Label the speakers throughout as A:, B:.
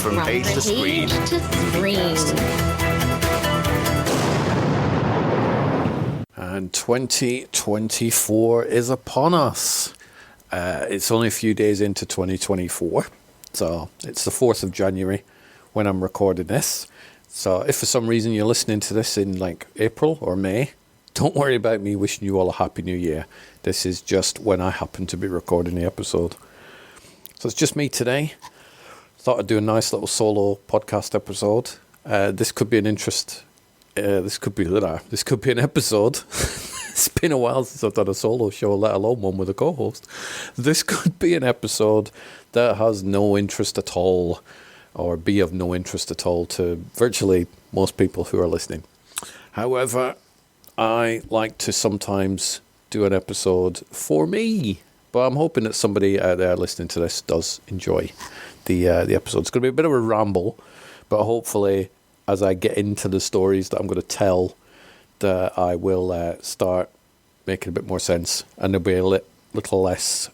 A: From page to screen.
B: And 2024 is upon us. It's only a few days into 2024. So it's the 4th of January when I'm recording this. So if for some reason you're listening to this in like April or May, don't worry about me wishing you all a happy new year. This is just when I happen to be recording the episode. So it's just me today. Thought I'd do a nice little solo podcast episode. This could be an This could be an episode. It's been a while since I've done a solo show, let alone one with a co-host. This could be an episode that has no interest at all, or be of no interest at all to virtually most people who are listening. However, I like to sometimes do an episode for me, but I'm hoping that somebody out there listening to this does enjoy the episode. It's going to be a bit of a ramble, but hopefully as I get into the stories that I'm going to tell, that I will start making a bit more sense, and there'll be a little less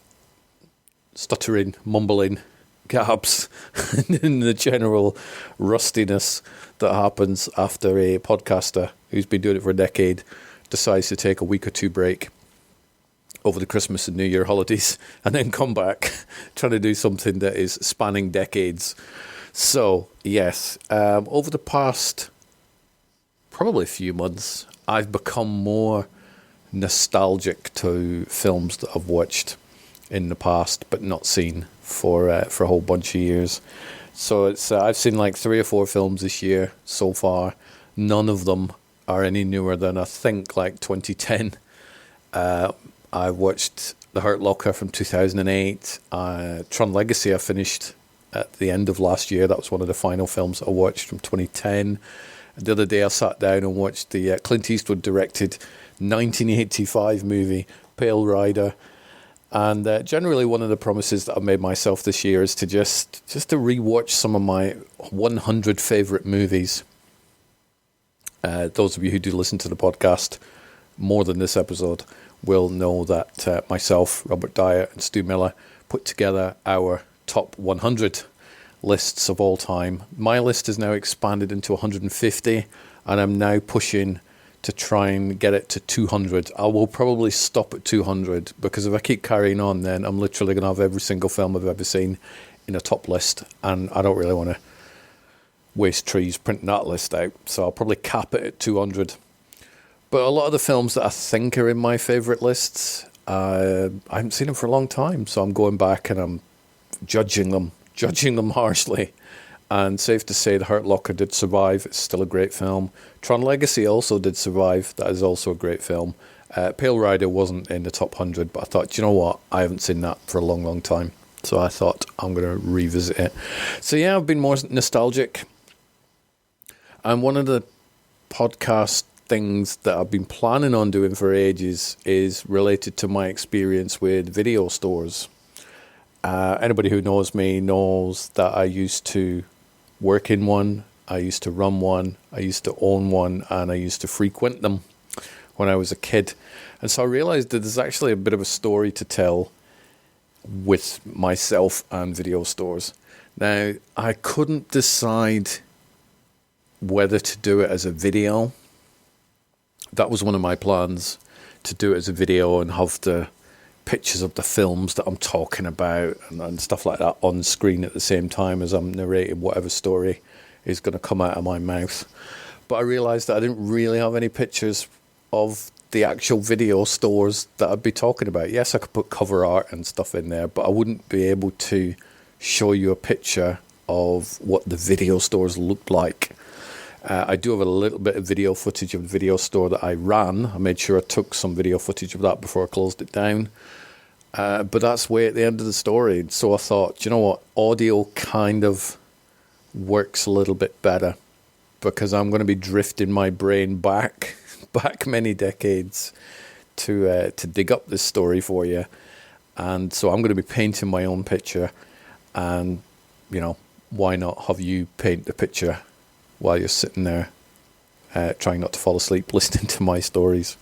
B: stuttering, mumbling, gaps, and the general rustiness that happens after a podcaster who's been doing it for a decade decides to take a week or two break over the Christmas and New Year holidays and then come back trying to do something that is spanning decades. So, yes, over the past probably a few months, I've become more nostalgic to films that I've watched in the past but not seen for a whole bunch of years. So I've seen like 3 or 4 films this year so far. None of them are any newer than I think like 2010. I watched The Hurt Locker from 2008. Tron Legacy I finished at the end of last year. That was one of the final films I watched from 2010. The other day I sat down and watched the Clint Eastwood directed 1985 movie, Pale Rider. And generally one of the promises that I've made myself this year is to just to rewatch some of my 100 favourite movies. Those of you who do listen to the podcast more than this episode will know that myself, Robert Dyer and Stu Miller put together our top 100 lists of all time. My list is now expanded into 150, and I'm now pushing to try and get it to 200. I will probably stop at 200, because if I keep carrying on, then I'm literally going to have every single film I've ever seen in a top list, and I don't really want to waste trees printing that list out, so I'll probably cap it at 200. But a lot of the films that I think are in my favourite lists, I haven't seen them for a long time, so I'm going back and I'm judging them harshly. And safe to say, The Hurt Locker did survive. It's still a great film. Tron Legacy also did survive. That is also a great film. Pale Rider wasn't in the top 100, but I thought, you know what? I haven't seen that for a long, long time. So I thought I'm going to revisit it. So yeah, I've been more nostalgic. And one of the podcast things that I've been planning on doing for ages is related to my experience with video stores. Anybody who knows me knows that I used to work in one, I used to run one, I used to own one, and I used to frequent them when I was a kid. And so I realized that there's actually a bit of a story to tell with myself and video stores. Now, I couldn't decide whether to do it as a video. That was one of my plans, to do it as a video and have the pictures of the films that I'm talking about and stuff like that on screen at the same time as I'm narrating whatever story is going to come out of my mouth. But I realised that I didn't really have any pictures of the actual video stores that I'd be talking about. Yes, I could put cover art and stuff in there, but I wouldn't be able to show you a picture of what the video stores looked like. I do have a little bit of video footage of the video store that I ran. I made sure I took some video footage of that before I closed it down. But that's way at the end of the story. So I thought, you know what, audio kind of works a little bit better, because I'm going to be drifting my brain back many decades to dig up this story for you. And so I'm going to be painting my own picture, and, you know, why not have you paint the picture while you're sitting there trying not to fall asleep listening to my stories.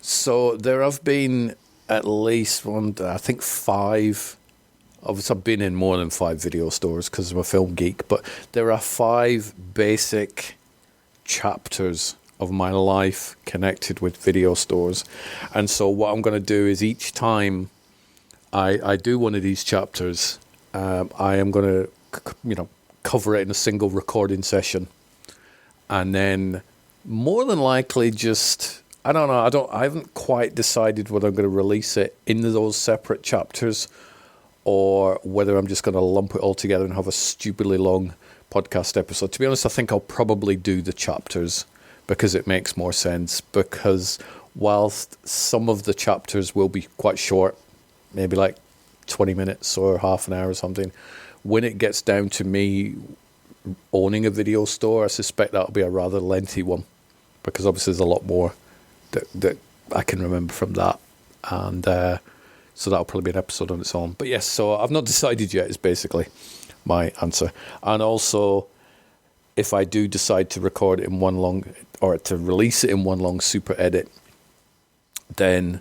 B: So there have been at least 5 obviously I've been in more than 5 video stores because I'm a film geek, but there are 5 basic chapters of my life connected with video stores. And so what I'm going to do is each time I do one of these chapters, I am going to, cover it in a single recording session. And then more than likely just, I don't know, I haven't quite decided whether I'm going to release it in those separate chapters or whether I'm just going to lump it all together and have a stupidly long podcast episode. To be honest, I think I'll probably do the chapters because it makes more sense. Because whilst some of the chapters will be quite short, maybe like 20 minutes or half an hour or something, when it gets down to me owning a video store, I suspect that'll be a rather lengthy one, because obviously there's a lot more that I can remember from that. And so that'll probably be an episode on its own. But yes, so I've not decided yet is basically my answer. And also, if I do decide to record it in one long, or to release it in one long super edit, then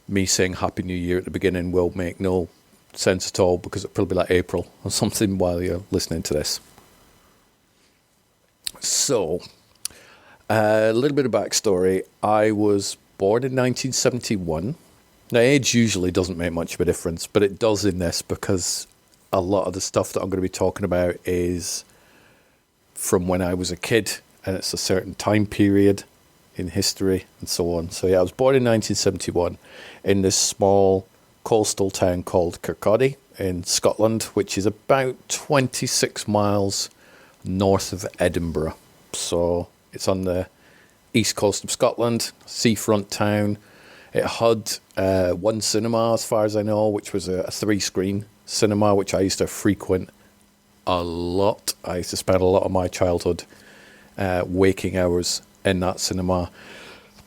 B: me saying Happy New Year at the beginning will make no sense at all, because it'll probably be like April or something while you're listening to this. So, a little bit of backstory. I was born in 1971. Now, age usually doesn't make much of a difference, but it does in this, because a lot of the stuff that I'm going to be talking about is from when I was a kid, and it's a certain time period in history and so on. So yeah, I was born in 1971 in this small coastal town called Kirkcaldy in Scotland, which is about 26 miles north of Edinburgh. So it's on the east coast of Scotland, seafront town. It had one cinema, as far as I know, which was a 3-screen cinema, which I used to frequent a lot. I used to spend a lot of my childhood waking hours in that cinema,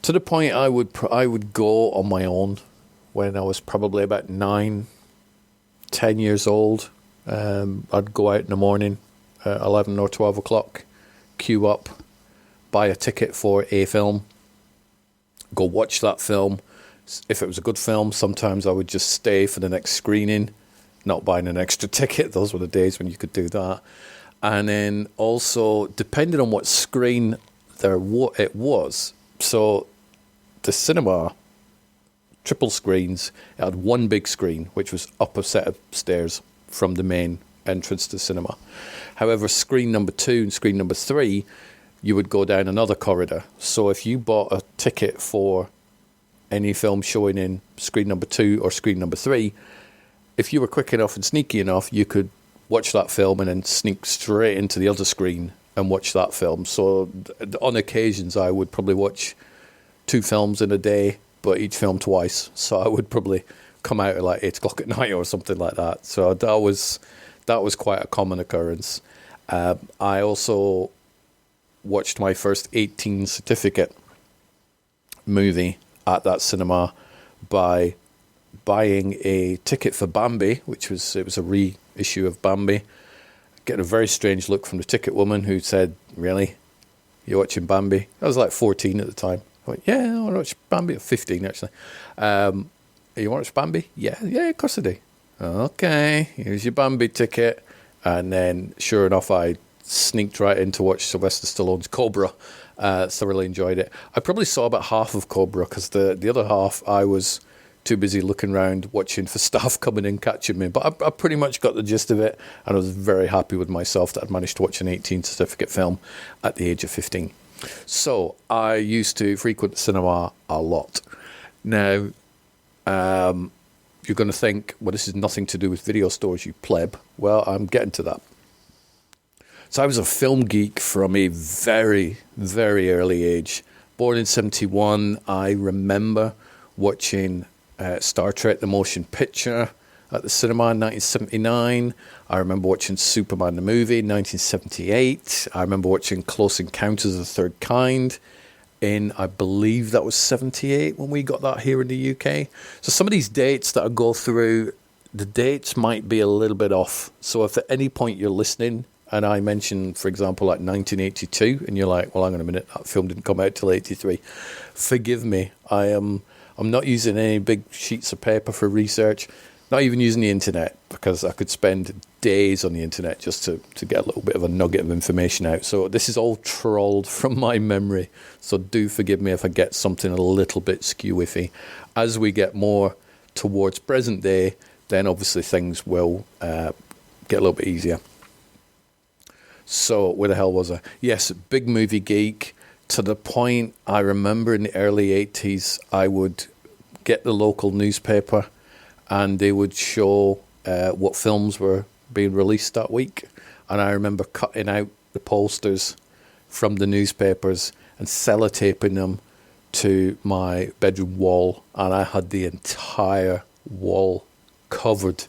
B: to the point I would go on my own when I was probably about 9-10 years old. I'd go out in the morning at 11 or 12 o'clock, queue up, buy a ticket for a film, go watch that film. If it was a good film, sometimes I would just stay for the next screening, not buying an extra ticket. Those were the days when you could do that. And then also, depending on what screen it was, so the cinema, triple screens, it had one big screen, which was up a set of stairs from the main entrance to the cinema. However, screen number 2 and screen number 3, you would go down another corridor. So if you bought a ticket for any film showing in screen number 2 or screen number 3, if you were quick enough and sneaky enough, you could watch that film and then sneak straight into the other screen and watch that film. So on occasions, I would probably watch 2 films in a day, but each film twice. So I would probably come out at like 8 o'clock at night or something like that. So that was quite a common occurrence. I also watched my first 18 certificate movie at that cinema by buying a ticket for Bambi, it was a reissue of Bambi. Getting a very strange look from the ticket woman, who said, "Really? You're watching Bambi?" I was like 14 at the time. I went, "Yeah, I want to watch Bambi." 15 actually. You want to watch Bambi? Yeah, of course I do. Okay, here's your Bambi ticket. And then, sure enough, I sneaked right in to watch Sylvester Stallone's Cobra. Thoroughly enjoyed it. I probably saw about half of Cobra, because the other half I was too busy looking around, watching for staff coming in, catching me. But I pretty much got the gist of it, and I was very happy with myself that I'd managed to watch an 18 certificate film at the age of 15. So I used to frequent the cinema a lot. Now, you're going to think, well, this is nothing to do with video stores, you pleb. Well, I'm getting to that. So I was a film geek from a very, very early age. Born in 71, I remember watching Star Trek: The Motion Picture at the cinema in 1979. I remember watching Superman the movie in 1978. I remember watching Close Encounters of the Third Kind in, I believe that was 78 when we got that here in the UK. So some of these dates that I go through, the dates might be a little bit off. So if at any point you're listening and I mention, for example, like 1982, and you're like, well, hang on a minute, that film didn't come out till 83. Forgive me. I'm not using any big sheets of paper for research. Not even using the internet, because I could spend days on the internet just to get a little bit of a nugget of information out. So this is all trolled from my memory. So do forgive me if I get something a little bit skew-iffy. As we get more towards present day, then obviously things will get a little bit easier. So where the hell was I? Yes, big movie geek, to the point I remember in the early 80s, I would get the local newspaper and they would show what films were being released that week. And I remember cutting out the posters from the newspapers and sellotaping them to my bedroom wall. And I had the entire wall covered.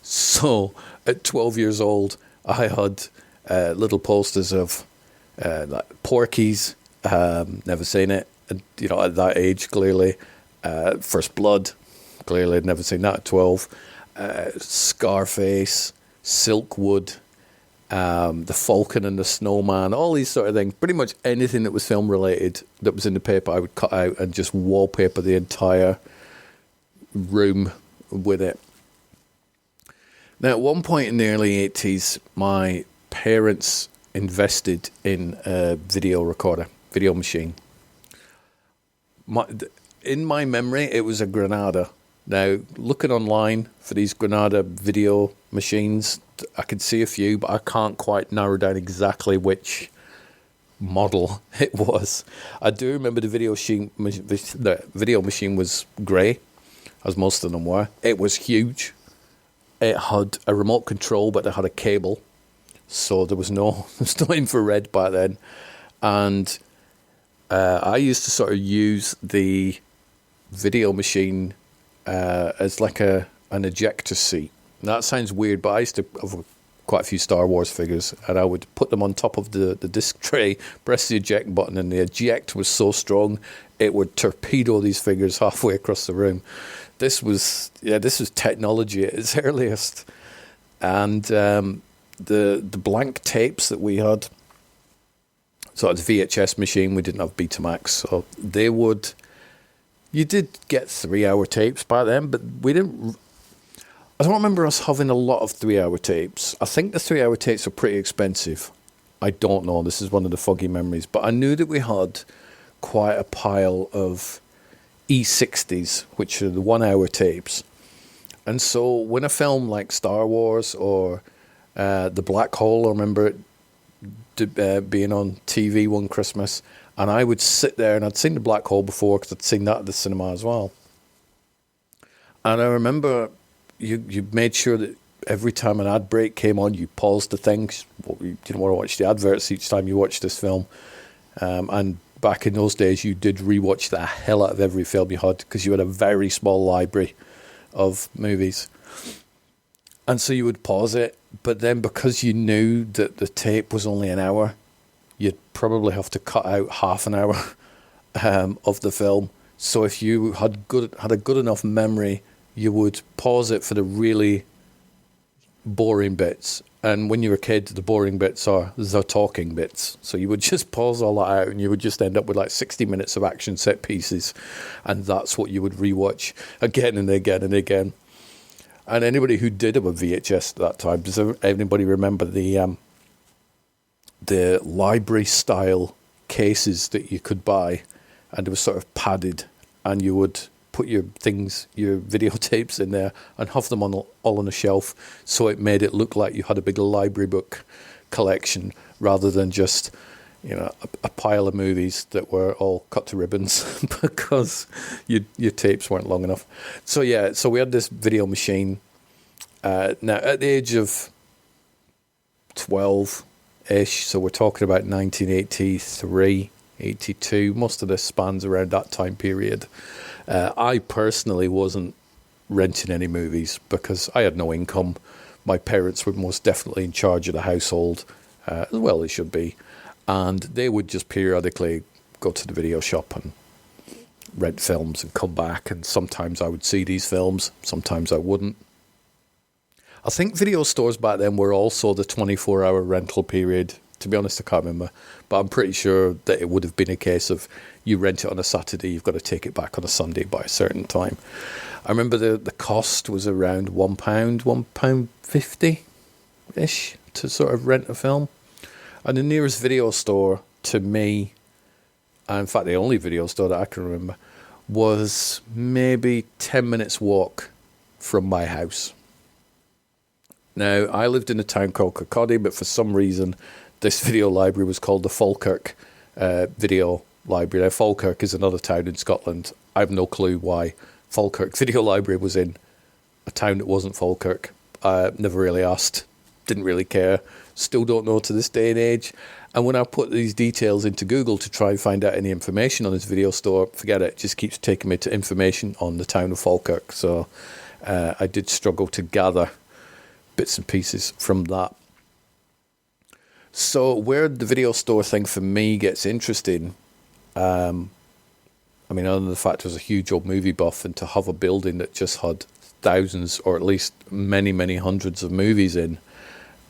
B: So at 12 years old, I had little posters of like Porky's, never seen it. And, at that age, clearly. First Blood, clearly I'd never seen that at 12. Scarface, Silkwood, The Falcon and the Snowman, all these sort of things. Pretty much anything that was film related that was in the paper, I would cut out and just wallpaper the entire room with it. Now, at one point in the early 80s, my parents invested in a video recorder, video machine. In my memory, it was a Granada. Now, looking online for these Granada video machines, I could see a few, but I can't quite narrow down exactly which model it was. I do remember the video machine was grey, as most of them were. It was huge. It had a remote control, but it had a cable, so there was no infrared back then. And I used to sort of use the video machine as like an ejector seat. That sounds weird, but I used to have quite a few Star Wars figures, and I would put them on top of the disc tray, press the eject button, and the eject was so strong it would torpedo these figures halfway across the room. This was technology at its earliest. And the blank tapes that we had, so it was a VHS machine, we didn't have Betamax, so you did get 3-hour tapes back then, but I don't remember us having a lot of 3-hour tapes. I think the 3-hour tapes were pretty expensive. I don't know, this is one of the foggy memories, but I knew that we had quite a pile of E60s, which are the 1-hour tapes. And so when a film like Star Wars or The Black Hole, I remember it being on TV one Christmas, and I would sit there, and I'd seen The Black Hole before because I'd seen that at the cinema as well. And I remember you made sure that every time an ad break came on, you paused the thing. You didn't want to watch the adverts each time you watched this film. And back in those days, you did rewatch the hell out of every film you had because you had a very small library of movies. And so you would pause it, but then because you knew that the tape was only an hour, you'd probably have to cut out half an hour of the film. So if you had a good enough memory, you would pause it for the really boring bits. And when you're a kid, the boring bits are the talking bits. So you would just pause all that out and you would just end up with like 60 minutes of action set pieces. And that's what you would rewatch again and again and again. And anybody who did have a VHS at that time, does anybody remember the library-style cases that you could buy? And it was sort of padded, and you would put your videotapes in there and have them all on a shelf, so it made it look like you had a big library book collection rather than just a pile of movies that were all cut to ribbons because your tapes weren't long enough. So we had this video machine. Now at the age of 12-ish, so we're talking about 1983, 82, most of this spans around that time period. I personally wasn't renting any movies because I had no income. My parents were most definitely in charge of the household, as well they should be. And they would just periodically go to the video shop and rent films and come back. And sometimes I would see these films, sometimes I wouldn't. I think video stores back then were also the 24-hour rental period. To be honest, I can't remember. But I'm pretty sure that it would have been a case of you rent it on a Saturday, you've got to take it back on a Sunday by a certain time. I remember the cost was around £1.50-ish to sort of rent a film. And the nearest video store to me, and in fact the only video store that I can remember, was maybe 10 minutes walk from my house. Now, I lived in a town called Kirkcaldy, but for some reason this video library was called the Falkirk Video Library. Now, Falkirk is another town in Scotland. I have no clue why Falkirk Video Library was in a town that wasn't Falkirk. Never really asked, didn't really care, still don't know to this day and age. And when I put these details into Google to try and find out any information on this video store, forget it, just keeps taking me to information on the town of Falkirk. So I did struggle to gather bits and pieces from that. So where the video store thing for me gets interesting, I mean, other than the fact I was a huge old movie buff, and to have a building that just had thousands, or at least many, many hundreds of movies in,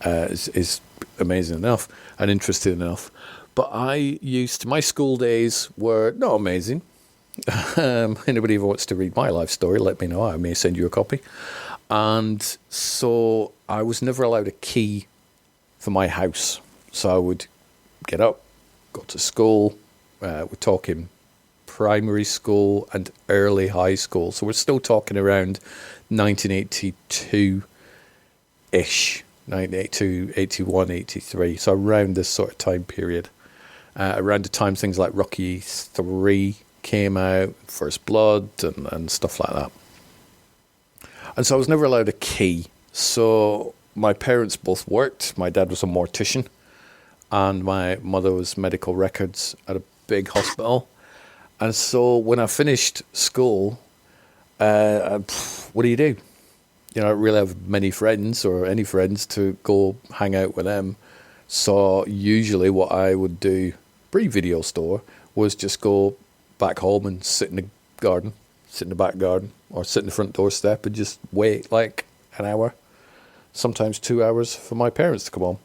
B: is amazing enough and interesting enough. But my school days were not amazing. Anybody who wants to read my life story, let me know. I may send you a copy. And so I was never allowed a key for my house. So I would get up, go to school. We're talking primary school and early high school. So we're still talking around 1982-ish, 1982, 81, 83. So around this sort of time period. Around the time things like Rocky 3 came out, First Blood and stuff like that. And so I was never allowed a key. So my parents both worked. My dad was a mortician and my mother was medical records at a big hospital. And so when I finished school, what do? You know, I don't really have many friends or any friends to go hang out with them. So usually what I would do pre-video store was just go back home and sit in the garden, sit in the back garden, or sit in the front doorstep and just wait like an hour, sometimes 2 hours, for my parents to come home.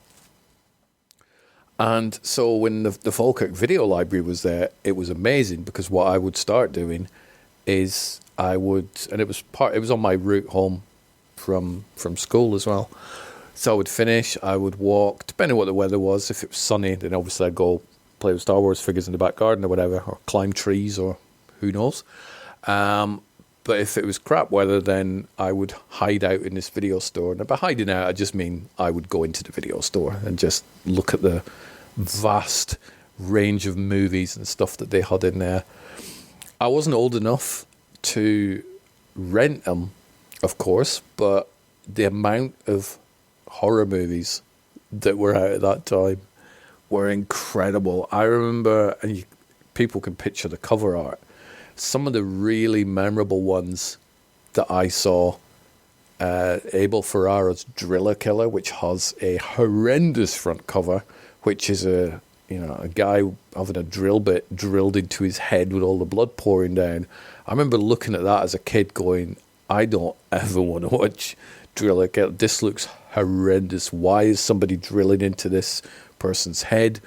B: And so when the Falkirk Video Library was there, it was amazing, because what I would start doing is it was on my route home from school as well. So I would finish, I would walk, depending on what the weather was. If it was sunny, then obviously I'd go play with Star Wars figures in the back garden or whatever, or climb trees, or who knows. But if it was crap weather, then I would hide out in this video store. And by hiding out, I just mean I would go into the video store and just look at the vast range of movies and stuff that they had in there. I wasn't old enough to rent them, of course, but the amount of horror movies that were out at that time were incredible. I remember, and people can picture the cover art, some of the really memorable ones that I saw, Abel Ferrara's Driller Killer, which has a horrendous front cover, which is a guy having a drill bit drilled into his head with all the blood pouring down. I remember looking at that as a kid going, I don't ever want to watch Driller Killer. This looks horrendous. Why is somebody drilling into this person's head?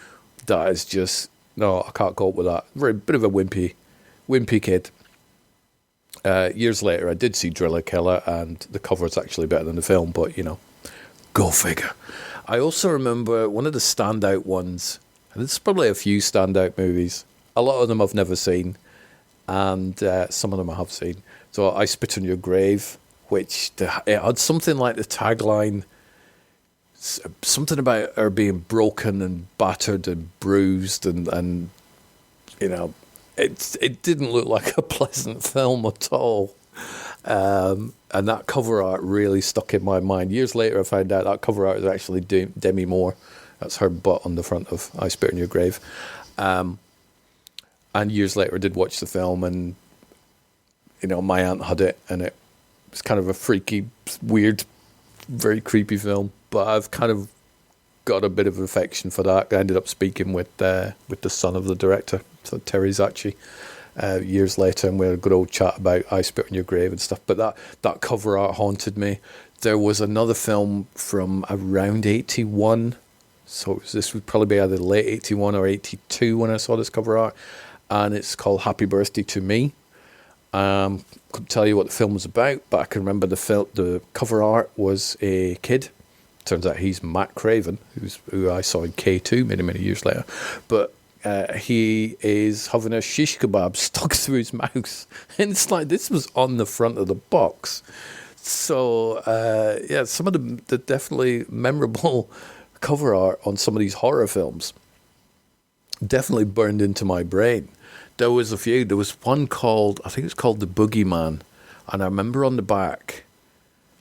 B: That is just, no, I can't cope with that. Very bit of a wimpy kid. Years later, I did see Driller Killer, and the cover's actually better than the film, but, go figure. I also remember one of the standout ones, and there's probably a few standout movies. A lot of them I've never seen, and some of them I have seen. So I Spit on Your Grave, which it had something like the tagline, something about her being broken and battered and bruised, and it didn't look like a pleasant film at all. And that cover art really stuck in my mind. Years later, I found out that cover art is actually Demi Moore. That's her butt on the front of I Spit on Your Grave. And years later, I did watch the film, and my aunt had it, and it was kind of a freaky, weird, very creepy film. But I've kind of got a bit of affection for that. I ended up speaking with the son of the director, so Terry Zacchi, years later, and we had a good old chat about I Spit on Your Grave and stuff. But that cover art haunted me. There was another film from around 81, so this would probably be either late 81 or 82 when I saw this cover art, and it's called Happy Birthday to Me. Couldn't tell you what the film was about, but I can remember the cover art was a kid. Turns out he's Matt Craven, who I saw in K2 many, many years later. But he is having a shish kebab stuck through his mouth. And it's like, this was on the front of the box. So, some of the definitely memorable cover art on some of these horror films definitely burned into my brain. There was a few. There was one called, I think it was called The Boogeyman. And I remember on the back,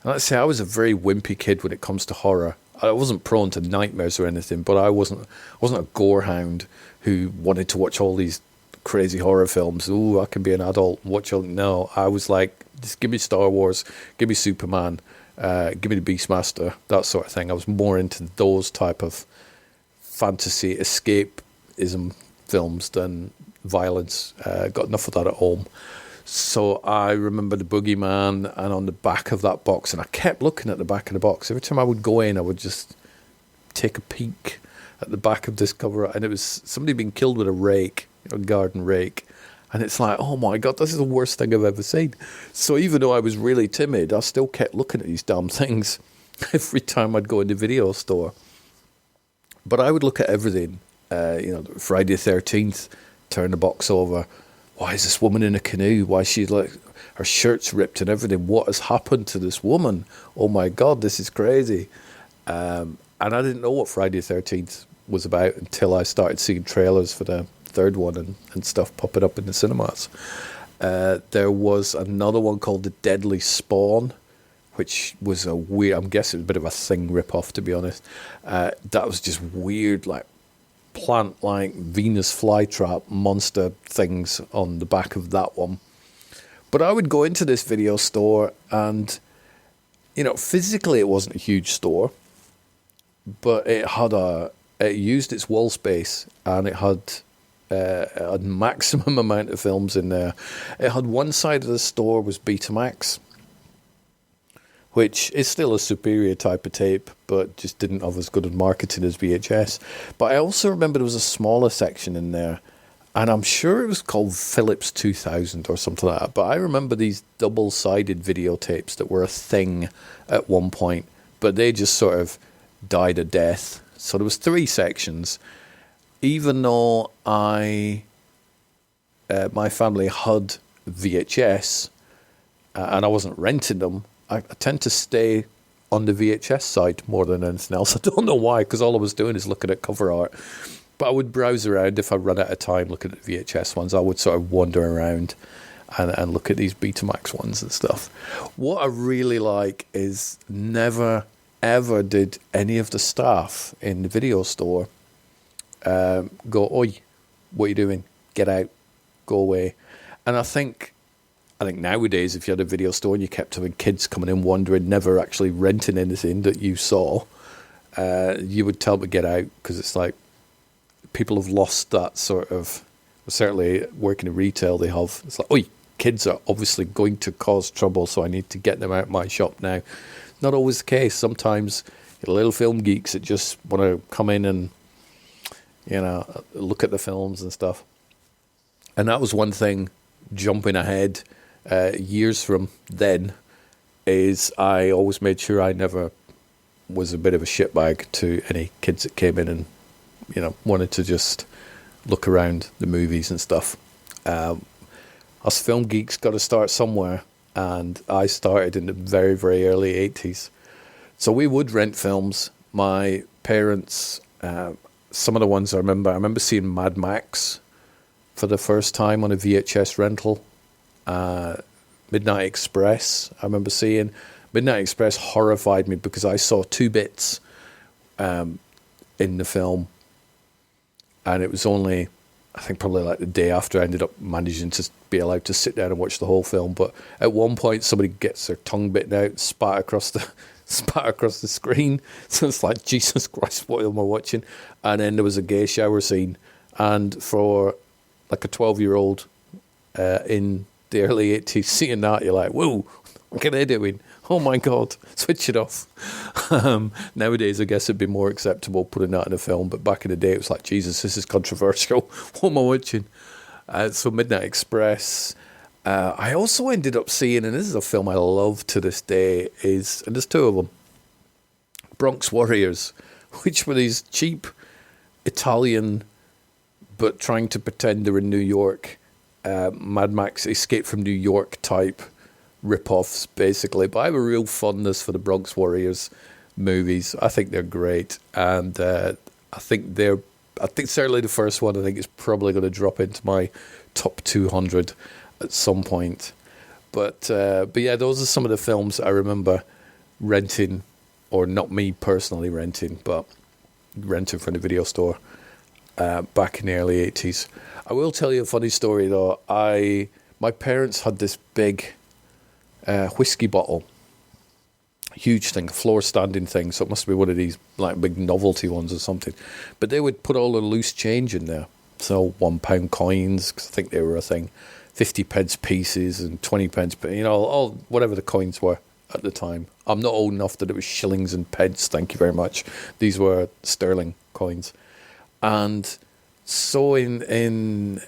B: and let's say I was a very wimpy kid when it comes to horror. I wasn't prone to nightmares or anything, but I wasn't a gorehound who wanted to watch all these crazy horror films. Ooh, I can be an adult and watch all. No, I was like, just give me Star Wars, give me Superman, give me the Beastmaster, that sort of thing. I was more into those type of fantasy escapism films than violence. Got enough of that at home. So I remember The Boogeyman, and on the back of that box, and I kept looking at the back of the box. Every time I would go in, I would just take a peek at the back of this cover, and it was somebody being killed with a rake, a garden rake. And it's like, oh my God, this is the worst thing I've ever seen. So even though I was really timid, I still kept looking at these damn things every time I'd go in the video store. But I would look at everything, Friday the 13th, turn the box over. Why is this woman in a canoe? Why is she like, her shirt's ripped and everything? What has happened to this woman? Oh my God, this is crazy. And I didn't know what Friday the 13th was about until I started seeing trailers for the third one and stuff popping up in the cinemas. There was another one called The Deadly Spawn, which was a weird, I'm guessing it was a bit of a Thing rip-off, to be honest. That was just weird, like plant-like Venus flytrap monster things on the back of that one. But I would go into this video store and, physically it wasn't a huge store, but it used its wall space, and it had a maximum amount of films in there. It had one side of the store was Betamax, which is still a superior type of tape, but just didn't have as good a marketing as VHS. But I also remember there was a smaller section in there, and I'm sure it was called Philips 2000 or something like that. But I remember these double-sided videotapes that were a thing at one point, but they just sort of died a death. So there was 3 sections. Even though my family had VHS, and I wasn't renting them, I tend to stay on the VHS side more than anything else. I don't know why, because all I was doing is looking at cover art. But I would browse around if I ran out of time looking at the VHS ones. I would sort of wander around and look at these Betamax ones and stuff. What I really like is never, ever did any of the staff in the video store go, "Oi, what are you doing? Get out, go away." And I think nowadays, if you had a video store and you kept having kids coming in wandering, never actually renting anything that you saw, you would tell them to get out, because it's like people have lost that sort of, certainly working in retail, they have, it's like, "Oi, kids are obviously going to cause trouble, so I need to get them out of my shop now." Not always the case. Sometimes little film geeks that just want to come in and, look at the films and stuff. And that was one thing, jumping ahead years from then, is I always made sure I never was a bit of a shitbag to any kids that came in and, wanted to just look around the movies and stuff. Us film geeks got to start somewhere, and I started in the very, very early 80s. So we would rent films. My parents, some of the ones I remember seeing Mad Max for the first time on a VHS rental. Midnight Express, I remember seeing. Midnight Express horrified me because I saw 2 bits in the film, and it was only, I think probably like the day after I ended up managing to be allowed to sit down and watch the whole film. But at one point somebody gets their tongue bitten out, spat across the screen. So it's like, Jesus Christ, what am I watching? And then there was a gay shower scene, and for like a 12-year-old in the early 80s, seeing that, you're like, whoa, what are they doing? Oh my God, switch it off. Nowadays, I guess it'd be more acceptable putting that in a film, but back in the day, it was like, Jesus, this is controversial. What am I watching? So Midnight Express, I also ended up seeing, and this is a film I love to this day, and there's two of them, Bronx Warriors, which were these cheap Italian, but trying to pretend they're in New York, Mad Max Escape from New York type rip-offs, basically. But I have a real fondness for the Bronx Warriors movies. I think they're great, and I think certainly the first one, I think, is probably going to drop into my top 200 at some point. But yeah, those are some of the films I remember renting, or not me personally renting, but renting from the video store back in the early 80s. I will tell you a funny story though. My parents had this big whiskey bottle, huge thing, floor standing thing, so it must be one of these like big novelty ones or something. But they would put all the loose change in there, so £1 coins, because I think they were a thing, 50 pence pieces and 20 pence, all whatever the coins were at the time. I'm not old enough that it was shillings and pence, thank you very much. These were sterling coins. And so in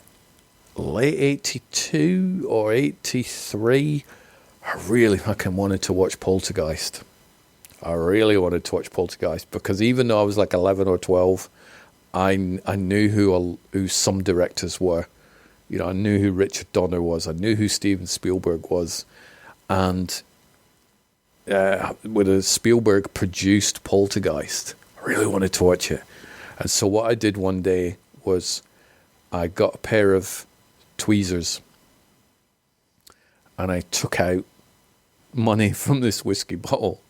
B: late 82 or 83, I really fucking wanted to watch Poltergeist. I really wanted to watch Poltergeist, because even though I was like 11 or 12, I knew who some directors were. I knew who Richard Donner was. I knew who Steven Spielberg was. And when Spielberg produced Poltergeist, I really wanted to watch it. And so what I did one day was I got a pair of tweezers and I took out money from this whiskey bottle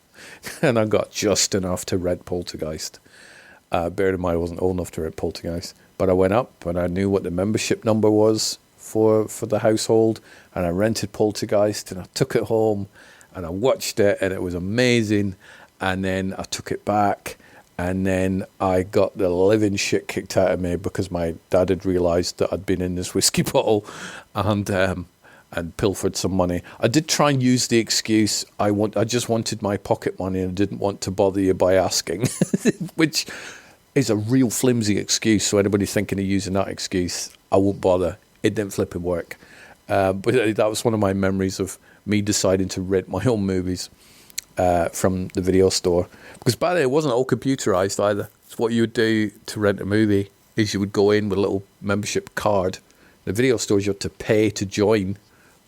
B: and I got just enough to rent Poltergeist. Bear in mind, I wasn't old enough to rent Poltergeist, but I went up and I knew what the membership number was for the household, and I rented Poltergeist and I took it home and I watched it and it was amazing. And then I took it back, and then I got the living shit kicked out of me because my dad had realised that I'd been in this whiskey bottle and pilfered some money. I did try and use the excuse, I just wanted my pocket money and didn't want to bother you by asking, which is a real flimsy excuse. So anybody thinking of using that excuse, I won't bother. It didn't flipping work. But that was one of my memories of me deciding to rent my own movies from the video store. Because back then it wasn't all computerized either. So what you would do to rent a movie is you would go in with a little membership card. The video stores you had to pay to join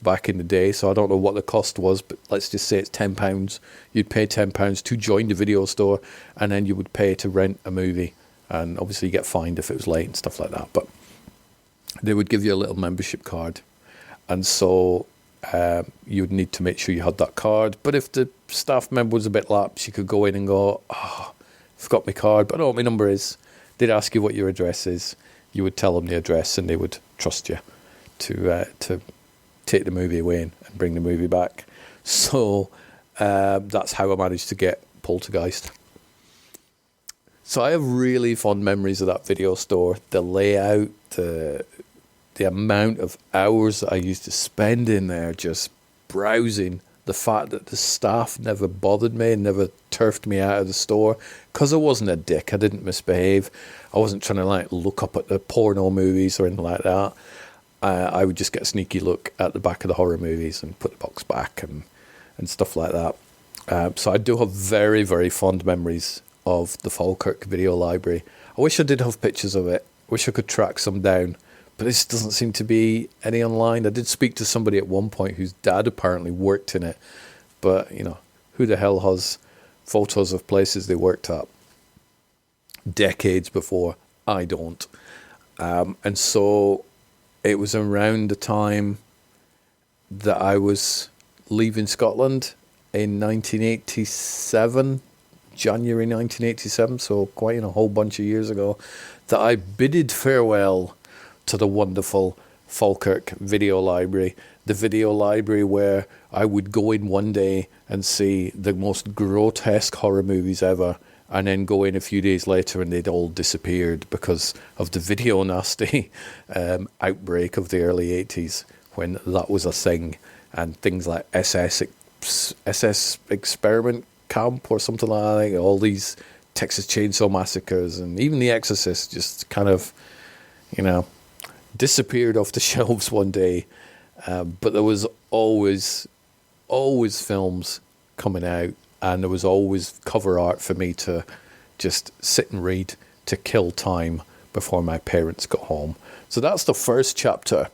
B: back in the day, so I don't know what the cost was, but let's just say it's £10. You'd pay £10 to join the video store, and then you would pay to rent a movie. And obviously you get fined if it was late and stuff like that. But they would give you a little membership card. And so you would need to make sure you had that card. But if the staff member was a bit lax, you could go in and go, I forgot my card, but I know what my number is. They'd ask you what your address is. You would tell them the address and they would trust you to take the movie away and bring the movie back. So that's how I managed to get Poltergeist. So I have really fond memories of that video store. The layout, the amount of hours that I used to spend in there just browsing. The fact that the staff never bothered me and never turfed me out of the store, because I wasn't a dick. I didn't misbehave. I wasn't trying to look up at the porno movies or anything like that. I would just get a sneaky look at the back of the horror movies and put the box back and stuff like that. So I do have very, very fond memories of the Falkirk video library. I wish I did have pictures of it. I wish I could track some down, but there doesn't seem to be any online. I did speak to somebody at one point whose dad apparently worked in it, but who the hell has photos of places they worked at decades before? I don't. And so it was around the time that I was leaving Scotland in 1987, January 1987, so quite a whole bunch of years ago, that I bidded farewell to the wonderful Falkirk video library, the video library where I would go in one day and see the most grotesque horror movies ever, and then go in a few days later and they'd all disappeared because of the video nasty outbreak of the early 80s, when that was a thing, and things like SS Experiment Camp or something like that, all these Texas Chainsaw Massacres, and even The Exorcist just kind of, disappeared off the shelves one day. But there was always films coming out, and there was always cover art for me to just sit and read to kill time before my parents got home. So that's the first chapter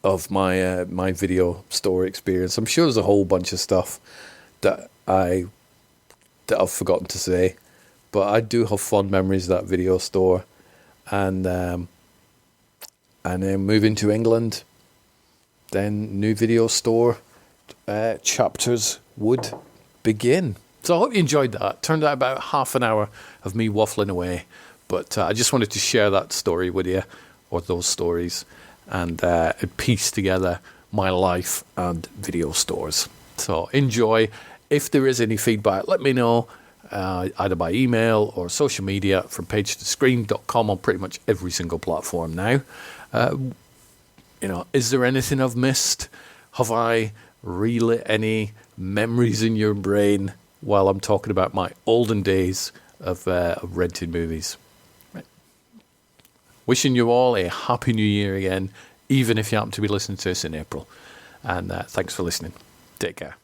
B: of my my video store experience. I'm sure there's a whole bunch of stuff that I've forgotten to say, but I do have fond memories of that video store, and then moving to England, then new video store chapters would begin. So I hope you enjoyed that. Turned out about half an hour of me waffling away, but I just wanted to share that story with you, or those stories, and piece together my life and video stores. So enjoy. If there is any feedback, let me know, either by email or social media, from pagetoscreen.com on pretty much every single platform now. Is there anything I've missed? Have I relit any memories in your brain while I'm talking about my olden days of renting movies? Right. Wishing you all a happy new year again, even if you happen to be listening to this in April. And thanks for listening. Take care.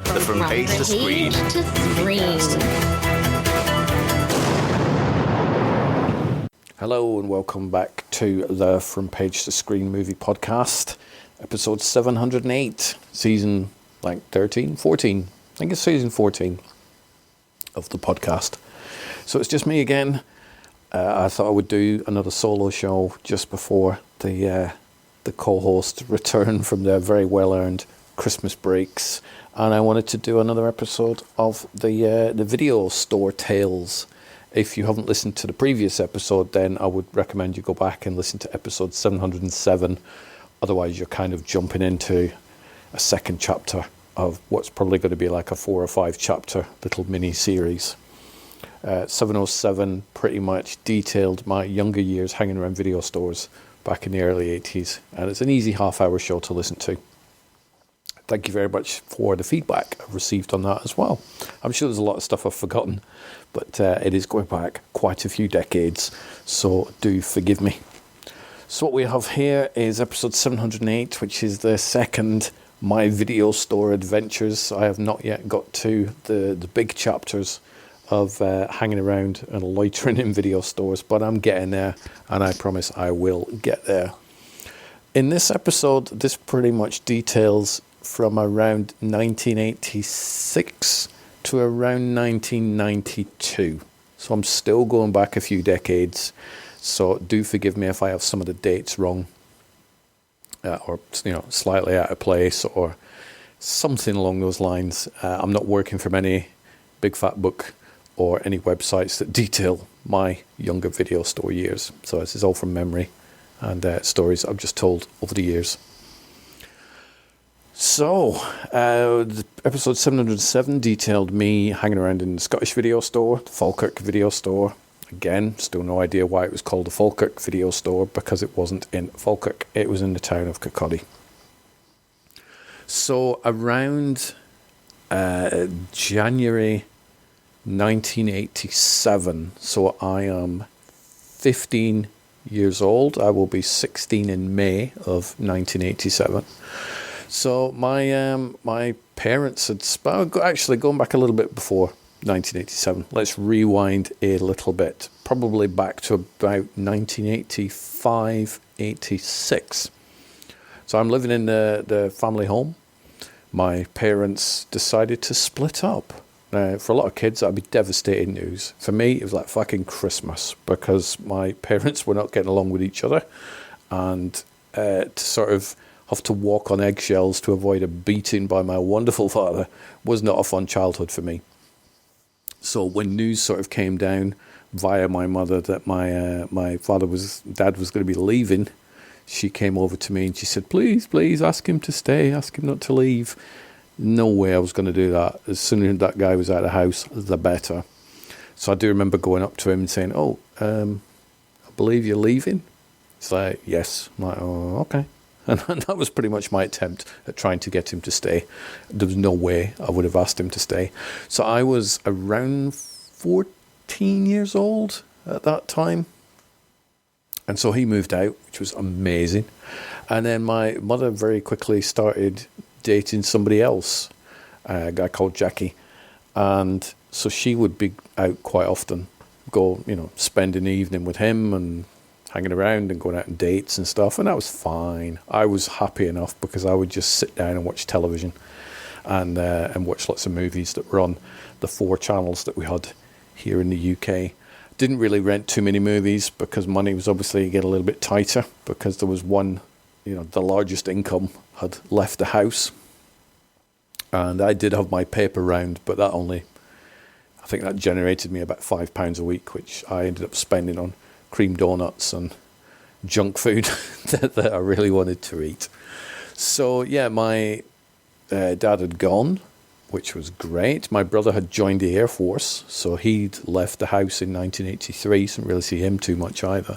A: The From Page to Screen.
B: Hello and welcome back to the From Page to Screen movie podcast, episode 708, season 13, 14. I think it's season 14 of the podcast. So it's just me again. I thought I would do another solo show just before the co-host return from their very well-earned Christmas breaks, and I wanted to do another episode of the video store tales. If you haven't listened to the previous episode, then I would recommend you go back and listen to episode 707. Otherwise, you're kind of jumping into a second chapter of what's probably going to be like a 4 or 5 chapter little mini series. 707 pretty much detailed my younger years hanging around video stores back in the early 80s, and it's an easy half-hour show to listen to. Thank you very much for the feedback I've received on that as well. I'm sure there's a lot of stuff I've forgotten, but it is going back quite a few decades, so do forgive me. So what we have here is episode 708, which is the second My Video Store Adventures. I have not yet got to the big chapters of hanging around and loitering in video stores, but I'm getting there, and I promise I will get there. In this episode, this pretty much details from around 1986 to around 1992. So I'm still going back a few decades. So do forgive me if I have some of the dates wrong, or slightly out of place, or something along those lines. I'm not working from any big fat book or any websites that detail my younger video store years. So this is all from memory and stories I've just told over the years. So, episode 707 detailed me hanging around in the Scottish video store, the Falkirk video store. Again, still no idea why it was called the Falkirk video store, because it wasn't in Falkirk, it was in the town of Kirkcaldy. So, around January 1987, so I am 15 years old. I will be 16 in May of 1987. So my parents had actually going back a little bit before 1987. Let's rewind a little bit, probably back to about 1985, 86. So I'm living in the family home. My parents decided to split up. Now, for a lot of kids, that'd be devastating news. For me, it was like fucking Christmas, because my parents were not getting along with each other, and to sort of have to walk on eggshells to avoid a beating by my wonderful father was not a fun childhood for me. So when news sort of came down via my mother that my dad was going to be leaving, she came over to me and she said, please ask him to stay, ask him not to leave. No way I was going to do that. As soon as that guy was out of the house, the better. So I do remember going up to him and saying, I believe you're leaving? He's like, yes. I'm like, oh, okay. And that was pretty much my attempt at trying to get him to stay. There was no way I would have asked him to stay. So I was around 14 years old at that time. And so he moved out, which was amazing. And then my mother very quickly started dating somebody else, a guy called Jackie. And so she would be out quite often, go, spend an evening with him and hanging around and going out on dates and stuff, and that was fine. I was happy enough because I would just sit down and watch television and watch lots of movies that were on the 4 channels that we had here in the UK. Didn't really rent too many movies because money was obviously getting a little bit tighter, because there was one, the largest income had left the house, and I did have my paper round, but I think that generated me about £5 a week, which I ended up spending on cream donuts and junk food that I really wanted to eat. So yeah, my dad had gone, which was great. My brother had joined the Air Force, so he'd left the house in 1983, so didn't really see him too much either.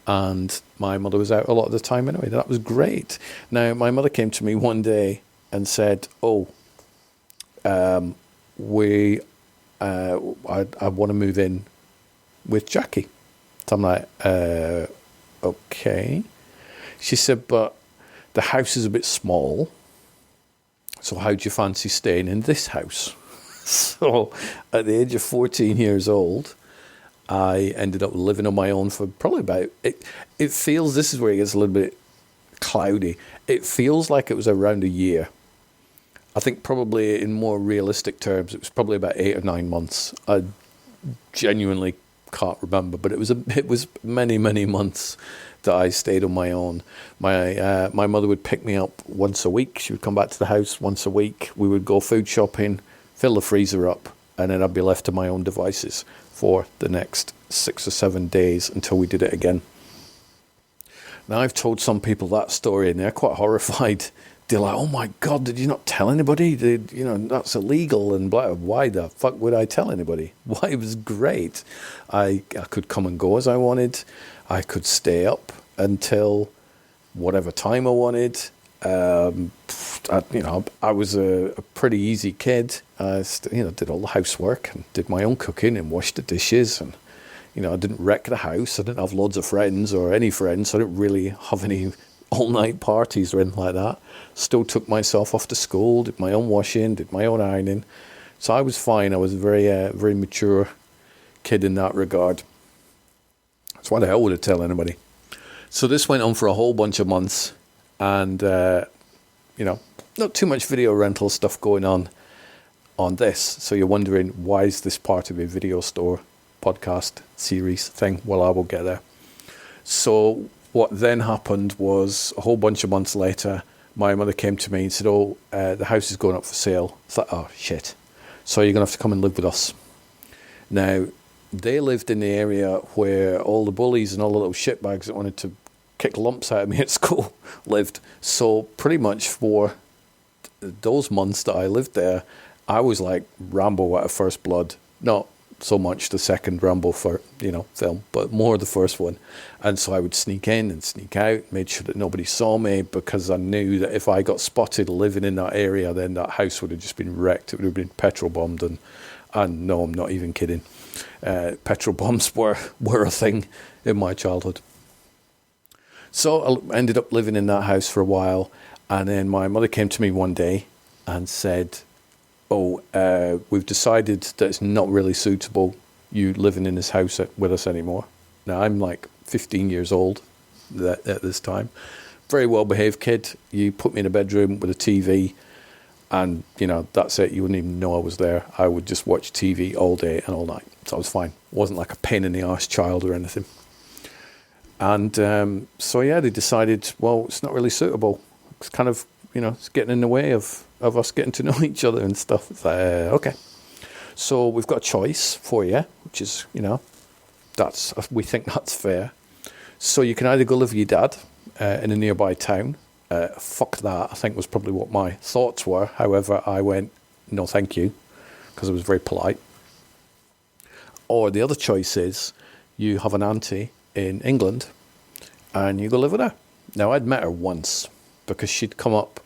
B: And my mother was out a lot of the time anyway. That was great. Now, my mother came to me one day and said, I want to move in with Jackie. So I'm like, okay. She said, but the house is a bit small, so how do you fancy staying in this house? So at the age of 14 years old, I ended up living on my own for probably about, it feels, this is where it gets a little bit cloudy. It feels like it was around a year. I think probably in more realistic terms, it was probably about 8 or 9 months. I genuinely can't remember, but it was many months that I stayed on my own. My mother would pick me up once a week. She would come back to the house once a week. We would go food shopping, fill the freezer up, and then I'd be left to my own devices for the next 6 or 7 days until we did it again. Now, I've told some people that story and they're quite horrified. They're like, oh my God, did you not tell anybody? That's illegal and blah. Why the fuck would I tell anybody? Why? It was great. I could come and go as I wanted. I could stay up until whatever time I wanted. I was a pretty easy kid. I did all the housework and did my own cooking and washed the dishes, and I didn't wreck the house. I didn't have loads of friends or any friends, so I didn't really have any all-night parties or anything like that. Still took myself off to school, did my own washing, did my own ironing. So I was fine. I was a very mature kid in that regard. That's why the hell would I tell anybody? So this went on for a whole bunch of months, and not too much video rental stuff going on this. So you're wondering, why is this part of a video store podcast series thing? Well, I will get there. So what then happened was, a whole bunch of months later, my mother came to me and said, the house is going up for sale. It's like, oh, shit. So you're going to have to come and live with us. Now, they lived in the area where all the bullies and all the little shitbags that wanted to kick lumps out of me at school lived. So pretty much for those months that I lived there, I was like Rambo out of First Blood. Not so much the second Rambo film, but more the first one. And so I would sneak in and sneak out, made sure that nobody saw me, because I knew that if I got spotted living in that area, then that house would have just been wrecked. It would have been petrol bombed, and no, I'm not even kidding. Petrol bombs were a thing in my childhood. So I ended up living in that house for a while, and then my mother came to me one day and said, we've decided that it's not really suitable you living in this house with us anymore. Now, I'm like 15 years old at this time. Very well-behaved kid. You put me in a bedroom with a TV, and, that's it. You wouldn't even know I was there. I would just watch TV all day and all night. So I was fine. Wasn't like a pain-in-the-arse child or anything. And they decided, well, it's not really suitable. It's kind of, it's getting in the way of us getting to know each other and stuff. It's like, okay. So we've got a choice for you, which is, we think that's fair. So you can either go live with your dad in a nearby town. Fuck that, I think was probably what my thoughts were. However, I went, no thank you, because I was very polite. Or the other choice is, you have an auntie in England and you go live with her. Now, I'd met her once because she'd come up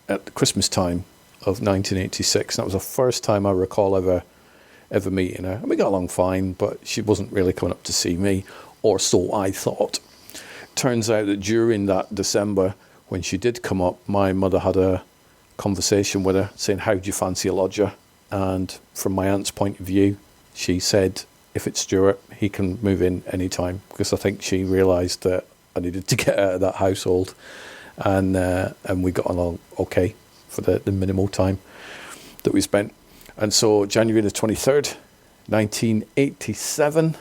B: at the Christmas time of 1986. That was the first time I recall ever meeting her. And we got along fine, but she wasn't really coming up to see me, or so I thought. Turns out that during that December, when she did come up, my mother had a conversation with her saying, how do you fancy a lodger? And from my aunt's point of view, she said, if it's Stuart, he can move in anytime, because I think she realised that I needed to get out of that household. And we got along okay for the minimal time that we spent. And so January the 23rd, 1987,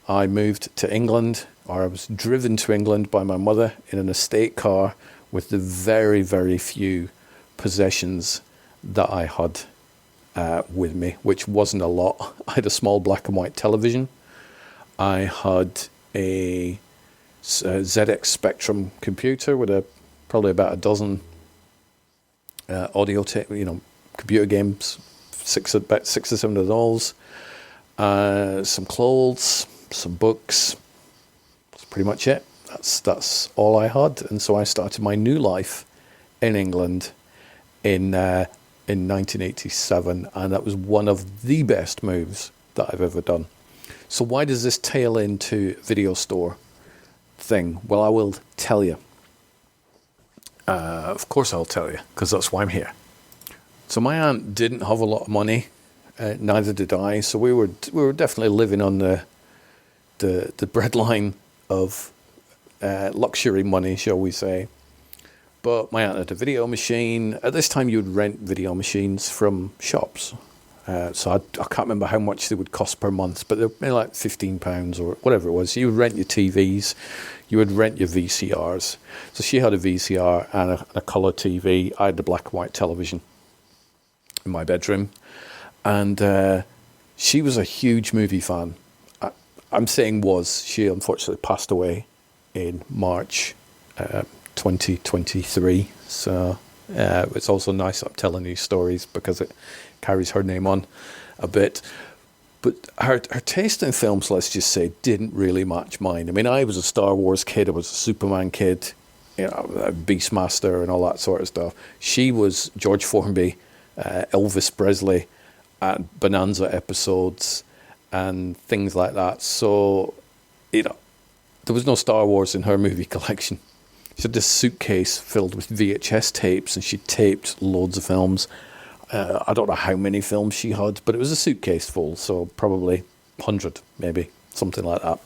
B: I moved to England, or I was driven to England by my mother in an estate car with the very, very few possessions that I had with me, which wasn't a lot. I had a small black and white television. I had a ZX Spectrum computer with probably about a dozen audio computer games, about 6 or 7 of those, some clothes, some books. That's pretty much it. That's all I had. And so I started my new life in England in 1987, and that was one of the best moves that I've ever done. So why does this tail into video store thing? Well, I will tell you. Of course I'll tell you, because that's why I'm here. So my aunt didn't have a lot of money, neither did I. So we were definitely living on the breadline of luxury money, shall we say. But my aunt had a video machine. At this time, you would rent video machines from shops. So I can't remember how much they would cost per month, but they're like £15 or whatever it was. You would rent your TVs, you would rent your VCRs. So she had a VCR and a colour TV. I had the black and white television in my bedroom. And she was a huge movie fan. I'm saying was. She unfortunately passed away in March 2023. So it's also nice I'm telling these stories because it carries her name on a bit. But her taste in films, let's just say, didn't really match mine. I mean, I was a Star Wars kid. I was a Superman kid, a Beastmaster and all that sort of stuff. She was George Formby, Elvis Presley, and Bonanza episodes and things like that. So, there was no Star Wars in her movie collection. She had this suitcase filled with VHS tapes, and she taped loads of films. I don't know how many films she had, but it was a suitcase full, so probably 100, maybe, something like that.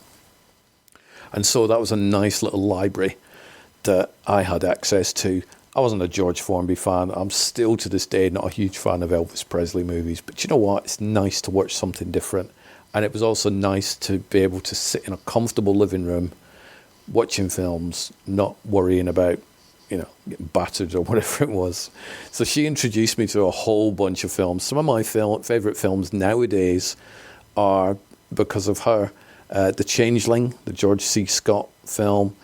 B: And so that was a nice little library that I had access to. I wasn't a George Formby fan. I'm still to this day not a huge fan of Elvis Presley movies. But you know what? It's nice to watch something different. And it was also nice to be able to sit in a comfortable living room watching films, not worrying about, getting battered or whatever it was. So she introduced me to a whole bunch of films. Some of my favourite films nowadays are because of her. The Changeling, the George C. Scott film,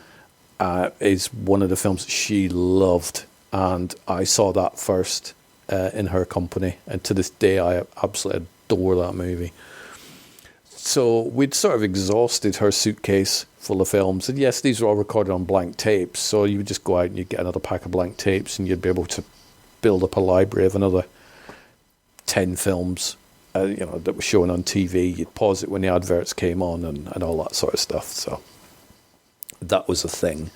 B: is one of the films that she loved. And I saw that first in her company. And to this day, I absolutely adore that movie. So we'd sort of exhausted her suitcase full of films. And yes, these were all recorded on blank tapes. So you would just go out and you'd get another pack of blank tapes and you'd be able to build up a library of another 10 films, that were shown on TV. You'd pause it when the adverts came on and all that sort of stuff. So that was a thing.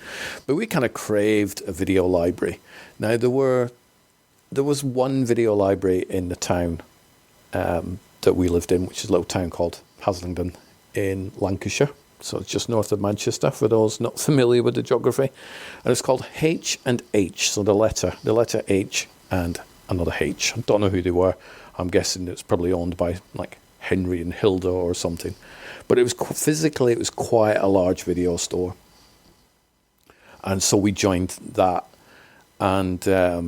B: But we kind of craved a video library. Now, there was one video library in the town that we lived in, which is a little town called Haslingden in Lancashire. So it's just north of Manchester, for those not familiar with the geography. And it's called H&H, so the letter H and another H. I don't know who they were. I'm guessing it's probably owned by like Henry and Hilda or something. But it was physically, it was quite a large video store. And so we joined that. And how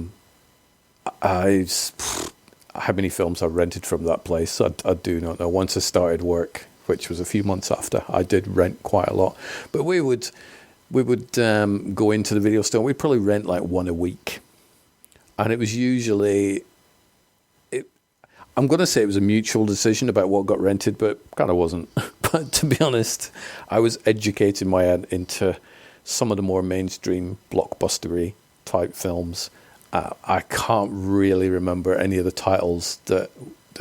B: many films I rented from that place, I do not know. Once I started work, which was a few months after, I did rent quite a lot. But we would go into the video store. We'd probably rent like one a week. And it was usually, I'm going to say it was a mutual decision about what got rented, but kind of wasn't. But to be honest, I was educating my head into some of the more mainstream blockbustery type films. I can't really remember any of the titles that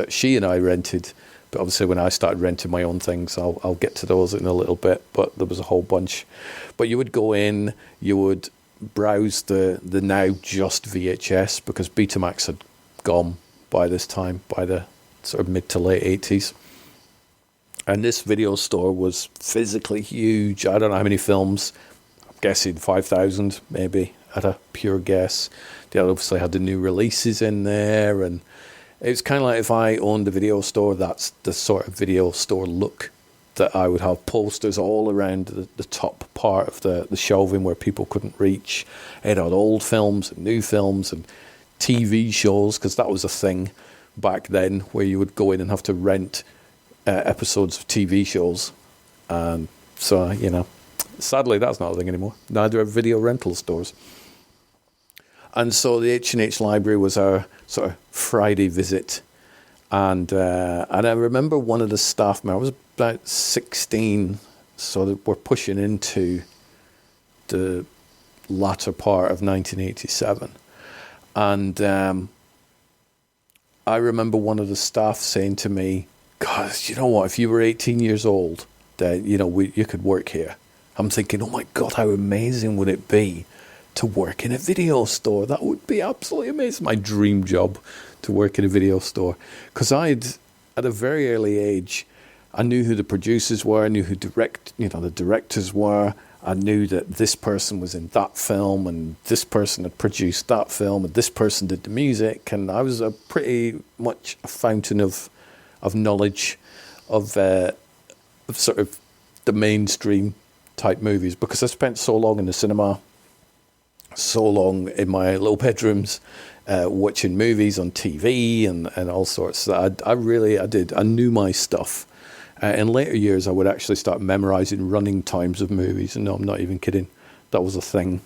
B: she and I rented, but obviously when I started renting my own things, I'll get to those in a little bit. But there was a whole bunch. But you would go in, you would browse the now just VHS, because Betamax had gone by this time, by the sort of mid to late 80s. And this video store was physically huge. I don't know how many films. I'm guessing 5,000 maybe at a pure guess. They obviously had the new releases in there, and it was kind of like if I owned a video store, that's the sort of video store look that I would have. Posters all around the top part of the shelving where people couldn't reach. It had old films and new films and TV shows, because that was a thing back then where you would go in and have to rent episodes of TV shows. And so, sadly that's not a thing anymore. Neither are video rental stores. And so the H&H library was our sort of Friday visit. And I remember one of the staff members, I was about 16, so that we're pushing into the latter part of 1987. And I remember one of the staff saying to me, God, you know what, if you were 18 years old, then, you could work here. I'm thinking, oh my God, how amazing would it be to work in a video store? That would be absolutely amazing. My dream job, to work in a video store. Because at a very early age, I knew who the producers were, I knew who the directors were. I knew that this person was in that film, and this person had produced that film, and this person did the music. And I was pretty much a fountain of knowledge of sort of the mainstream type movies, because I spent so long in the cinema, so long in my little bedrooms, watching movies on TV and all sorts. I did. I knew my stuff. In later years, I would actually start memorizing running times of movies. And no, I'm not even kidding. That was a thing.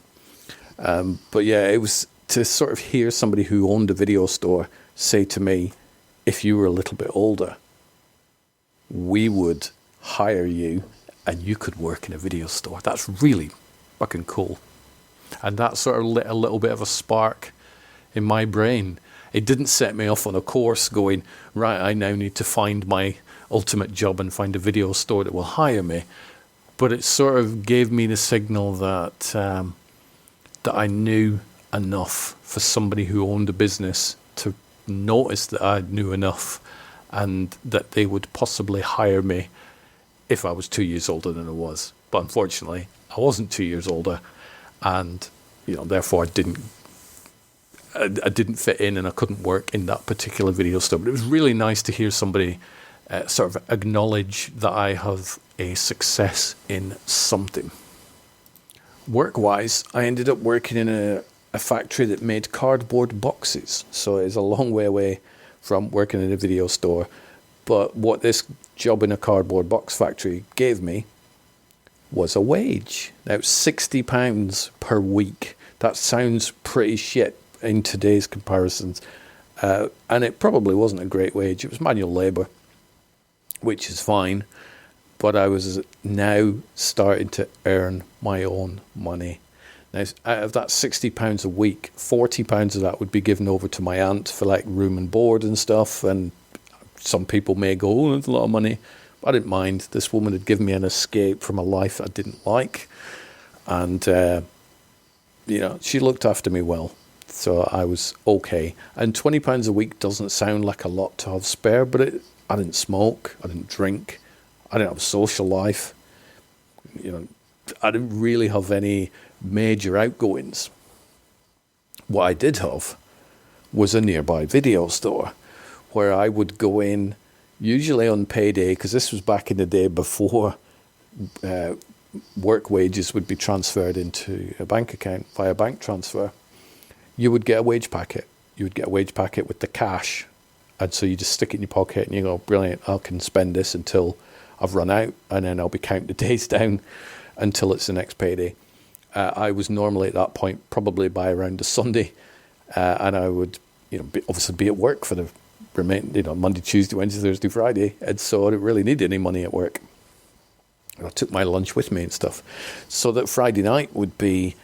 B: But yeah, it was to sort of hear somebody who owned a video store say to me, if you were a little bit older, we would hire you and you could work in a video store. That's really fucking cool. And that sort of lit a little bit of a spark in my brain. It didn't set me off on a course going, right, I now need to find my ultimate job and find a video store that will hire me. But it sort of gave me the signal that I knew enough for somebody who owned a business to notice that I knew enough, and that they would possibly hire me if I was 2 years older than I was. But unfortunately, I wasn't 2 years older, and therefore I didn't fit in, and I couldn't work in that particular video store. But it was really nice to hear somebody sort of acknowledge that I have a success in something. Work-wise, I ended up working in a factory that made cardboard boxes. So it's a long way away from working in a video store. But what this job in a cardboard box factory gave me was a wage. Now, £60 per week. That sounds pretty shit in today's comparisons. And it probably wasn't a great wage. It was manual labour, which is fine. But I was now starting to earn my own money. Now, out of that £60 a week, £40 of that would be given over to my aunt for like room and board and stuff. And some people may go, oh, that's a lot of money. But I didn't mind. This woman had given me an escape from a life I didn't like. And, she looked after me well. So I was okay. And £20 a week doesn't sound like a lot to have spare, but I didn't smoke. I didn't drink. I didn't have a social life. I didn't really have any major outgoings. What I did have was a nearby video store where I would go in, usually on payday, because this was back in the day before work wages would be transferred into a bank account via bank transfer. You would get a wage packet. You would get a wage packet with the cash. And so you just stick it in your pocket and you go, brilliant, I can spend this until I've run out, and then I'll be counting the days down until it's the next payday. I was normally at that point probably by around the Sunday, and I would, obviously be at work for the Monday, Tuesday, Wednesday, Thursday, Friday, and so I didn't really need any money at work. And I took my lunch with me and stuff, so that Friday night would be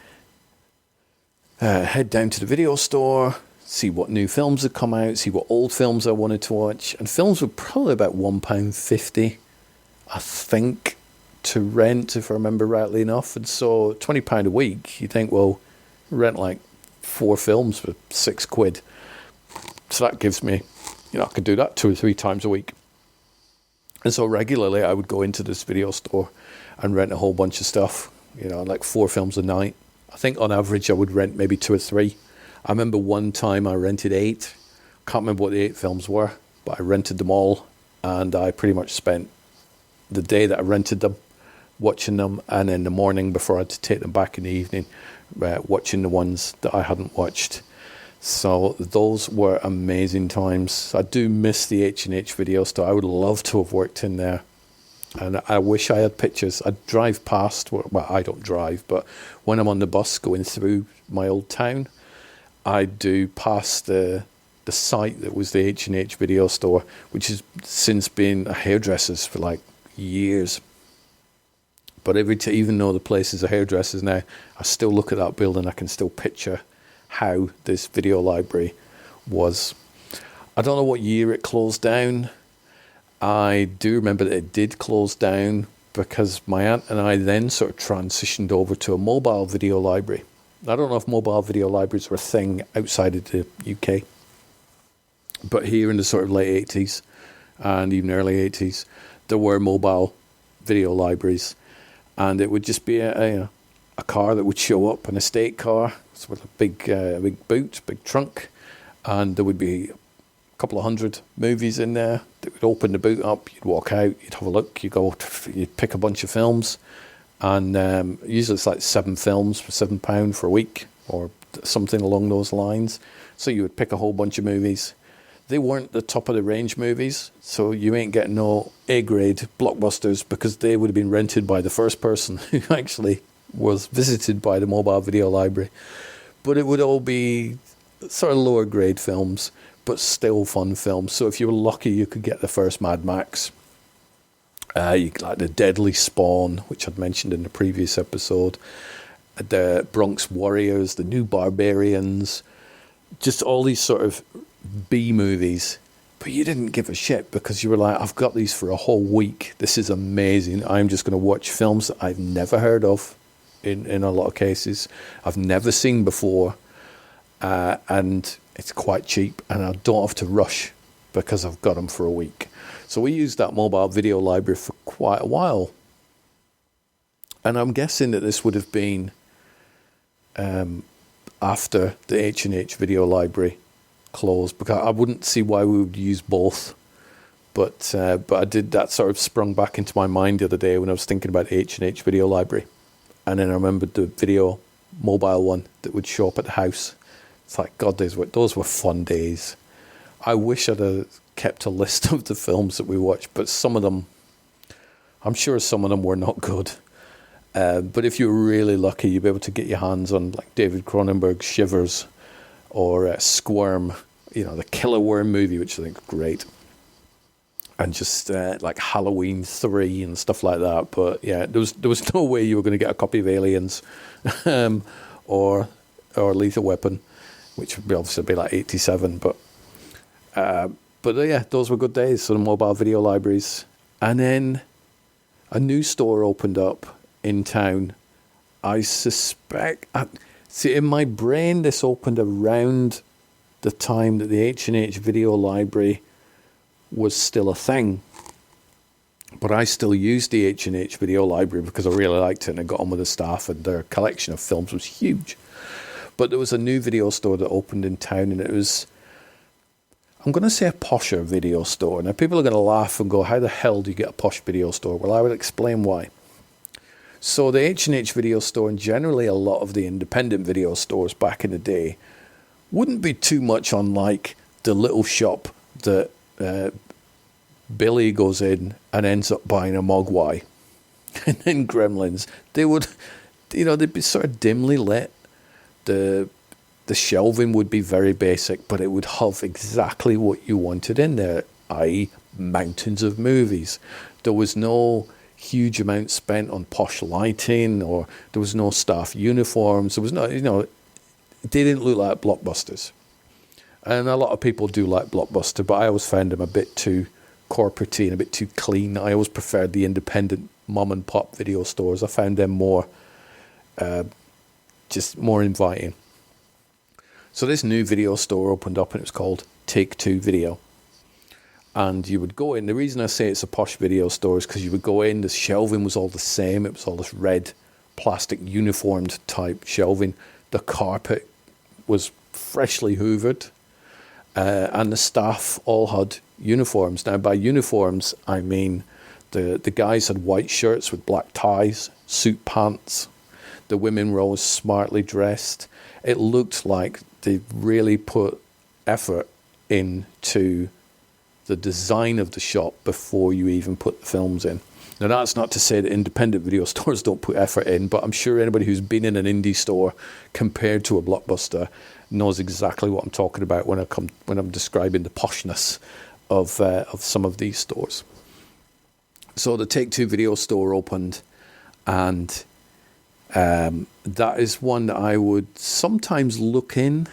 B: head down to the video store, see what new films had come out, see what old films I wanted to watch, and films were probably about £1.50. I think, to rent, if I remember rightly enough. And so £20 a week, you think, well, rent like 4 films for £6. So that gives me, I could do that 2 or 3 times a week. And so regularly I would go into this video store and rent a whole bunch of stuff, like 4 films a night. I think on average I would rent maybe 2 or 3. I remember one time I rented 8. Can't remember what the 8 films were, but I rented them all, and I pretty much spent the day that I rented them watching them, and in the morning before I had to take them back in the evening, watching the ones that I hadn't watched. So those were amazing times. I do miss the H&H video store. I would love to have worked in there, and I wish I had pictures. I drive past, well, I don't drive, but when I'm on the bus going through my old town, I do pass the site that was the H&H video store, which has since been a hairdresser's for like years. But even though the place is a hairdresser's now, I still look at that building. I can still picture how this video library was. I don't know what year it closed down. I do remember that it did close down because my aunt and I then sort of transitioned over to a mobile video library. I don't know if mobile video libraries were a thing outside of the UK, but here in the sort of late 80s and even early 80s, there were mobile video libraries, and it would just be a car that would show up, an estate car with a big boot, big trunk, and there would be a couple of 100 movies in there. That would open the boot up, you'd walk out, you'd have a look, you'd pick a bunch of films, and usually it's like 7 films for £7 for a week or something along those lines. So you would pick a whole bunch of movies. They weren't the top of the range movies, so you ain't getting no A-grade blockbusters, because they would have been rented by the first person who actually was visited by the mobile video library. But it would all be sort of lower grade films, but still fun films. So if you were lucky, you could get the first Mad Max. You could like the Deadly Spawn, which I'd mentioned in the previous episode. The Bronx Warriors, the New Barbarians, just all these sort of B movies, but you didn't give a shit because you were like, I've got these for a whole week. This is amazing. I'm just going to watch films that I've never heard of in a lot of cases. I've never seen before, and it's quite cheap, and I don't have to rush because I've got them for a week. So we used that mobile video library for quite a while. And I'm guessing that this would have been after the H&H video library closed, because I wouldn't see why we would use both. But I did, that sort of sprung back into my mind the other day when I was thinking about the H&H video library. And then I remembered the video mobile one that would show up at the house. It's like, God, those were fun days. I wish I'd have kept a list of the films that we watched, but some of them, I'm sure some of them were not good. But if you were really lucky, you'd be able to get your hands on like David Cronenberg's Shivers or Squirm, the Killer Worm movie, which I think is great. And just like Halloween 3 and stuff like that. But yeah, there was no way you were going to get a copy of Aliens or Lethal Weapon, which would obviously be like 87. But yeah, those were good days. So the mobile video libraries. And then a new store opened up in town. I suspect, in my brain, this opened around the time that the H&H video library was still a thing. But I still used the H&H video library because I really liked it and I got on with the staff, and their collection of films was huge. But there was a new video store that opened in town, and it was, I'm going to say, a posher video store. Now people are going to laugh and go, how the hell do you get a posh video store? Well, I will explain why. So the H&H video store, and generally a lot of the independent video stores back in the day, wouldn't be too much unlike the little shop that Billy goes in and ends up buying a Mogwai and then Gremlins. They'd be sort of dimly lit. The shelving would be very basic, but it would have exactly what you wanted in there, i.e. mountains of movies. There was no huge amount spent on posh lighting, or there was no staff uniforms. There was no, they didn't look like Blockbusters. And a lot of people do like Blockbuster, but I always found them a bit too corporate-y and a bit too clean. I always preferred the independent mom and pop video stores. I found them more, just more inviting. So this new video store opened up, and it was called Take Two Video. And you would go in. The reason I say it's a posh video store is because you would go in, the shelving was all the same. It was all this red plastic uniformed type shelving. The carpet was freshly hoovered. And the staff all had uniforms. Now, by uniforms, I mean the guys had white shirts with black ties, suit pants. The women were always smartly dressed. It looked like they really put effort into the design of the shop before you even put the films in. Now, that's not to say that independent video stores don't put effort in, but I'm sure anybody who's been in an indie store compared to a Blockbuster knows exactly what I'm talking about when I'm describing the poshness of some of these stores. So the Take Two video store opened, and that is one that I would sometimes look in.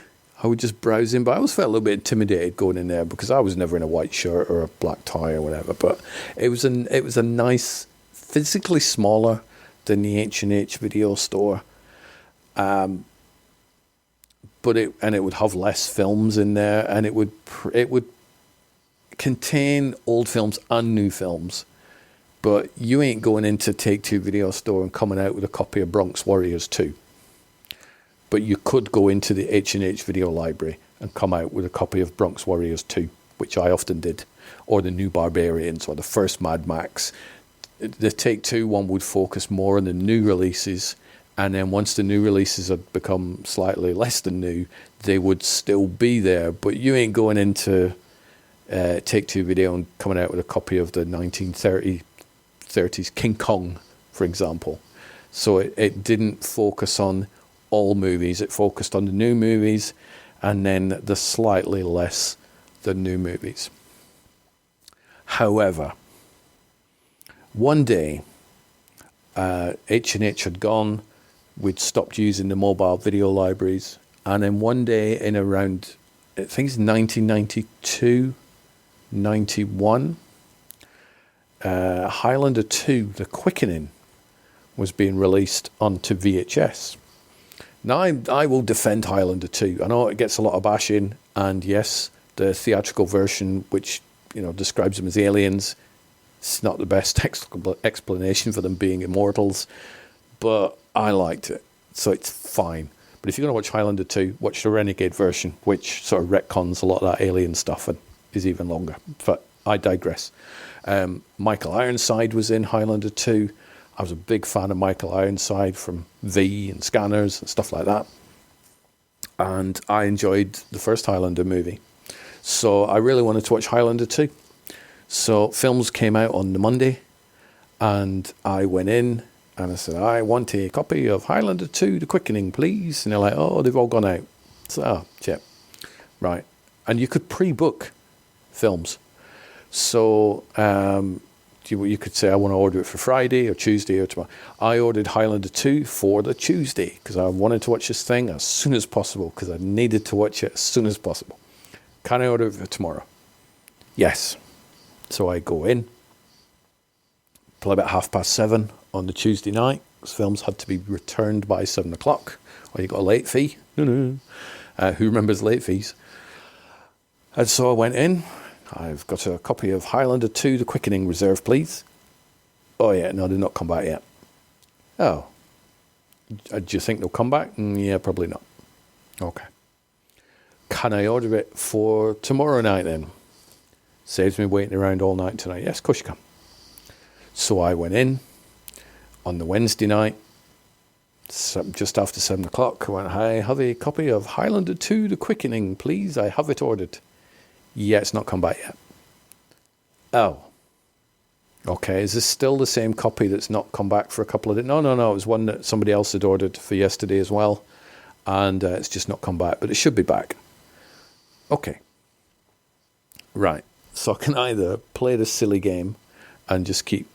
B: I would just browse in, but I always felt a little bit intimidated going in there because I was never in a white shirt or a black tie or whatever. But it was a nice, physically smaller than the H&H video store, but it would have less films in there, and it would contain old films and new films. But you ain't going into Take Two video store and coming out with a copy of Bronx Warriors 2. But you could go into the H&H video library and come out with a copy of Bronx Warriors 2, which I often did, or the New Barbarians, or the first Mad Max. The Take Two one would focus more on the new releases, and then once the new releases had become slightly less than new, they would still be there. But you ain't going into Take Two video and coming out with a copy of the 1930s King Kong, for example. So it didn't focus on all movies. It focused on the new movies, and then the slightly less the new movies. However, one day, H&H had gone. We'd stopped using the mobile video libraries, and then one day in around, I think it's 1992, 91, Highlander 2, The Quickening, was being released onto VHS. Now, I will defend Highlander 2. I know it gets a lot of bashing, and yes, The theatrical version, which, describes them as aliens, it's not the best explanation for them being immortals, but I liked it, so it's fine. But if you're going to watch Highlander 2, watch the Renegade version, which sort of retcons a lot of that alien stuff and is even longer. But I digress. Michael Ironside was in Highlander 2. I was a big fan of Michael Ironside from V and Scanners and stuff like that. And I enjoyed the first Highlander movie. So I really wanted to watch Highlander 2. So films came out on the Monday, and I went in and I said, I want a copy of Highlander 2, The Quickening, please. And they're like, oh, they've all gone out. So, yeah, right. And you could pre-book films. So you could say, I want to order it for Friday or Tuesday or tomorrow. I ordered Highlander 2 for the Tuesday because I wanted to watch this thing as soon as possible because I needed to watch it as soon as possible. Can I order it for tomorrow? Yes. So I go in, play about 7:30 on the Tuesday night. Films had to be returned by 7 o'clock, or you got a late fee. Who remembers late fees? And so I went in. I've got a copy of Highlander 2, The Quickening, reserved, please. Oh, yeah, no, they've not come back yet. Oh. Do you think they'll come back? Yeah, probably not. Okay. Can I order it for tomorrow night then? Saves me waiting around all night tonight. Yes, of course you can. So I went in on the Wednesday night, just after 7 o'clock. I went, I have a copy of Highlander 2, The Quickening, please. I have it ordered. Yeah, it's not come back yet. Oh. Okay, is this still the same copy that's not come back for a couple of days? No, it was one that somebody else had ordered for yesterday as well. And it's just not come back, but it should be back. Okay. Right. So I can either play this silly game and just keep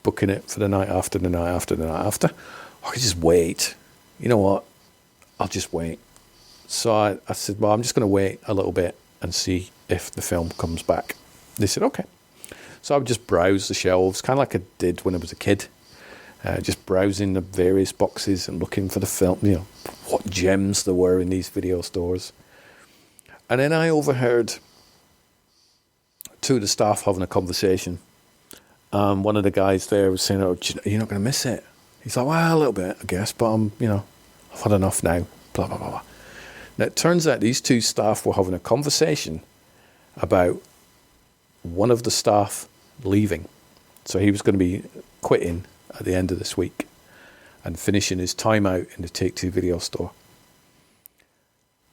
B: booking it for the night after the night after the night after, or I can just wait. You know what? I'll just wait. So I said, well, I'm just going to wait a little bit and see if the film comes back. They said, okay. So I would just browse the shelves, kind of like I did when I was a kid, just browsing the various boxes and looking for the film, what gems there were in these video stores. And then I overheard two of the staff having a conversation. One of the guys there was saying, oh, you're not going to miss it. He's like, well, a little bit, I guess, but I've had enough now, blah, blah, blah, blah. Now, it turns out these two staff were having a conversation about one of the staff leaving. So he was going to be quitting at the end of this week and finishing his time out in the Take-Two video store.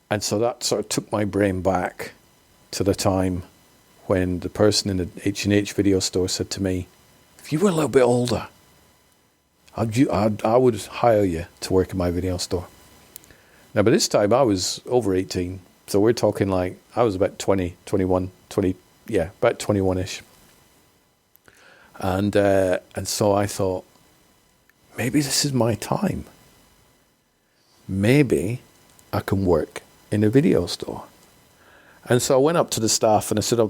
B: And so that sort of took my brain back to the time when the person in the H&H video store said to me, if you were a little bit older, I would hire you to work in my video store. Now, by this time, I was over 18. So we're talking like, I was about 20, 21, 20, yeah, about 21-ish. And so I thought, maybe this is my time. Maybe I can work in a video store. And so I went up to the staff and I said,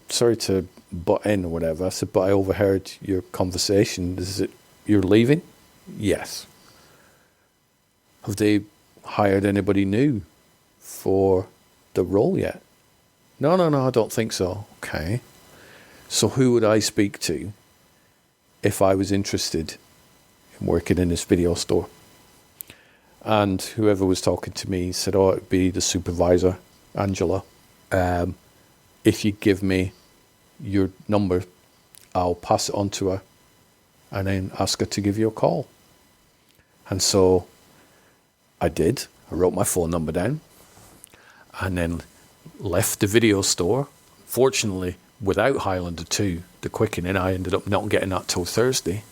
B: sorry to butt in or whatever. I said, but I overheard your conversation. Is it, you're leaving? Yes. Have they hired anybody new for the role yet? No, I don't think so. Okay. So who would I speak to if I was interested in working in this video store? And whoever was talking to me said, oh, it'd be the supervisor, Angela. If you give me your number, I'll pass it on to her and then ask her to give you a call. And so I did. I wrote my phone number down and then left the video store. Fortunately, without Highlander 2, The Quickening, I ended up not getting that till Thursday.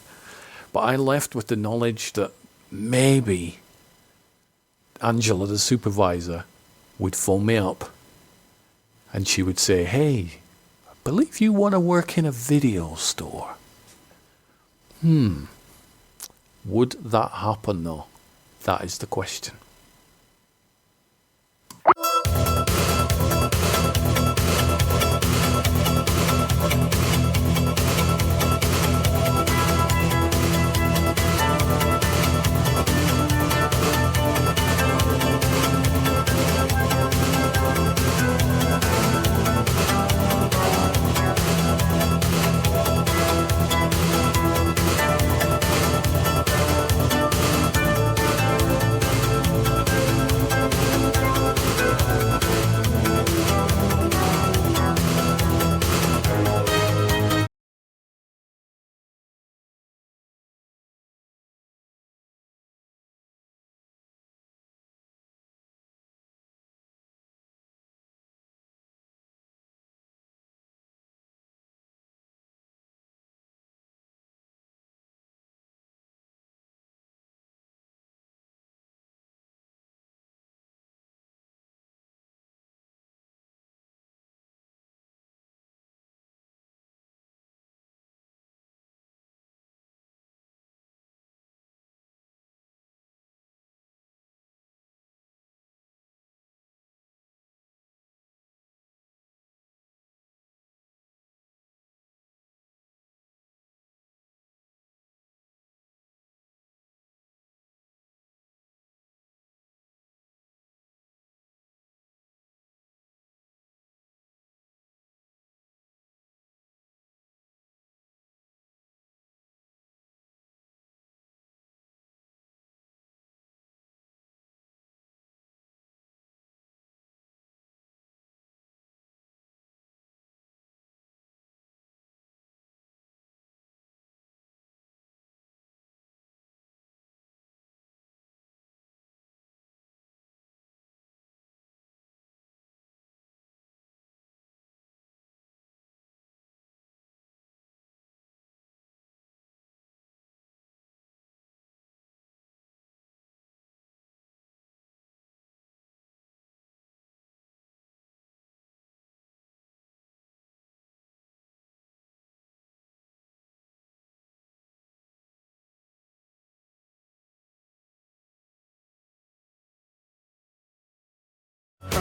B: But I left with the knowledge that maybe Angela, the supervisor, would phone me up and she would say, hey, I believe you want to work in a video store. Would that happen though? That is the question.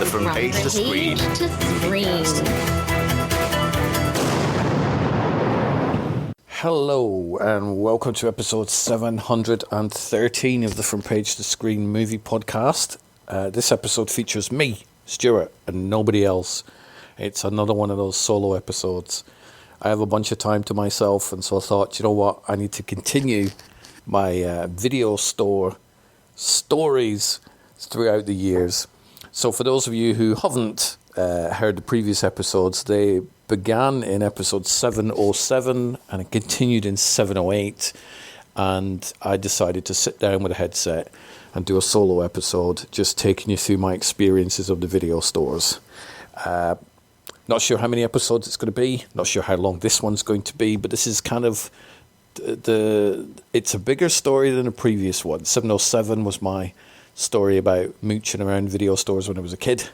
A: From page to screen.
B: Hello and welcome to episode 713 of the From Page to Screen movie podcast. This episode features me, Stuart, and nobody else. It's another one of those solo episodes. I have a bunch of time to myself, and so I thought, you know what, I need to continue my video store stories throughout the years. So for those of you who haven't heard the previous episodes, they began in episode 707 and it continued in 708, and I decided to sit down with a headset and do a solo episode just taking you through my experiences of the video stores. Not sure how many episodes it's going to be, not sure how long this one's going to be, but this is kind of it's a bigger story than the previous one. 707 was my story about mooching around video stores when I was a kid.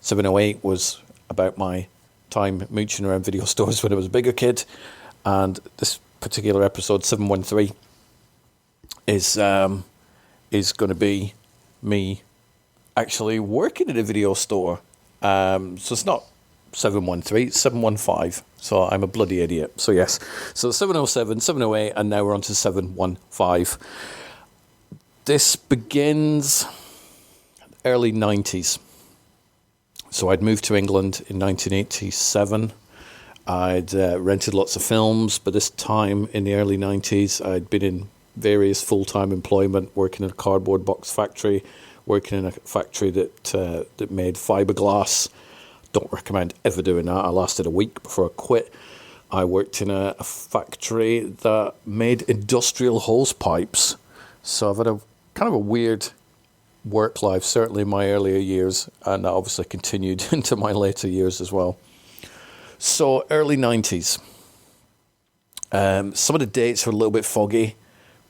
B: 708 was about my time mooching around video stores when I was a bigger kid. And this particular episode, 713, is going to be me actually working at a video store. So it's not 713, it's 715. So I'm a bloody idiot. So yes, so 707, 708, and now we're on to 715. This begins early 90s. So I'd moved to England in 1987. I'd rented lots of films, but this time in the early 90s, I'd been in various full-time employment, working in a cardboard box factory, working in a factory that made fiberglass. Don't recommend ever doing that. I lasted a week before I quit. I worked in a factory that made industrial hose pipes. So I've had a kind of a weird work life, certainly in my earlier years, and that obviously continued into my later years as well. So early 90s. Some of the dates are a little bit foggy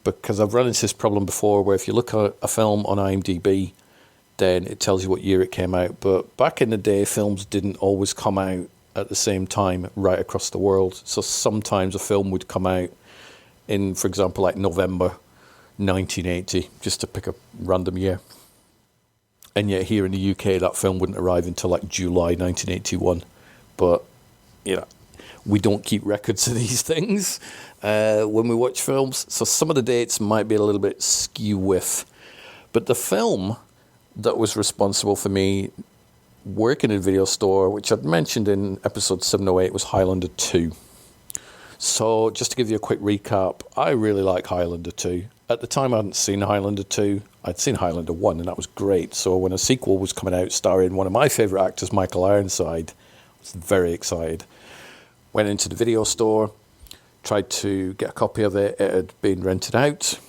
B: because I've run into this problem before where if you look at a film on IMDb, then it tells you what year it came out. But back in the day, films didn't always come out at the same time right across the world. So sometimes a film would come out in, for example, like November 1980, just to pick a random year. And yet here in the UK, that film wouldn't arrive until like July 1981. But, you know, we don't keep records of these things when we watch films. So some of the dates might be a little bit skew-whiff. But the film that was responsible for me working in a video store, which I'd mentioned in episode 708, was Highlander 2. So just to give you a quick recap, I really like Highlander 2. At the time, I hadn't seen Highlander 2. I'd seen Highlander 1, and that was great. So when a sequel was coming out starring one of my favourite actors, Michael Ironside, I was very excited. Went into the video store, tried to get a copy of it. It had been rented out.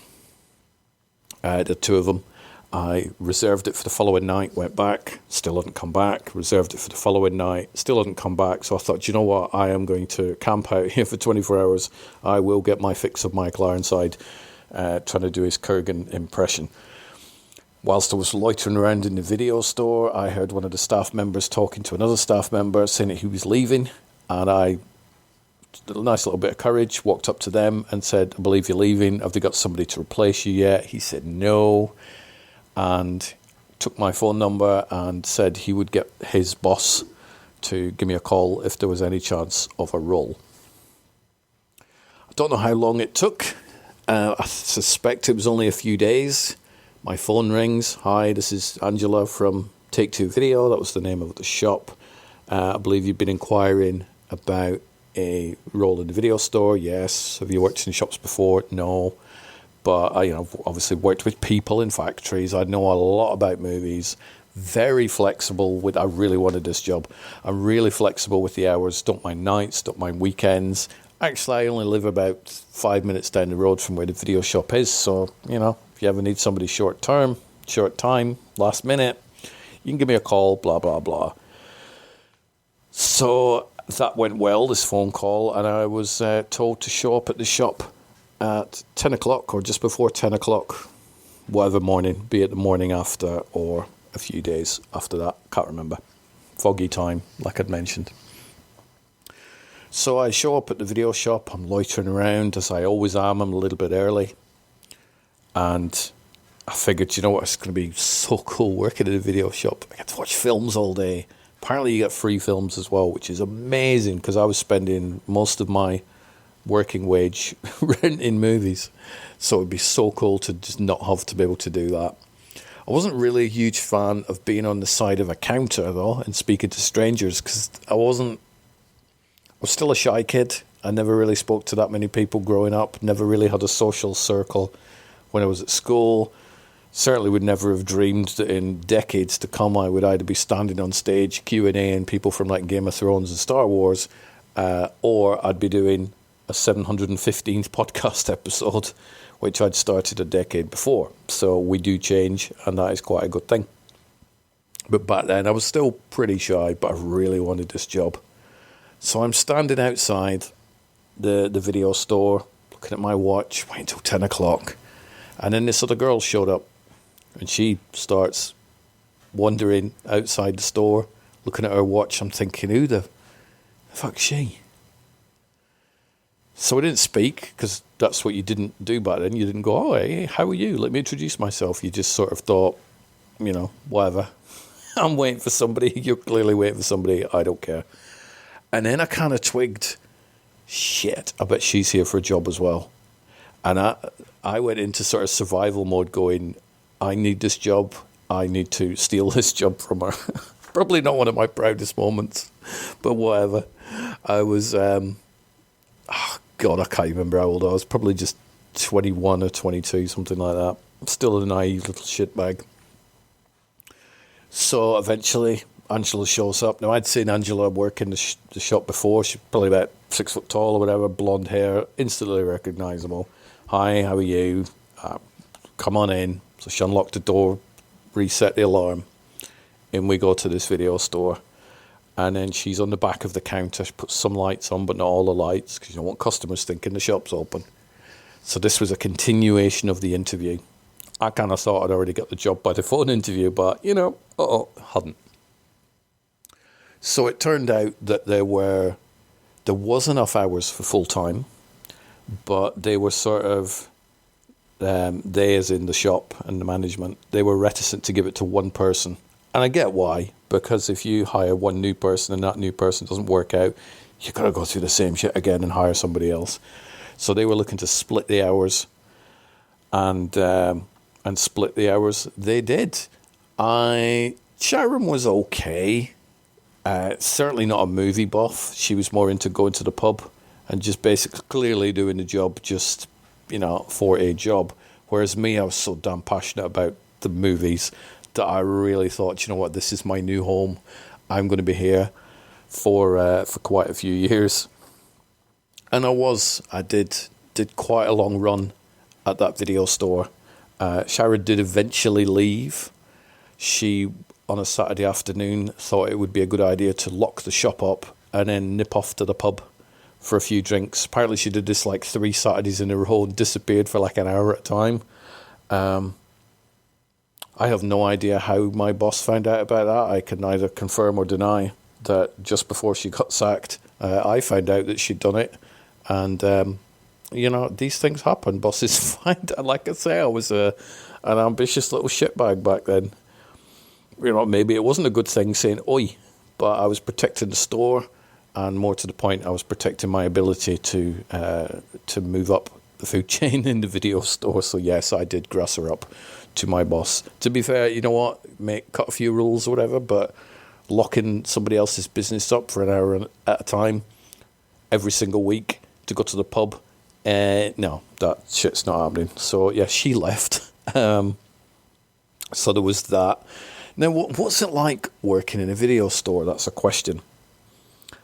B: I had the two of them. I reserved it for the following night, went back, still hadn't come back, reserved it for the following night, still hadn't come back. So I thought, you know what, I am going to camp out here for 24 hours. I will get my fix of Michael Ironside trying to do his Kurgan impression. Whilst I was loitering around in the video store, I heard one of the staff members talking to another staff member saying that he was leaving, and I did a nice little bit of courage, walked up to them and said, I believe you're leaving. Have they got somebody to replace you yet? He said no, and took my phone number and said he would get his boss to give me a call if there was any chance of a role. I don't know how long it took. I suspect it was only a few days. My phone rings. Hi, this is Angela from Take Two Video. That was the name of the shop. I believe you've been inquiring about a role in the video store. Yes. Have you worked in shops before? No. But I, obviously worked with people in factories. I know a lot about movies. Very flexible with. I really wanted this job. I'm really flexible with the hours. Don't mind nights. Don't mind weekends. Actually, I only live about 5 minutes down the road from where the video shop is. So if you ever need somebody short time, last minute, you can give me a call. Blah blah blah. So that went well. This phone call, and I was told to show up at the shop at 10 o'clock or just before 10 o'clock, whatever morning, be it the morning after or a few days after that. Can't remember. Foggy time, like I'd mentioned. So I show up at the video shop. I'm loitering around, as I always am. I'm a little bit early. And I figured, you know what, it's going to be so cool working in a video shop. I get to watch films all day. Apparently you get free films as well, which is amazing because I was spending most of my working wage renting movies. So it'd be so cool to just not have to be able to do that. I wasn't really a huge fan of being on the side of a counter, though, and speaking to strangers because I was still a shy kid. I never really spoke to that many people growing up, never really had a social circle when I was at school. Certainly would never have dreamed that in decades to come I would either be standing on stage Q&A and people from like Game of Thrones and Star Wars, or I'd be doing a 715th podcast episode, which I'd started a decade before. So we do change, and that is quite a good thing. But back then I was still pretty shy, but I really wanted this job. So I'm standing outside the video store, looking at my watch, waiting till 10 o'clock. And then this other girl showed up, and she starts wandering outside the store, looking at her watch. I'm thinking, who the fuck's she? So I didn't speak, because that's what you didn't do back then. You didn't go, oh, hey, how are you? Let me introduce myself. You just sort of thought, you know, whatever. I'm waiting for somebody. You're clearly waiting for somebody. I don't care. And then I kind of twigged, shit, I bet she's here for a job as well. And I went into sort of survival mode going, I need this job. I need to steal this job from her. Probably not one of my proudest moments, but whatever. I was, God, I can't remember how old I was. Probably just 21 or 22, something like that. I'm still a naive little shitbag. So eventually Angela shows up. Now, I'd seen Angela work in the shop before. She's probably about 6 foot tall or whatever, blonde hair, instantly recognisable. Hi, how are you? Come on in. So she unlocked the door, reset the alarm, and we go to this video store. And then she's on the back of the counter. She puts some lights on, but not all the lights, because you don't want customers thinking the shop's open. So this was a continuation of the interview. I kind of thought I'd already got the job by the phone interview, but, you know, hadn't. So it turned out that there was enough hours for full time, but they were sort of, they as in the shop and the management, they were reticent to give it to one person. And I get why, because if you hire one new person and that new person doesn't work out, you've got to go through the same shit again and hire somebody else. So they were looking to split the hours, and split the hours they did. Sharon was okay. Certainly not a movie buff. She was more into going to the pub and just basically clearly doing the job just, you know, for a job. Whereas me, I was so damn passionate about the movies that I really thought, you know what, this is my new home. I'm going to be here for quite a few years. And I did quite a long run at that video store. Sharon did eventually leave. She, on a Saturday afternoon, thought it would be a good idea to lock the shop up and then nip off to the pub for a few drinks. Apparently she did this like 3 Saturdays in a row and disappeared for like an hour at a time. I have no idea how my boss found out about that. I can neither confirm or deny that just before she got sacked, I found out that she'd done it. And, you know, these things happen. Bosses find out. Like I say, I was an ambitious little shitbag back then. You know, maybe it wasn't a good thing saying, oi, but I was protecting the store, and more to the point, I was protecting my ability to move up the food chain in the video store. So yes, I did grass her up to my boss. To be fair, you know what, cut a few rules or whatever, but locking somebody else's business up for an hour at a time every single week to go to the pub, no, that shit's not happening. So yeah, she left. So there was that. Now, what's it like working in a video store? That's a question.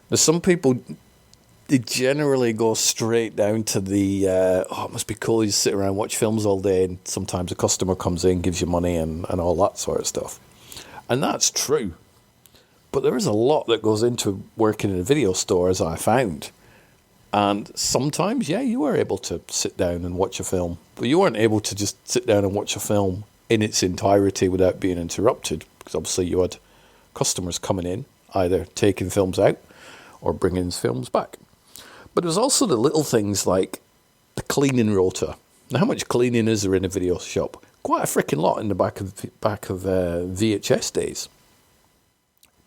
B: There's some people, they generally go straight down to the, it must be cool, you sit around, watch films all day, and sometimes a customer comes in, gives you money and all that sort of stuff. And that's true. But there is a lot that goes into working in a video store, as I found. And sometimes, yeah, you are able to sit down and watch a film. But you weren't able to just sit down and watch a film in its entirety without being interrupted, because obviously you had customers coming in, either taking films out or bringing films back. But there's also the little things like the cleaning rota. Now, how much cleaning is there in a video shop? quite a freaking lot in the back of VHS days,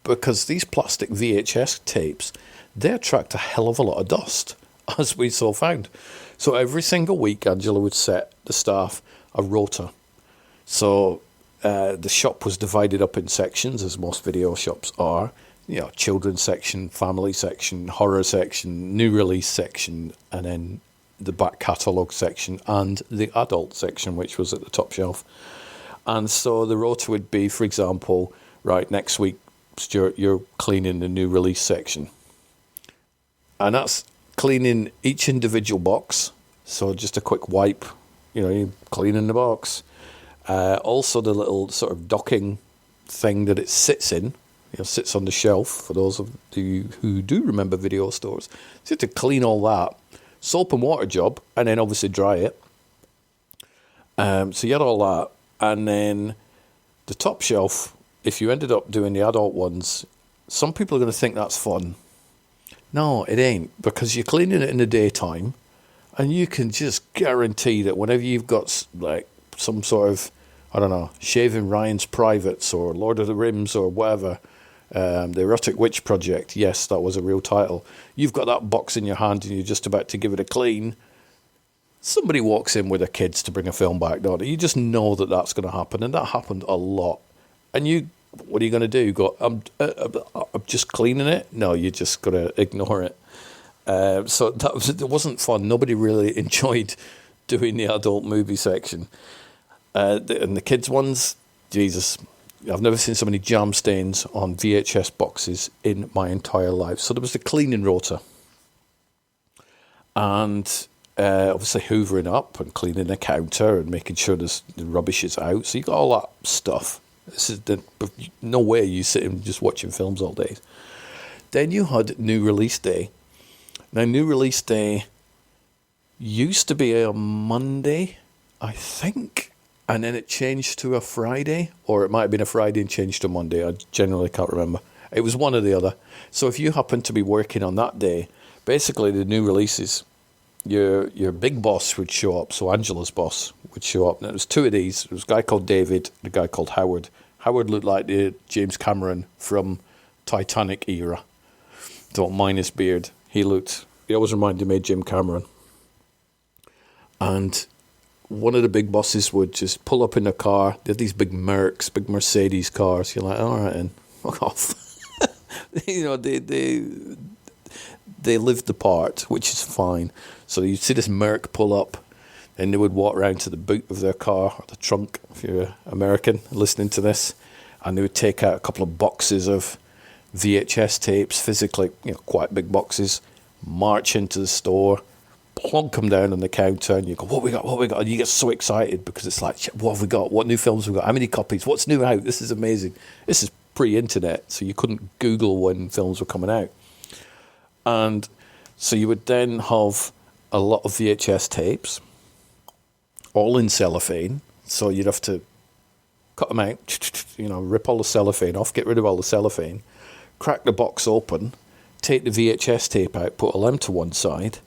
B: because these plastic VHS tapes, they attract a hell of a lot of dust, as we so found. So every single week, Angela would set the staff a rota. So the shop was divided up in sections, as most video shops are. You know, children's section, family section, horror section, new release section, and then the back catalogue section and the adult section, which was at the top shelf. And so the rota would be, for example, right, next week, Stuart, you're cleaning the new release section. And that's cleaning each individual box. So just a quick wipe, you know, you're cleaning the box. Also the little sort of docking thing that it sits in, you know, sits on the shelf, for those of you who do remember video stores. So you have to clean all that. Soap and water job, and then obviously dry it. So you had all that. And then the top shelf, if you ended up doing the adult ones, some people are going to think that's fun. No, it ain't, because you're cleaning it in the daytime, and you can just guarantee that whenever you've got like some sort of, I don't know, Shaving Ryan's Privates or Lord of the Rings or whatever, the Erotic Witch Project, yes, that was a real title. You've got that box in your hand and you're just about to give it a clean. Somebody walks in with their kids to bring a film back, don't they? You just know that that's going to happen, and that happened a lot. And you, what are you going to do? Go, I'm just cleaning it? No, you just got to ignore it. So it wasn't fun. Nobody really enjoyed doing the adult movie section. And the kids ones, Jesus, I've never seen so many jam stains on VHS boxes in my entire life. So there was the cleaning rota. And obviously hoovering up and cleaning the counter and making sure the rubbish is out. So you got all that stuff. This is no way you sit and just watching films all day. Then you had new release day. Now, new release day used to be a Monday, I think. And then it changed to a Friday, or it might have been a Friday and changed to Monday. I generally can't remember. It was one or the other. So if you happen to be working on that day, basically the new releases, your big boss would show up. So Angela's boss would show up. And there was two of these. There was a guy called David and a guy called Howard. Howard looked like the James Cameron from Titanic era. Don't mind his beard. He always reminded me of Jim Cameron. And one of the big bosses would just pull up in the car. They had these big Mercs, big Mercedes cars. You're like, all right, then, fuck off. You know, they lived the part, which is fine. So you'd see this Merc pull up, and they would walk around to the boot of their car, or the trunk, if you're American listening to this, and they would take out a couple of boxes of VHS tapes, physically, you know, quite big boxes, march into the store, plonk them down on the counter, and you go, what we got, and you get so excited because it's like, what have we got, what new films have we got, how many copies, what's new out, this is amazing. This is pre-internet, so you couldn't Google when films were coming out. And so you would then have a lot of VHS tapes, all in cellophane, so you'd have to cut them out, you know, rip all the cellophane off, get rid of all the cellophane, crack the box open, take the VHS tape out, put a lamp to one side,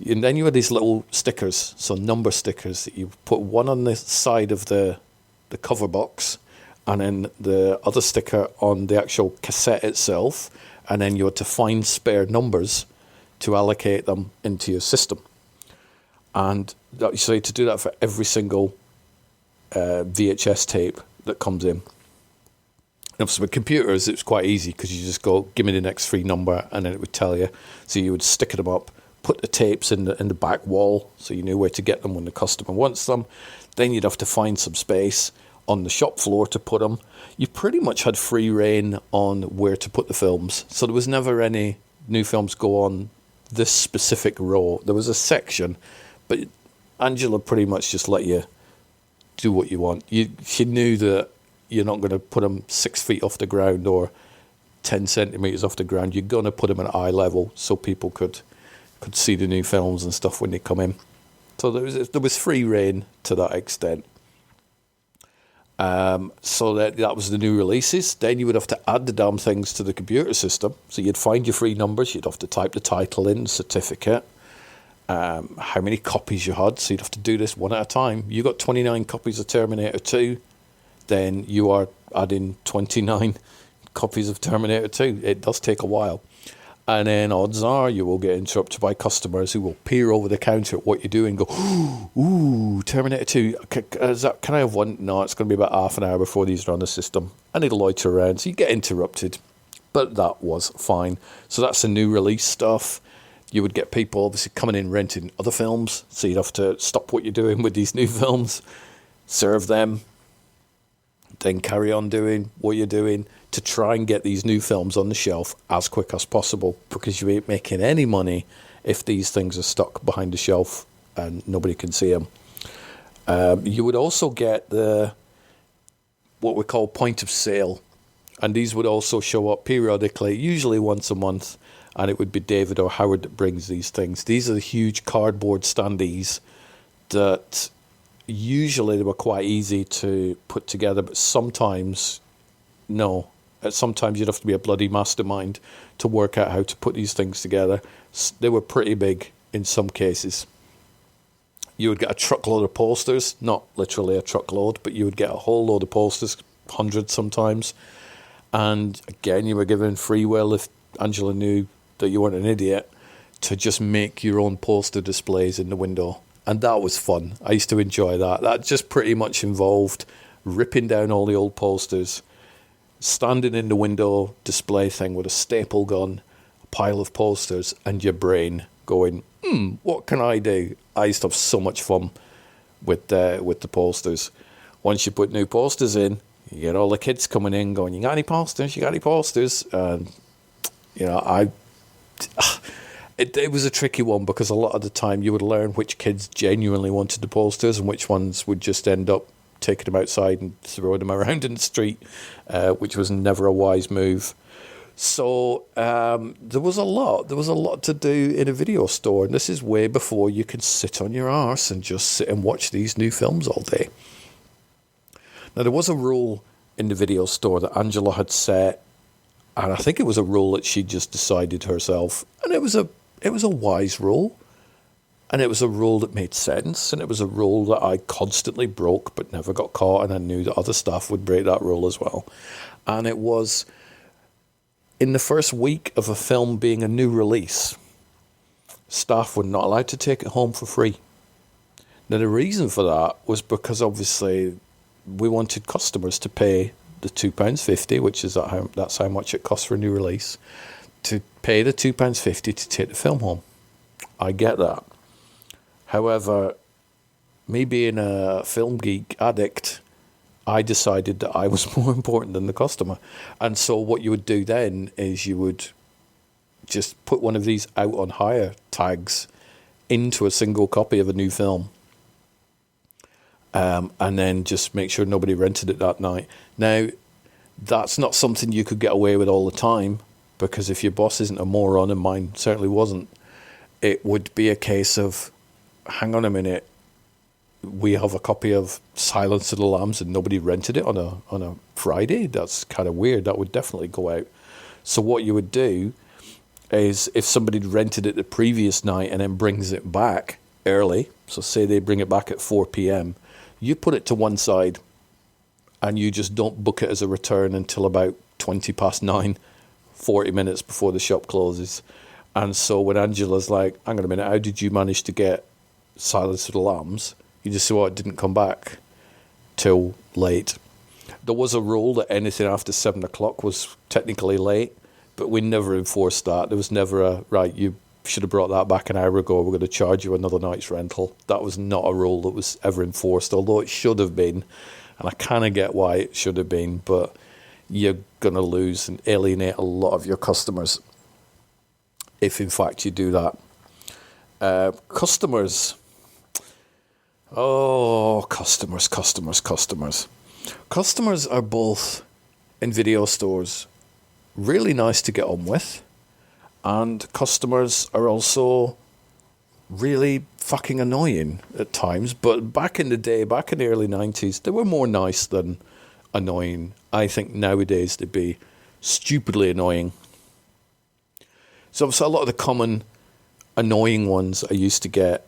B: and then you had these little stickers, so number stickers, that you put one on the side of the cover box, and then the other sticker on the actual cassette itself, and then you had to find spare numbers to allocate them into your system. And so you had to do that for every single VHS tape that comes in. Obviously with computers, it's quite easy because you just go, give me the next free number, and then it would tell you. So you would stick them up, put the tapes in the back wall, so you knew where to get them when the customer wants them. Then you'd have to find some space on the shop floor to put them. You pretty much had free reign on where to put the films. So there was never any new films go on this specific row. There was a section, but Angela pretty much just let you do what you want. She knew that you're not going to put them 6 feet off the ground or 10 centimetres off the ground. You're going to put them at eye level so people could see the new films and stuff when they come in. So there was free reign to that extent. So that was the new releases. Then you would have to add the damn things to the computer system. So you'd find your free numbers. You'd have to type the title in, certificate. how many copies you had. So you'd have to do this one at a time. You got 29 copies of Terminator 2, then you are adding 29 copies of Terminator 2. It does take a while. And then odds are you will get interrupted by customers who will peer over the counter at what you do and go, ooh, Terminator 2, can I have one? No, it's going to be about half an hour before these are on the system. And it'll loiter around, so you get interrupted. But that was fine. So that's the new release stuff. You would get people obviously coming in renting other films, so you'd have to stop what you're doing with these new films, serve them, then carry on doing what you're doing to try and get these new films on the shelf as quick as possible, because you ain't making any money if these things are stuck behind the shelf and nobody can see them. You would also get what we call point of sale, and these would also show up periodically, usually once a month, and it would be David or Howard that brings these things. These are the huge cardboard standees that usually they were quite easy to put together, but sometimes no. Sometimes you'd have to be a bloody mastermind to work out how to put these things together. They were pretty big in some cases. You would get a truckload of posters, not literally a truckload, but you would get a whole load of posters, hundreds sometimes. And again, you were given free will, if Angela knew that you weren't an idiot, to just make your own poster displays in the window. And that was fun. I used to enjoy that. That just pretty much involved ripping down all the old posters, standing in the window display thing with a staple gun, a pile of posters, and your brain going, what can I do? I used to have so much fun with the posters. Once you put new posters in, you get all the kids coming in going, you got any posters? You got any posters? And, it was a tricky one, because a lot of the time you would learn which kids genuinely wanted the posters and which ones would just end up taking them outside and throwing them around in the street, which was never a wise move. So there was a lot to do in a video store, and this is way before you can sit on your arse and just sit and watch these new films all day. Now, there was a rule in the video store that Angela had set, and I think it was a rule that she just decided herself, and it was a wise rule. And it was a rule that made sense, and it was a rule that I constantly broke but never got caught, and I knew that other staff would break that rule as well. And it was, in the first week of a film being a new release, staff were not allowed to take it home for free. Now, the reason for that was because obviously we wanted customers to pay the £2.50, which is that's how much it costs for a new release, to pay the £2.50 to take the film home. I get that. However, me being a film geek addict, I decided that I was more important than the customer. And so what you would do then is you would just put one of these out on hire tags into a single copy of a new film. And then just make sure nobody rented it that night. Now, that's not something you could get away with all the time, because if your boss isn't a moron, and mine certainly wasn't, it would be a case of, hang on a minute, we have a copy of Silence of the Lambs and nobody rented it on a Friday? That's kind of weird. That would definitely go out. So what you would do is, if somebody rented it the previous night and then brings it back early, so say they bring it back at 4 p.m, you put it to one side and you just don't book it as a return until about 20 past 9, 40 minutes before the shop closes. And so when Angela's like, hang on a minute, how did you manage to get Silence of the Lambs? You just say, well, it didn't come back till late. There was a rule that anything after 7 o'clock was technically late, but we never enforced that. There was never a, right, you should have brought that back an hour ago, we're going to charge you another night's rental. That was not a rule that was ever enforced, although it should have been. And I kind of get why it should have been, but you're going to lose and alienate a lot of your customers if, in fact, you do that. Customers. Customers. Customers are both, in video stores, really nice to get on with, and customers are also really fucking annoying at times. But back in the day, back in the early 90s, they were more nice than annoying. I think nowadays they'd be stupidly annoying. So a lot of the common annoying ones I used to get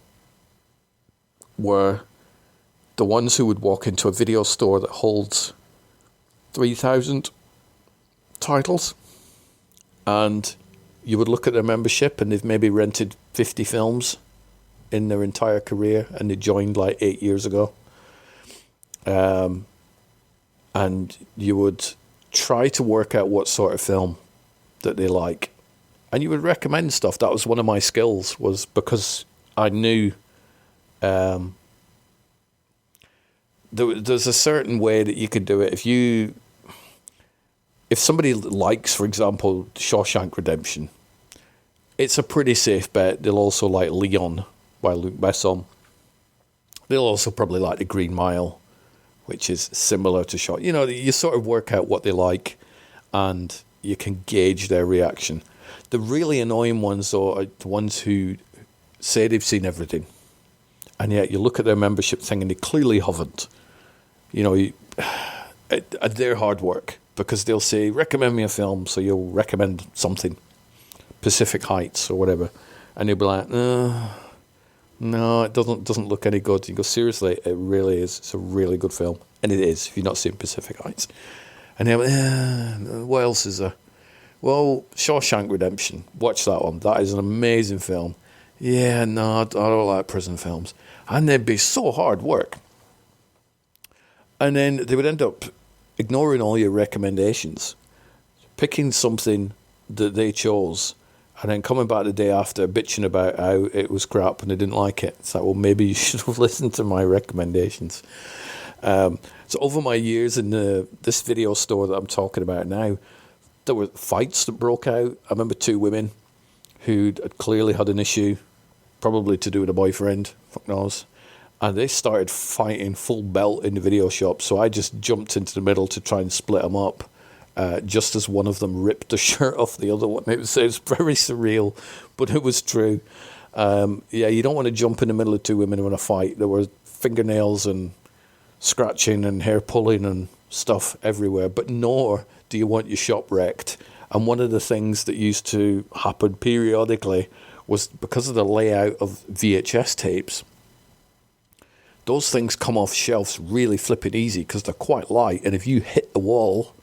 B: were the ones who would walk into a video store that holds 3,000 titles, and you would look at their membership and they've maybe rented 50 films in their entire career, and they joined like 8 years ago. And you would try to work out what sort of film that they like, and you would recommend stuff. That was one of my skills, was because I knew there's a certain way that you could do it. If somebody likes, for example, Shawshank Redemption, it's a pretty safe bet they'll also like Leon by Luc Besson. They'll also probably like The Green Mile, which is similar to Shaw. You know, you sort of work out what they like, and you can gauge their reaction. The really annoying ones, though, are the ones who say they've seen everything, and yet you look at their membership thing and they clearly haven't. You know, they're hard work, because they'll say, recommend me a film, so you'll recommend something, Pacific Heights or whatever, and you'll be like, no, it doesn't look any good. You go, seriously, it really is. It's a really good film, and it is, if you've not seen Pacific Heights. And they're like, what else is there? Well, Shawshank Redemption, watch that one. That is an amazing film. Yeah, no, I don't like prison films. And they'd be so hard work. And then they would end up ignoring all your recommendations, picking something that they chose, and then coming back the day after bitching about how it was crap and they didn't like it. It's like, well, maybe you should have listened to my recommendations. So over my years in this video store that I'm talking about now, there were fights that broke out. I remember two women who had clearly had an issue, probably to do with a boyfriend, fuck knows. And they started fighting full belt in the video shop. So I just jumped into the middle to try and split them up, just as one of them ripped the shirt off the other one. It was very surreal, but it was true. You don't want to jump in the middle of two women in a fight. There were fingernails and scratching and hair pulling and stuff everywhere. But nor do you want your shop wrecked. And one of the things that used to happen periodically was, because of the layout of VHS tapes, those things come off shelves really flipping easy because they're quite light, and if you hit the wall,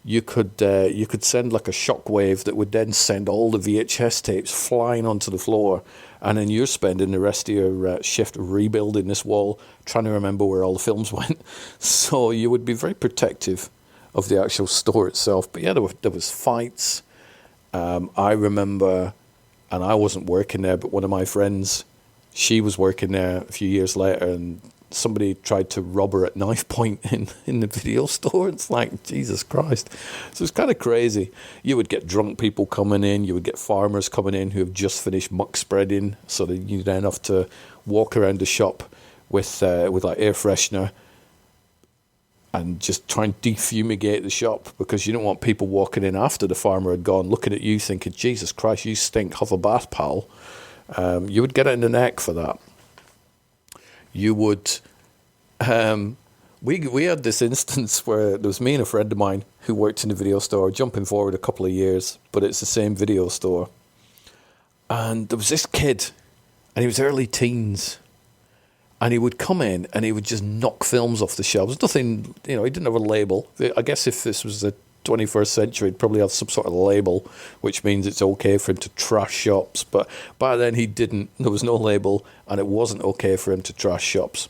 B: you could send like a shockwave that would then send all the VHS tapes flying onto the floor, and then you're spending the rest of your shift rebuilding this wall, trying to remember where all the films went. So you would be very protective of the actual store itself. But yeah, there was fights. I remember, and I wasn't working there, but one of my friends, she was working there a few years later, and somebody tried to rob her at knife point in the video store. It's like, Jesus Christ. So it's kind of crazy. You would get drunk people coming in. You would get farmers coming in who have just finished muck spreading, so that you then have to walk around the shop with like air freshener and just try and defumigate the shop, because you don't want people walking in after the farmer had gone, looking at you thinking, Jesus Christ, you stink, have a bath, pal. You would get it in the neck for that. You would, we had this instance where there was me and a friend of mine who worked in the video store, jumping forward a couple of years, but it's the same video store. And there was this kid, and he was early teens, and he would come in and he would just knock films off the shelves. Nothing, he didn't have a label. I guess if this was the 21st century, he'd probably have some sort of label, which means it's okay for him to trash shops. But by then he didn't. There was no label, and it wasn't okay for him to trash shops.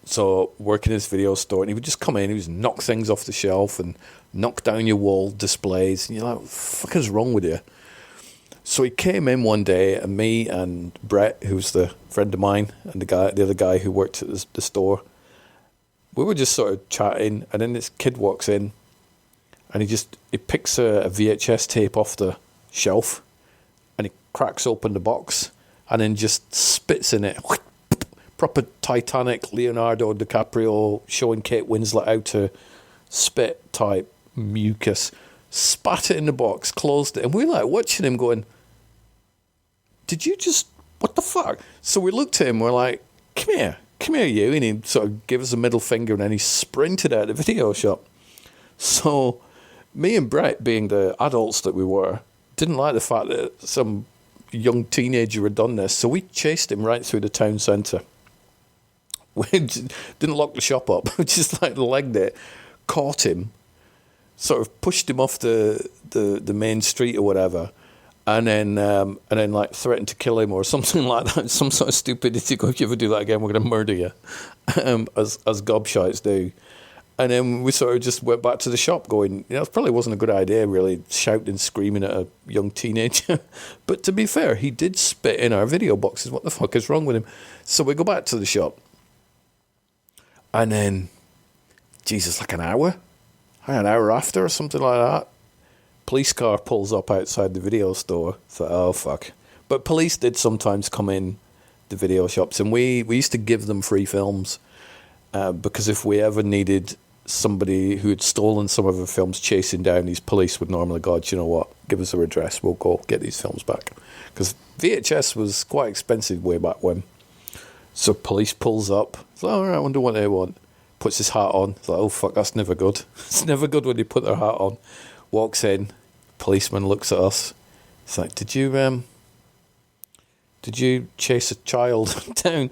B: So working in this video store, and he would just come in, he would just knock things off the shelf and knock down your wall displays, and you're like, what the fuck is wrong with you? So he came in one day, and me and Brett, who's the friend of mine, and the other guy who worked at the store, we were just sort of chatting, and then this kid walks in, and he picks a VHS tape off the shelf, and he cracks open the box, and then just spits in it. Proper Titanic, Leonardo DiCaprio showing Kate Winslet how to spit type mucus. Spat it in the box, closed it, and we're like watching him going, did you just, what the fuck? So we looked at him, we're like, come here you, and he sort of gave us a middle finger, and then he sprinted out of the video shop. So me and Brett, being the adults that we were, didn't like the fact that some young teenager had done this. So we chased him right through the town centre. We didn't lock the shop up. We just like legged it, caught him, sort of pushed him off the main street or whatever, and then like threatened to kill him or something like that. Some sort of stupidity. Go, if you ever do that again, we're going to murder you, as gobshites do. And then we sort of just went back to the shop going, it probably wasn't a good idea, really, shouting and screaming at a young teenager. But to be fair, he did spit in our video boxes. What the fuck is wrong with him? So we go back to the shop. And then, Jesus, like an hour after or something like that, police car pulls up outside the video store. Thought, oh, fuck. But police did sometimes come in the video shops, and we used to give them free films. Because if we ever needed somebody who had stolen some of our films chasing down, these police would normally go, do you know what, give us their address, we'll go get these films back. Because VHS was quite expensive way back when. So police pulls up, it's like, all right, I wonder what they want. Puts his hat on, it's like, oh fuck, that's never good. It's never good when they put their hat on. Walks in, policeman looks at us. It's like, did you chase a child down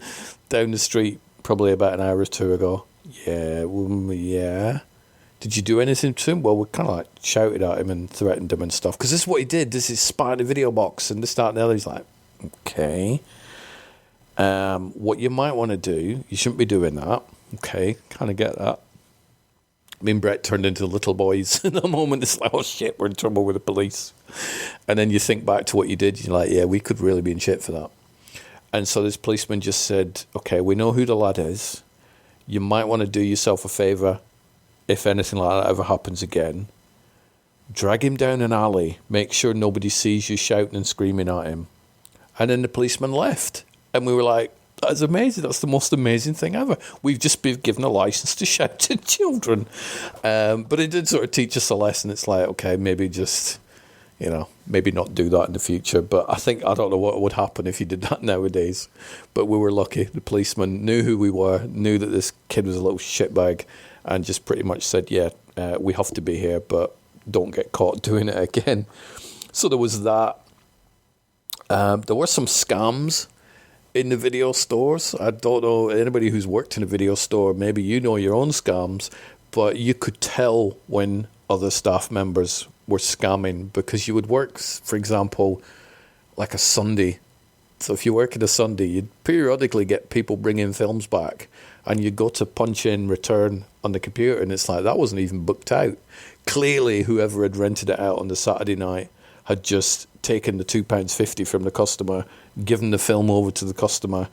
B: the street probably about an hour or two ago? Yeah. Did you do anything to him? Well, we kind of like shouted at him and threatened him and stuff. Because this is what he did. This is spat in the video box and this, that, and the other. He's like, okay. What you might want to do, you shouldn't be doing that. Okay, kind of get that. Me and Brett turned into little boys in a moment. It's like, oh shit, we're in trouble with the police. And then you think back to what you did. You're like, yeah, we could really be in shit for that. And so this policeman just said, okay, we know who the lad is. You might want to do yourself a favour if anything like that ever happens again. Drag him down an alley. Make sure nobody sees you shouting and screaming at him. And then the policeman left. And we were like, that's amazing. That's the most amazing thing ever. We've just been given a license to shout at children. But it did sort of teach us a lesson. It's like, okay, maybe just... maybe not do that in the future. But I don't know what would happen if you did that nowadays. But we were lucky. The policeman knew who we were, knew that this kid was a little shitbag, and just pretty much said, yeah, we have to be here, but don't get caught doing it again. So there was that. There were some scams in the video stores. I don't know, anybody who's worked in a video store, maybe you know your own scams, but you could tell when other staff members were scamming because you would work, for example, like a Sunday. So if you work at a Sunday, you'd periodically get people bringing films back and you'd go to punch in return on the computer and it's like, that wasn't even booked out. Clearly, whoever had rented it out on the Saturday night had just taken the £2.50 from the customer, given the film over to the customer,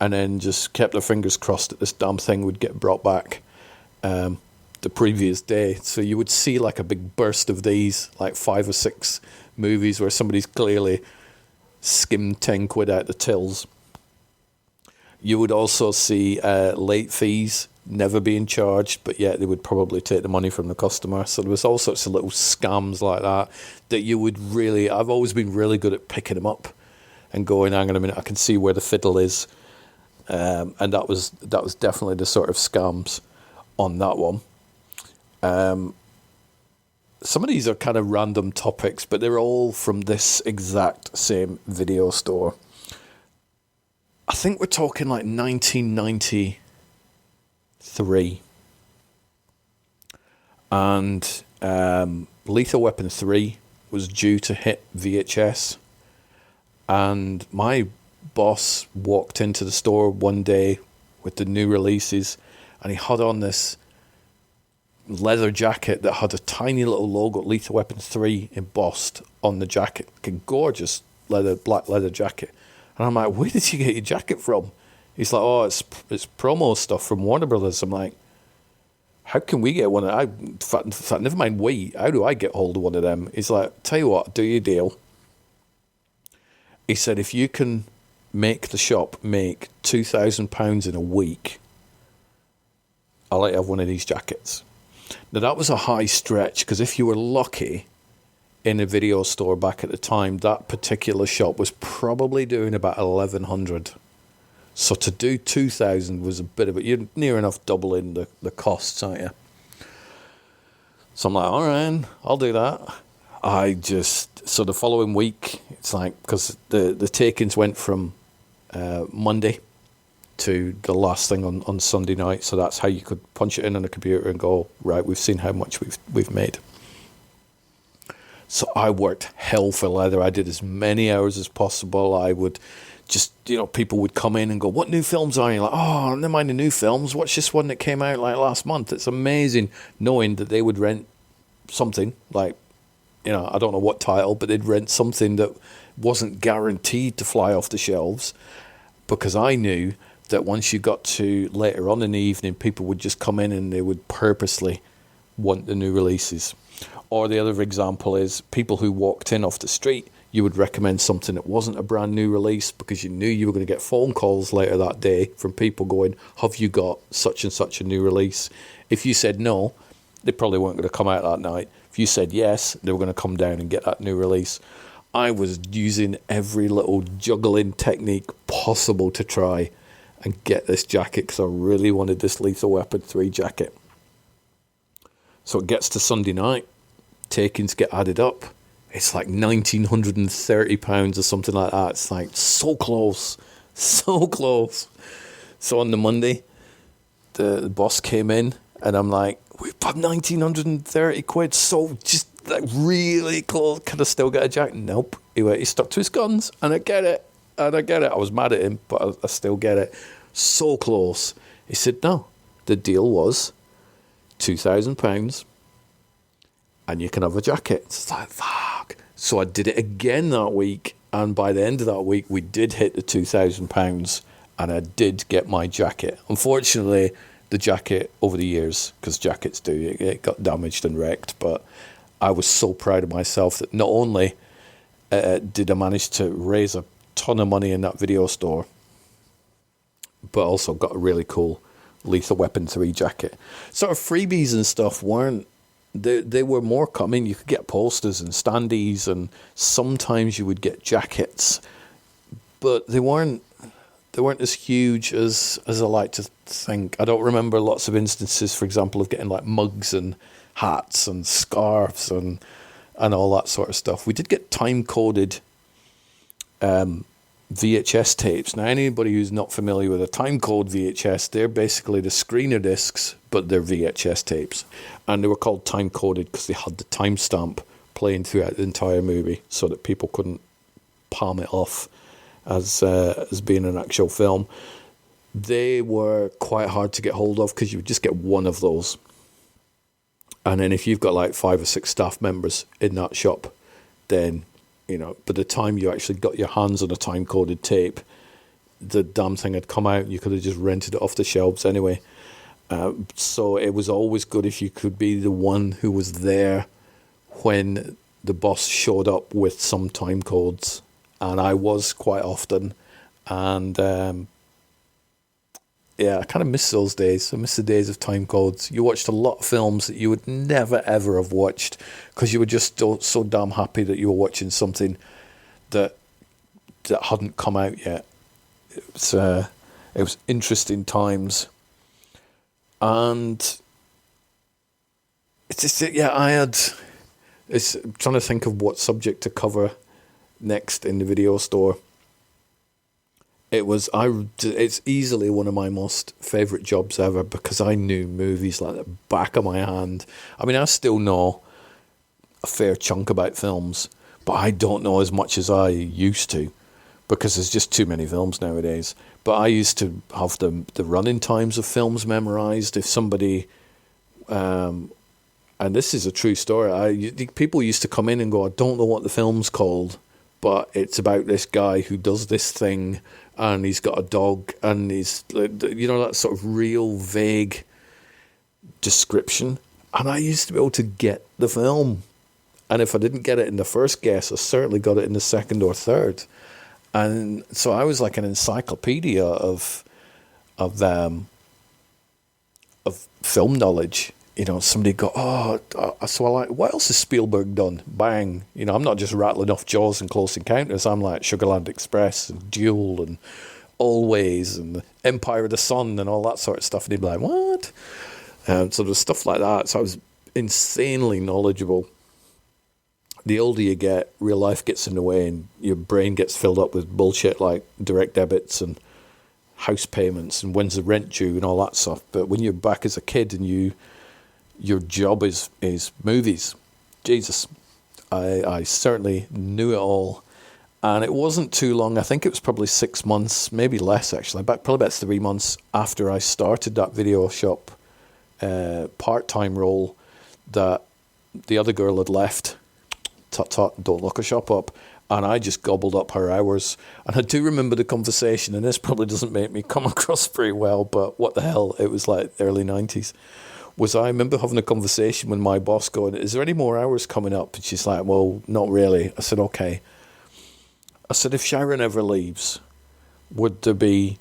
B: and then just kept their fingers crossed that this damn thing would get brought back the previous day. So you would see like a big burst of these, like 5 or 6 movies where somebody's clearly skimmed 10 quid out the tills. You would also see late fees never being charged, but yet they would probably take the money from the customer. So there was all sorts of little scams like that you would really... I've always been really good at picking them up and going, hang on a minute, I can see where the fiddle is. And that was definitely the sort of scams on that one. Some of these are kind of random topics, but they're all from this exact same video store. I think we're talking like 1993. And Lethal Weapon 3 was due to hit VHS. And my boss walked into the store one day with the new releases, and he had on this leather jacket that had a tiny little logo, Lethal Weapon 3, embossed on the jacket. A gorgeous black leather jacket. And I'm like, where did you get your jacket from? He's like, oh, it's promo stuff from Warner Brothers. I'm like, how can we get one? In fact, never mind we. How do I get hold of one of them? He's like, tell you what, do your deal. He said, if you can make the shop make £2,000 in a week, I'll let you have one of these jackets. Now, that was a high stretch, because if you were lucky in a video store back at the time, that particular shop was probably doing about 1,100. So to do 2,000 was a bit of it. You're near enough doubling the costs, aren't you? So I'm like, all right, I'll do that. So the following week, it's like, because the take-ins went from Monday to the last thing on Sunday night, so that's how you could punch it in on a computer and go, right, we've seen how much we've made. So I worked hell for leather. I did as many hours as possible. I would just, people would come in and go, what new films are you? Like, oh, never mind the new films. Watch this one that came out like last month. It's amazing knowing that they would rent something like, I don't know what title, but they'd rent something that wasn't guaranteed to fly off the shelves, because I knew that once you got to later on in the evening, people would just come in and they would purposely want the new releases. Or the other example is people who walked in off the street, you would recommend something that wasn't a brand new release because you knew you were going to get phone calls later that day from people going, have you got such and such a new release? If you said no, they probably weren't going to come out that night. If you said yes, they were going to come down and get that new release. I was using every little juggling technique possible to try and get this jacket because I really wanted this Lethal Weapon 3 jacket. So it gets to Sunday night. Take-ins get added up. It's like £1,930 or something like that. It's like so close. So close. So on the Monday, the boss came in and I'm like, we've got 1,930 quid. So just like really close. Can I still get a jacket? Nope. He stuck to his guns and I get it. I was mad at him, but I still get it. So close. He said, no, the deal was £2,000 and you can have a jacket. It's like, fuck. So I did it again that week, and by the end of that week, we did hit the £2,000 and I did get my jacket. Unfortunately, the jacket over the years, because jackets do, it got damaged and wrecked, but I was so proud of myself that not only did I manage to raise a ton of money in that video store, but also got a really cool Lethal Weapon 3 jacket. Sort of freebies and stuff weren't, they were more coming. You could get posters and standees, and sometimes you would get jackets, but they weren't as huge as I like to think. I don't remember lots of instances, for example, of getting like mugs and hats and scarves and all that sort of stuff. We did get time-coded VHS tapes. Now, anybody who's not familiar with a time-code VHS, they're basically the screener discs, but they're VHS tapes. And they were called time-coded because they had the timestamp playing throughout the entire movie so that people couldn't palm it off as being an actual film. They were quite hard to get hold of because you would just get one of those. And then if you've got like 5 or 6 staff members in that shop, then, by the time you actually got your hands on a time-coded tape, the damn thing had come out and you could have just rented it off the shelves anyway. So it was always good if you could be the one who was there when the boss showed up with some time codes. And I was quite often. And I kind of miss those days. I miss the days of time codes. You watched a lot of films that you would never, ever have watched because you were just so damn happy that you were watching something that hadn't come out yet. It was interesting times. And it's just, I'm trying to think of what subject to cover next in the video store. It's easily one of my most favourite jobs ever because I knew movies like the back of my hand. I mean, I still know a fair chunk about films, but I don't know as much as I used to because there's just too many films nowadays. But I used to have the running times of films memorised. If somebody, and this is a true story, people used to come in and go, I don't know what the film's called, but it's about this guy who does this thing and he's got a dog and he's, that sort of real vague description. And I used to be able to get the film. And if I didn't get it in the first guess, I certainly got it in the second or third. And so I was like an encyclopedia of film knowledge. Somebody go, so I like, what else has Spielberg done? Bang. I'm not just rattling off Jaws and Close Encounters. I'm like Sugarland Express and Duel and Always and Empire of the Sun and all that sort of stuff. And he'd be like, what? So there's stuff like that. So I was insanely knowledgeable. the older you get, real life gets in the way and your brain gets filled up with bullshit like direct debits and house payments and when's the rent due and all that stuff. But when you're back as a kid and your job is movies, Jesus, I certainly knew it all. And it wasn't too long. I think it was probably 6 months, maybe less actually, probably about 3 months after I started that video shop part-time role that the other girl had left. Tut tut, don't look a shop up. And I just gobbled up her hours. And I do remember the conversation, and this probably doesn't make me come across very well, but what the hell, it was like early 90s. I remember having a conversation with my boss going, is there any more hours coming up? And she's like, well, not really. I said, okay. I said, if Sharon ever leaves, would there be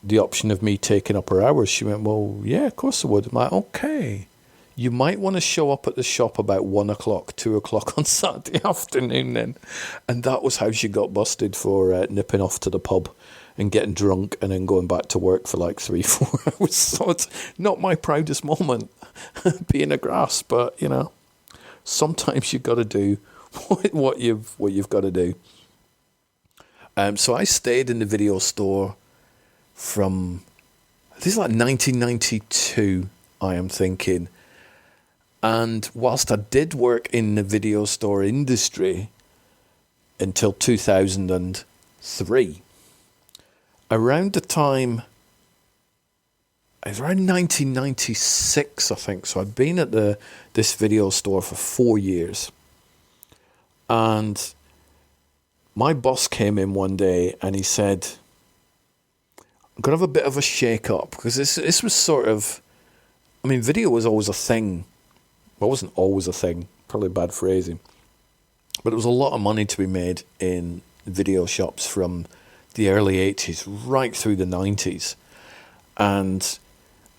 B: the option of me taking up her hours? She went, well, yeah, of course I would. I'm like, okay. You might want to show up at the shop about 1 o'clock, 2 o'clock on Saturday afternoon then. And that was how she got busted for nipping off to the pub and getting drunk and then going back to work for like 3-4 hours. So it's not my proudest moment being a grass, but, you know, sometimes you've got to do what you've got to do. So I stayed in the video store from, this is like 1992, I am thinking. And whilst I did work in the video store industry until 2003, around the time, it was around 1996, I think. So I'd been at this video store for 4 years. And my boss came in one day and he said, I'm going to have a bit of a shake-up. Because this was sort of, I mean, video was always a thing. Well, it wasn't always a thing, probably bad phrasing. But there was a lot of money to be made in video shops from the early 80s right through the 90s. And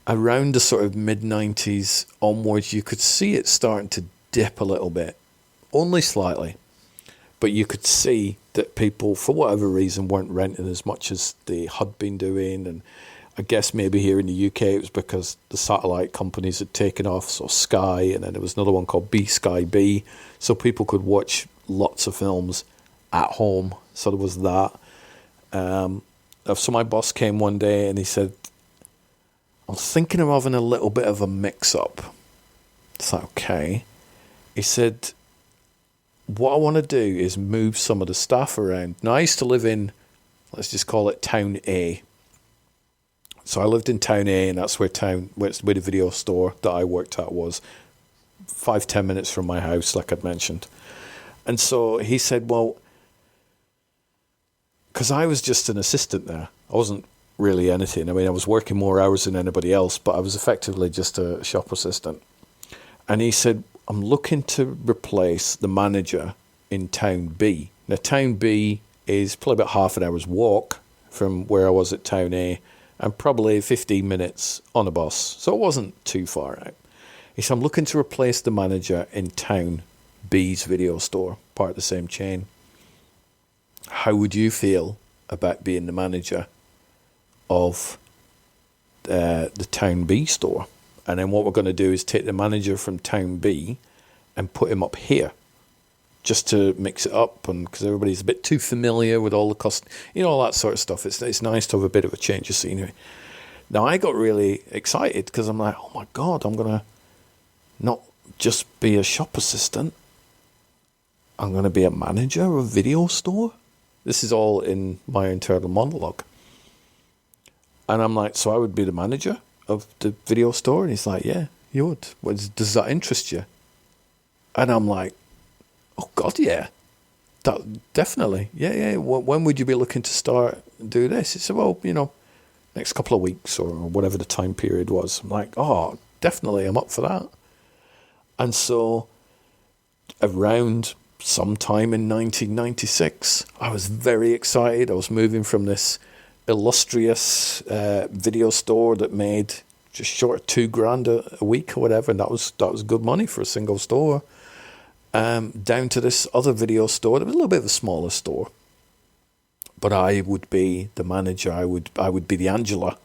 B: around the sort of mid-90s onwards, you could see it starting to dip a little bit. Only slightly. But you could see that people, for whatever reason, weren't renting as much as they had been doing. And I guess maybe here in the UK it was because the satellite companies had taken off, so Sky, and then there was another one called Sky B, so people could watch lots of films at home. So there was that. So my boss came one day and he said, I'm thinking of having a little bit of a mix-up. It's like, okay. He said, what I want to do is move some of the staff around. Now, I used to live in, let's just call it Town A. So I lived in Town A, and that's where the video store that I worked at was, 5-10 minutes from my house, like I'd mentioned. And so he said, well, because I was just an assistant there. I wasn't really anything. I mean, I was working more hours than anybody else, but I was effectively just a shop assistant. And he said, I'm looking to replace the manager in Town B. Now, Town B is probably about half an hour's walk from where I was at Town A, and probably 15 minutes on a bus. So it wasn't too far out. He said, I'm looking to replace the manager in Town B's video store, part of the same chain. How would you feel about being the manager of the Town B store? And then what we're going to do is take the manager from Town B and put him up here, just to mix it up, and because everybody's a bit too familiar with all the cost, all that sort of stuff. It's nice to have a bit of a change of scenery. Now, I got really excited because I'm like, oh my God, I'm going to not just be a shop assistant. I'm going to be a manager of a video store. This is all in my internal monologue. And I'm like, so I would be the manager of the video store? And he's like, yeah, you would. Well, does that interest you? And I'm like, oh God, yeah, that definitely, yeah. When would you be looking to start do this? He said, well, next couple of weeks or whatever the time period was. I'm like, oh, definitely, I'm up for that. And so, around sometime in 1996, I was very excited. I was moving from this illustrious video store that made just short of $2,000 a week or whatever, and that was good money for a single store. Down to this other video store. It was a little bit of a smaller store, but I would be the manager. I would be the Angela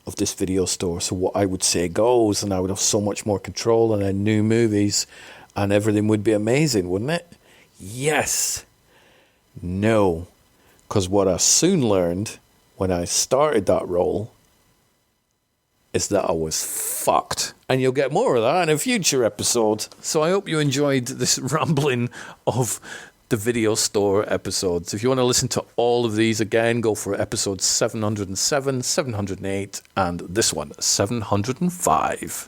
B: of this video store. So what I would say goes, and I would have so much more control, and then new movies, and everything would be amazing, wouldn't it? Yes. No. Because what I soon learned when I started that role is that I was fucked. And you'll get more of that in a future episode. So I hope you enjoyed this rambling of the video store episodes. If you want to listen to all of these again, go for episodes 707, 708, and this one, 705.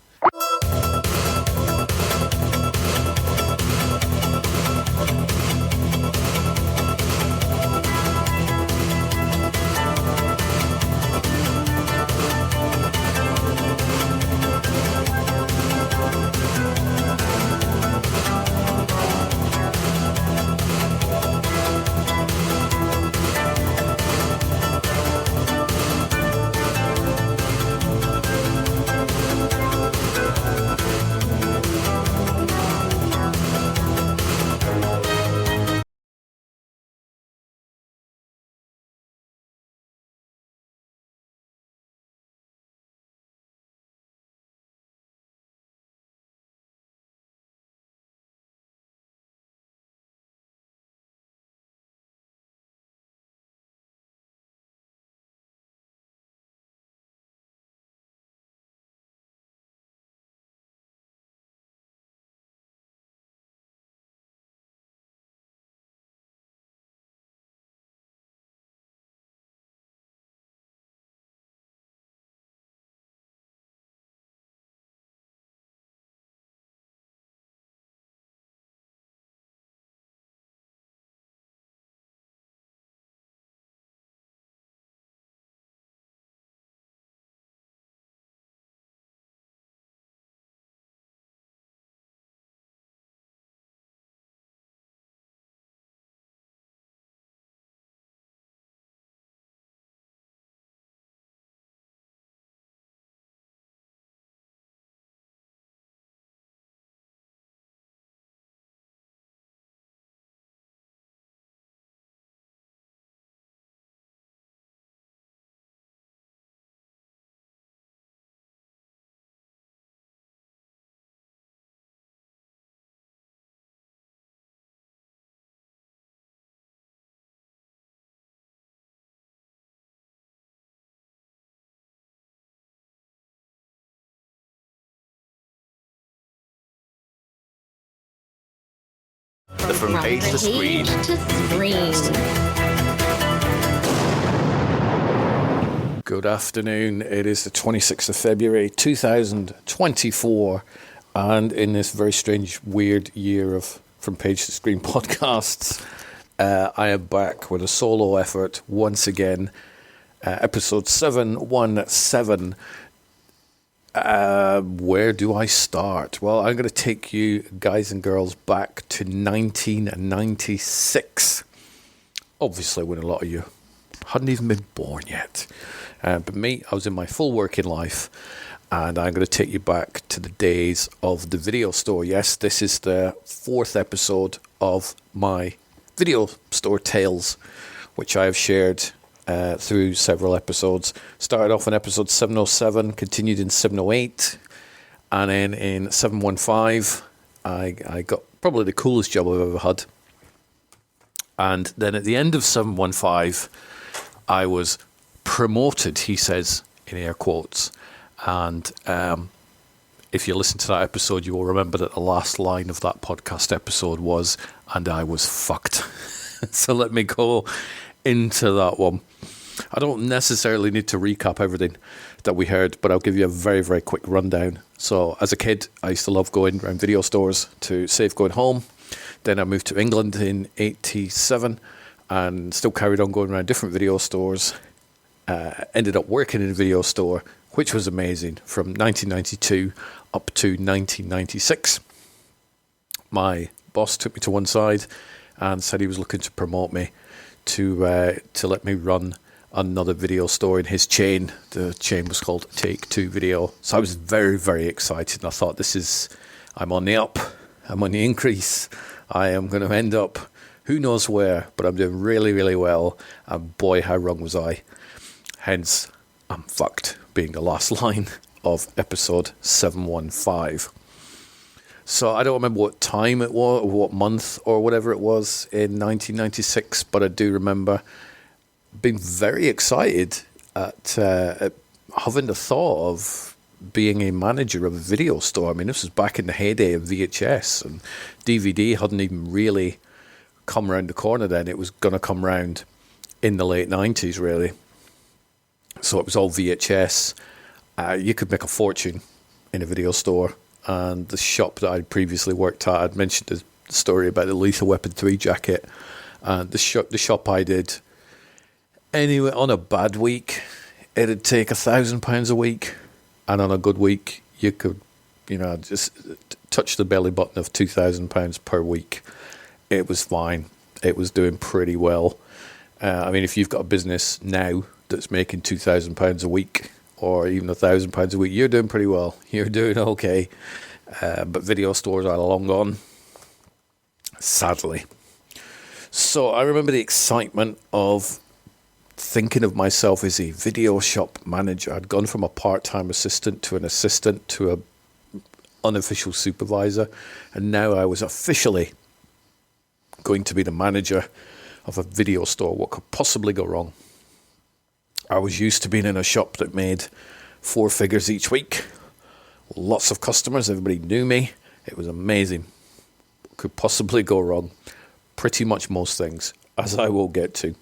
A: From page to screen.
B: Good afternoon. It is the 26th of February 2024, and in this very strange, weird year of From Page to Screen podcasts, I am back with a solo effort once again, episode 717. Where do I start? Well, I'm going to take you guys and girls back to 1996. Obviously, when a lot of you hadn't even been born yet. But me, I was in my full working life, and I'm going to take you back to the days of the video store. Yes, this is the fourth episode of my video store tales, which I have shared through several episodes. Started off in episode 707, continued in 708, and then in 715 I got probably the coolest job I've ever had. And then at the end of 715 I was promoted, he says in air quotes, and if you listen to that episode you will remember that the last line of that podcast episode was, and I was fucked. So let me go into that one. I don't necessarily need to recap everything that we heard, but I'll give you a very, very quick rundown. So as a kid, I used to love going around video stores to save going home. Then I moved to England in 87 and still carried on going around different video stores. Ended up working in a video store, which was amazing, from 1992 up to 1996. My boss took me to one side and said he was looking to promote me to let me run another video store in his chain. The chain was called Take Two Video. So I was very, very excited. I thought, I'm on the up, I'm on the increase. I am going to end up who knows where, but I'm doing really, really well. And boy, how wrong was I. Hence, I'm fucked, being the last line of episode 715. So I don't remember what time it was, or what month, or whatever it was in 1996, but I do remember being very excited at having the thought of being a manager of a video store. I mean, this was back in the heyday of VHS, and DVD hadn't even really come around the corner then. It was going to come round in the late 90s, really. So it was all VHS. You could make a fortune in a video store. And the shop that I'd previously worked at, I'd mentioned the story about the Lethal Weapon 3 jacket. And the shop I did, anyway, on a bad week, it'd take £1,000 a week. And on a good week, you could, just touch the belly button of £2,000 per week. It was fine. It was doing pretty well. I mean, if you've got a business now that's making £2,000 a week, or even £1,000 a week, you're doing pretty well. You're doing okay. But video stores are long gone, sadly. So I remember the excitement of thinking of myself as a video shop manager. I'd gone from a part-time assistant to an assistant to a unofficial supervisor, and now I was officially going to be the manager of a video store. What could possibly go wrong? I was used to being in a shop that made 4 figures each week. Lots of customers. Everybody knew me. It was amazing. What could possibly go wrong? Pretty much most things, as I will get to.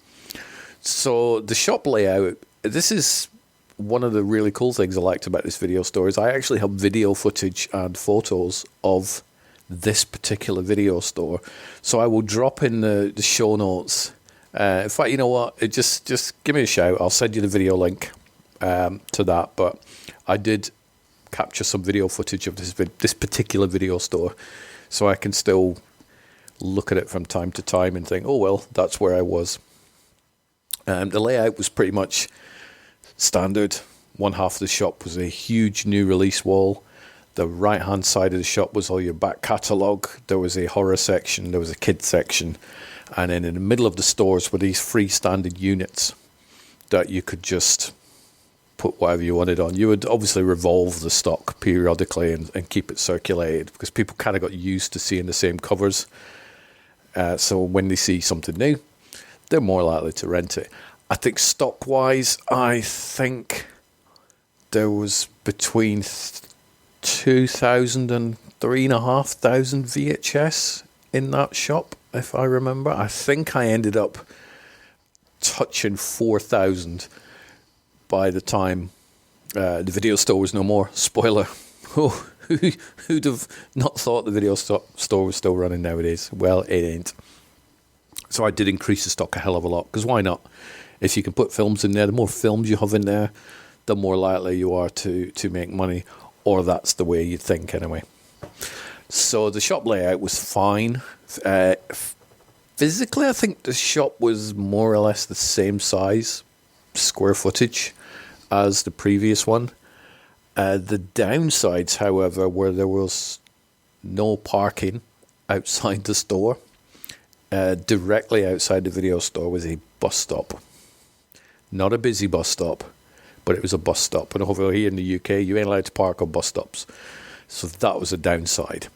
B: So the shop layout, this is one of the really cool things I liked about this video store, is I actually have video footage and photos of this particular video store. So I will drop in the show notes. In fact, you know what? Just give me a shout. I'll send you the video link to that. But I did capture some video footage of this particular video store, so I can still look at it from time to time and think, oh, well, that's where I was. The layout was pretty much standard. One half of the shop was a huge new release wall. The right-hand side of the shop was all your back catalogue. There was a horror section. There was a kids section. And then in the middle of the stores were these freestanding units that you could just put whatever you wanted on. You would obviously revolve the stock periodically and keep it circulated, because people kind of got used to seeing the same covers. So when they see something new, they're more likely to rent it. I think stock-wise, I think there was between 2,000 and 3,500 VHS in that shop, if I remember. I think I ended up touching 4,000 by the time the video store was no more. Spoiler. Oh, who'd have not thought the video store was still running nowadays? Well, it ain't. So I did increase the stock a hell of a lot, because why not? If you can put films in there, the more films you have in there, the more likely you are to make money, or that's the way you think anyway. So the shop layout was fine. Physically, I think the shop was more or less the same size, square footage, as the previous one. The downsides, however, were there was no parking outside the store. Directly outside the video store was a bus stop. Not a busy bus stop, but it was a bus stop. And over here in the UK, you ain't allowed to park on bus stops. So that was a downside.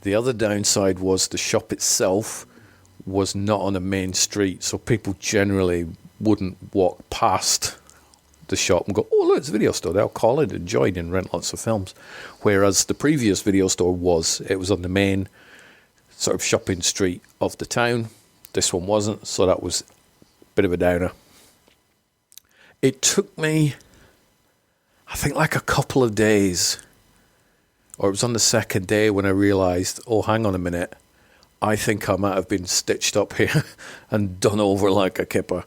B: The other downside was the shop itself was not on a main street, so people generally wouldn't walk past the shop and go, oh, look, it's a video store. They'll call it and join and rent lots of films. Whereas the previous video store it was on the main sort of shopping street of the town. This one wasn't, so that was a bit of a downer. It took me, I think, like a couple of days, or it was on the second day when I realised, oh, hang on a minute, I think I might have been stitched up here and done over like a kipper.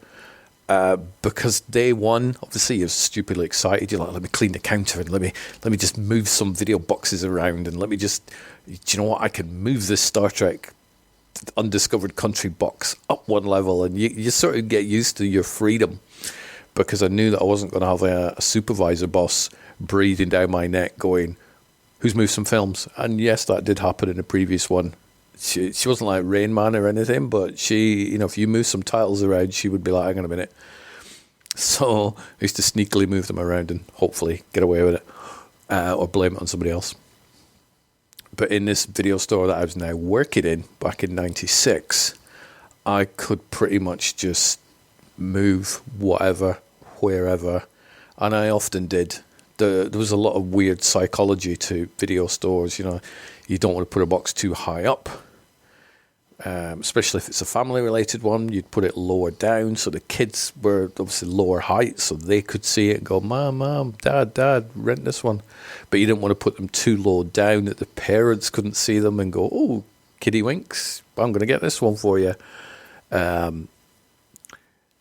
B: Because day one, obviously you're stupidly excited. You're like, let me clean the counter and let me just move some video boxes around, and let me just, do you know what, I can move this Star Trek Undiscovered Country box up one level, and you sort of get used to your freedom, because I knew that I wasn't going to have a supervisor boss breathing down my neck going, who's moved some films? And yes, that did happen in the previous one. She wasn't like Rain Man or anything, but she, if you move some titles around, she would be like, hang on a minute. So I used to sneakily move them around and hopefully get away with it, or blame it on somebody else. But in this video store that I was now working in back in 96, I could pretty much just move whatever, wherever, and I often did. There was a lot of weird psychology to video stores. You know, you don't want to put a box too high up, especially if it's a family-related one. You'd put it lower down, so the kids were obviously lower height, so they could see it and go, Mom, Dad, rent this one. But you didn't want to put them too low down that the parents couldn't see them and go, oh, kiddie winks, I'm going to get this one for you.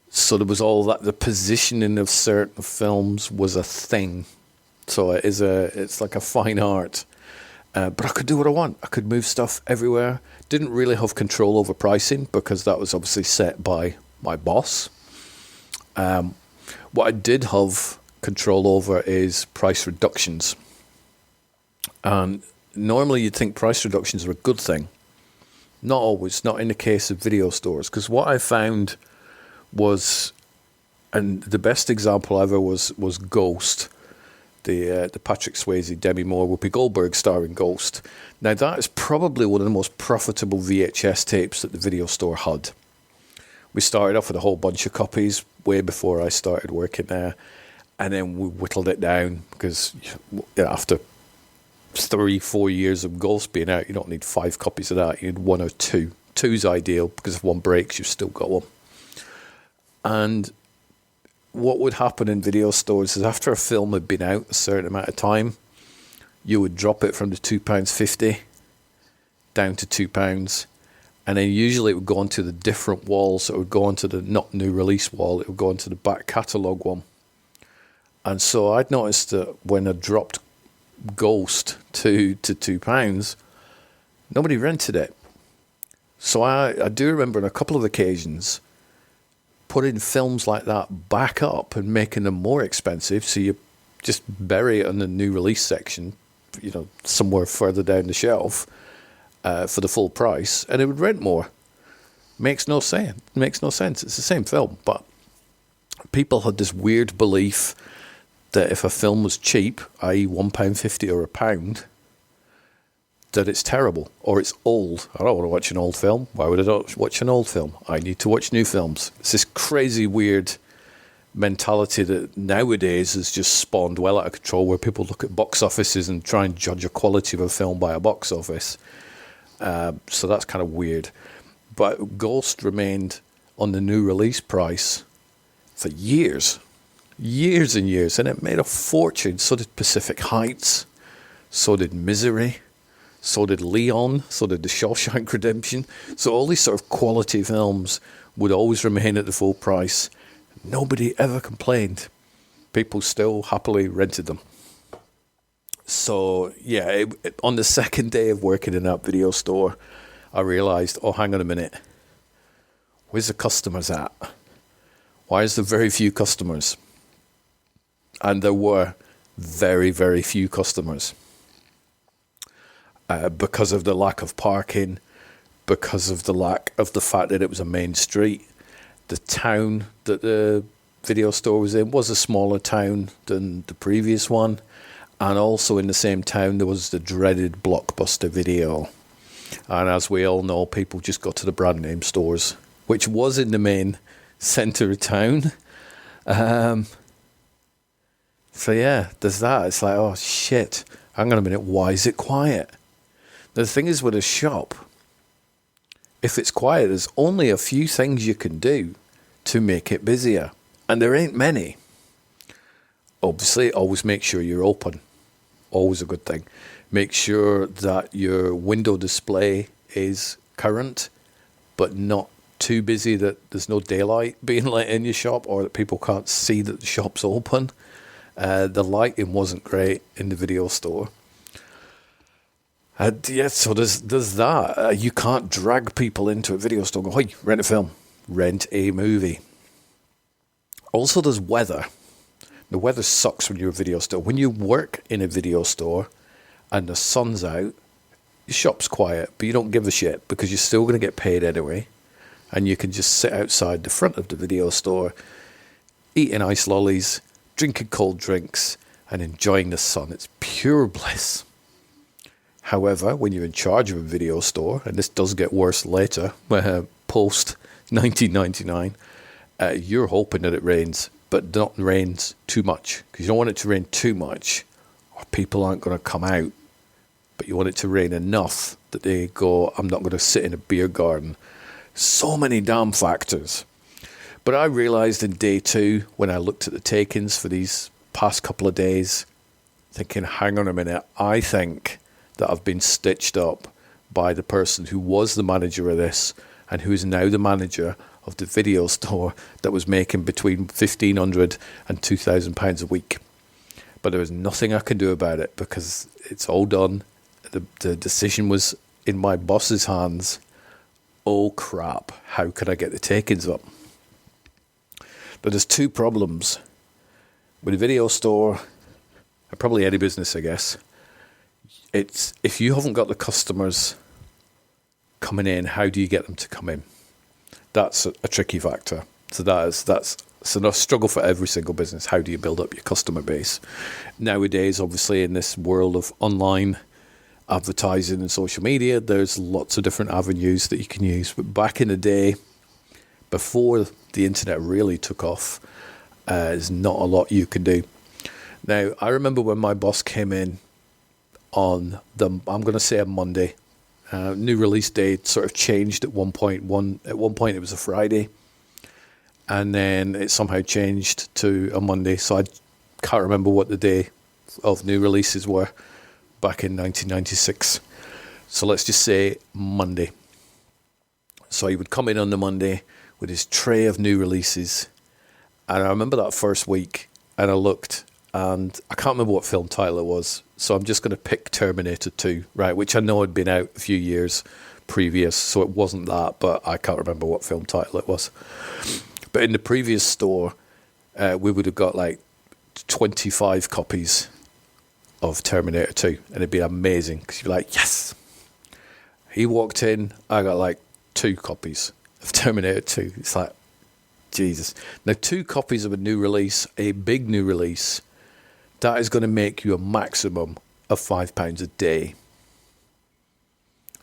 B: So there was all that. The positioning of certain films was a thing. So it's like a fine art. But I could do what I want. I could move stuff everywhere. Didn't really have control over pricing because that was obviously set by my boss. What I did have control over is price reductions. And normally you'd think price reductions are a good thing. Not always, not in the case of video stores. Because what I found was, and the best example ever was Ghost, the Patrick Swayze, Demi Moore, Whoopi Goldberg starring Ghost. Now that is probably one of the most profitable VHS tapes that the video store had. We started off with a whole bunch of copies way before I started working there, and then we whittled it down because after 3-4 years of Ghost being out, you don't need 5 copies of that. You need 1 or 2. 2's ideal because if one breaks, you've still got one. And what would happen in video stores is after a film had been out a certain amount of time, you would drop it from the £2.50 down to £2, and then usually it would go onto the different walls. So it would go onto the not new release wall, it would go onto the back catalogue one. And so I'd noticed that when I dropped Ghost to £2, nobody rented it. So I do remember on a couple of occasions putting films like that back up and making them more expensive, so you just bury it in the new release section, you know, somewhere further down the shelf for the full price, and it would rent more. Makes no sense. It's the same film, but people had this weird belief that if a film was cheap, i.e. £1.50 or £1, that it's terrible or it's old. I don't want to watch an old film. Why would I not watch an old film? I need to watch new films. It's this crazy, weird mentality that nowadays has just spawned well out of control, where people look at box offices and try and judge a quality of a film by a box office. So that's kind of weird. But Ghost remained on the new release price for years and years, and it made a fortune. So did Pacific Heights, so did Misery, so did Leon, so did The Shawshank Redemption. So all these sort of quality films would always remain at the full price. Nobody ever complained. People still happily rented them. So yeah, on the second day of working in that video store, I realised, oh, hang on a minute. Where's the customers at? Why is there very few customers? And there were very, very few customers. Because of the lack of parking, because of the fact that it was a main street. The town that the video store was in was a smaller town than the previous one. And also in the same town, there was the dreaded Blockbuster Video. And as we all know, people just go to the brand name stores, which was in the main centre of town. So yeah, there's that. It's like, oh shit, hang on a minute, why is it quiet? The thing is with a shop, if it's quiet, there's only a few things you can do to make it busier. And there ain't many. Obviously, always make sure you're open. Always a good thing. Make sure that your window display is current, but not too busy that there's no daylight being let in your shop, or that people can't see that the shop's open. The lighting wasn't great in the video store. So there's that. You can't drag people into a video store and go, hey, rent a film, rent a movie. Also, there's weather. The weather sucks when you're a video store. When you work in a video store and the sun's out, your shop's quiet, but you don't give a shit because you're still going to get paid anyway. And you can just sit outside the front of the video store, eating ice lollies, drinking cold drinks, and enjoying the sun. It's pure bliss. However, when you're in charge of a video store, and this does get worse later, post 1999, you're hoping that it rains, but not rains too much, because you don't want it to rain too much, or people aren't going to come out. But you want it to rain enough that they go, I'm not going to sit in a beer garden. So many damn factors. But I realized in day 2, when I looked at the takings for these past couple of days, thinking, hang on a minute, I think that I've been stitched up by the person who was the manager of this and who is now the manager of the video store that was making between £1,500 and £2,000 a week. But there was nothing I could do about it because it's all done. The decision was in my boss's hands. Oh crap, how could I get the takings up? But there's 2 problems with a video store, and probably any business, I guess. It's if you haven't got the customers coming in, how do you get them to come in? That's a tricky factor. So that's a struggle for every single business. How do you build up your customer base? Nowadays, obviously, in this world of online advertising and social media, there's lots of different avenues that you can use. But back in the day, before the internet really took off, there's not a lot you can do. Now, I remember when my boss came in on I'm going to say a Monday. New release date sort of changed at one point. At one point it was a Friday, and then it somehow changed to a Monday. So I can't remember what the day of new releases were back in 1996. So let's just say Monday. So he would come in on the Monday with his tray of new releases. And I remember that first week, and I looked, and I can't remember what film title it was. So I'm just going to pick Terminator 2, right, which I know had been out a few years previous, so it wasn't that, but I can't remember what film title it was. But in the previous store, we would have got like 25 copies of Terminator 2, and it'd be amazing, because you'd be like, yes! He walked in, I got like 2 copies of Terminator 2. It's like, Jesus. Now, 2 copies of a new release, a big new release, that is going to make you a maximum of £5 a day.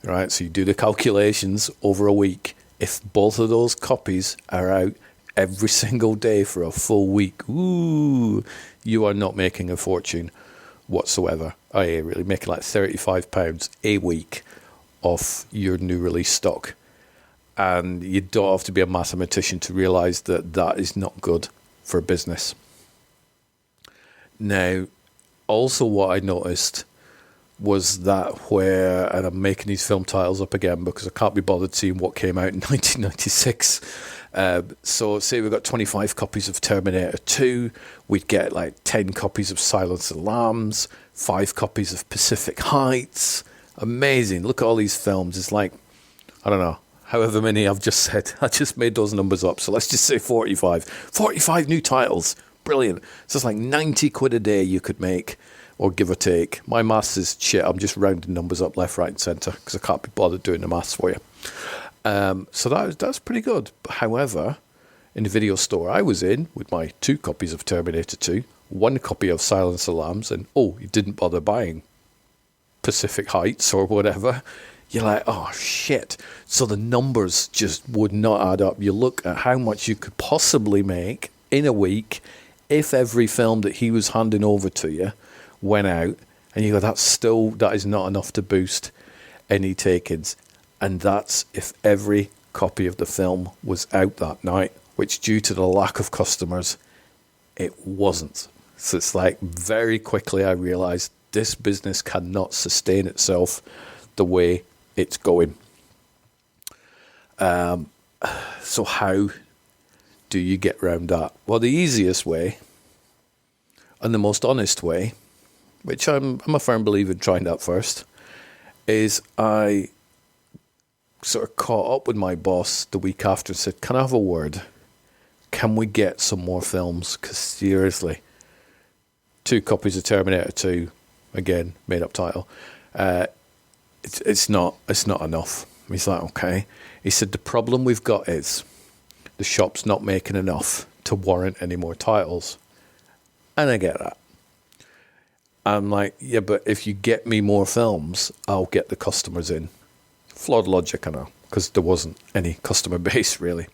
B: Right, so you do the calculations over a week. If both of those copies are out every single day for a full week, ooh, you are not making a fortune whatsoever. Oh, yeah, really making like £35 a week off your new release stock. And you don't have to be a mathematician to realise that that is not good for a business. Now, also what I noticed was that where, and I'm making these film titles up again because I can't be bothered seeing what came out in 1996. So say we've got 25 copies of Terminator 2, we'd get like 10 copies of Silence of the Lambs, 5 copies of Pacific Heights. Amazing. Look at all these films. It's like, I don't know, however many I've just said. I just made those numbers up. So let's just say 45. 45 new titles. Brilliant. So it's like 90 quid a day you could make, or give or take. My maths is shit. I'm just rounding numbers up left, right, and centre because I can't be bothered doing the maths for you. So that's pretty good. However, in the video store I was in with my 2 copies of Terminator 2, 1 copy of Silence of the Lambs, and you didn't bother buying Pacific Heights or whatever. You're like, oh shit. So the numbers just would not add up. You look at how much you could possibly make in a week if every film that he was handing over to you went out, and you go, that is not enough to boost any takings. And that's if every copy of the film was out that night, which due to the lack of customers, it wasn't. So it's like very quickly I realized this business cannot sustain itself the way it's going. So how do you get around that? Well, the easiest way and the most honest way, which I'm a firm believer in trying that first, is I sort of caught up with my boss the week after and said, can I have a word? Can we get some more films? Because seriously, 2 copies of Terminator 2, again, made up title, it's not enough. He's like, okay. He said, the problem we've got is the shop's not making enough to warrant any more titles. And I get that. I'm like, yeah, but if you get me more films, I'll get the customers in. Flawed logic, I know, because there wasn't any customer base, really.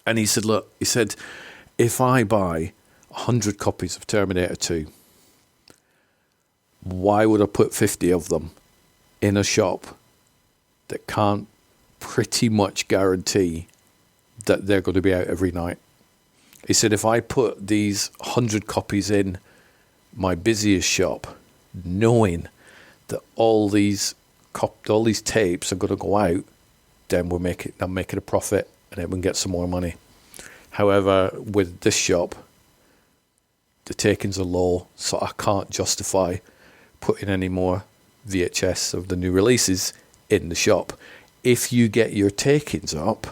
B: And he said, look, if I buy 100 copies of Terminator 2, why would I put 50 of them in a shop that can't pretty much guarantee that they're going to be out every night? He said, if I put these 100 copies in my busiest shop, knowing that all these tapes are going to go out, then I'm making a profit and then we can get some more money. However, with this shop, the takings are low, so I can't justify putting any more VHS of the new releases in the shop. If you get your takings up,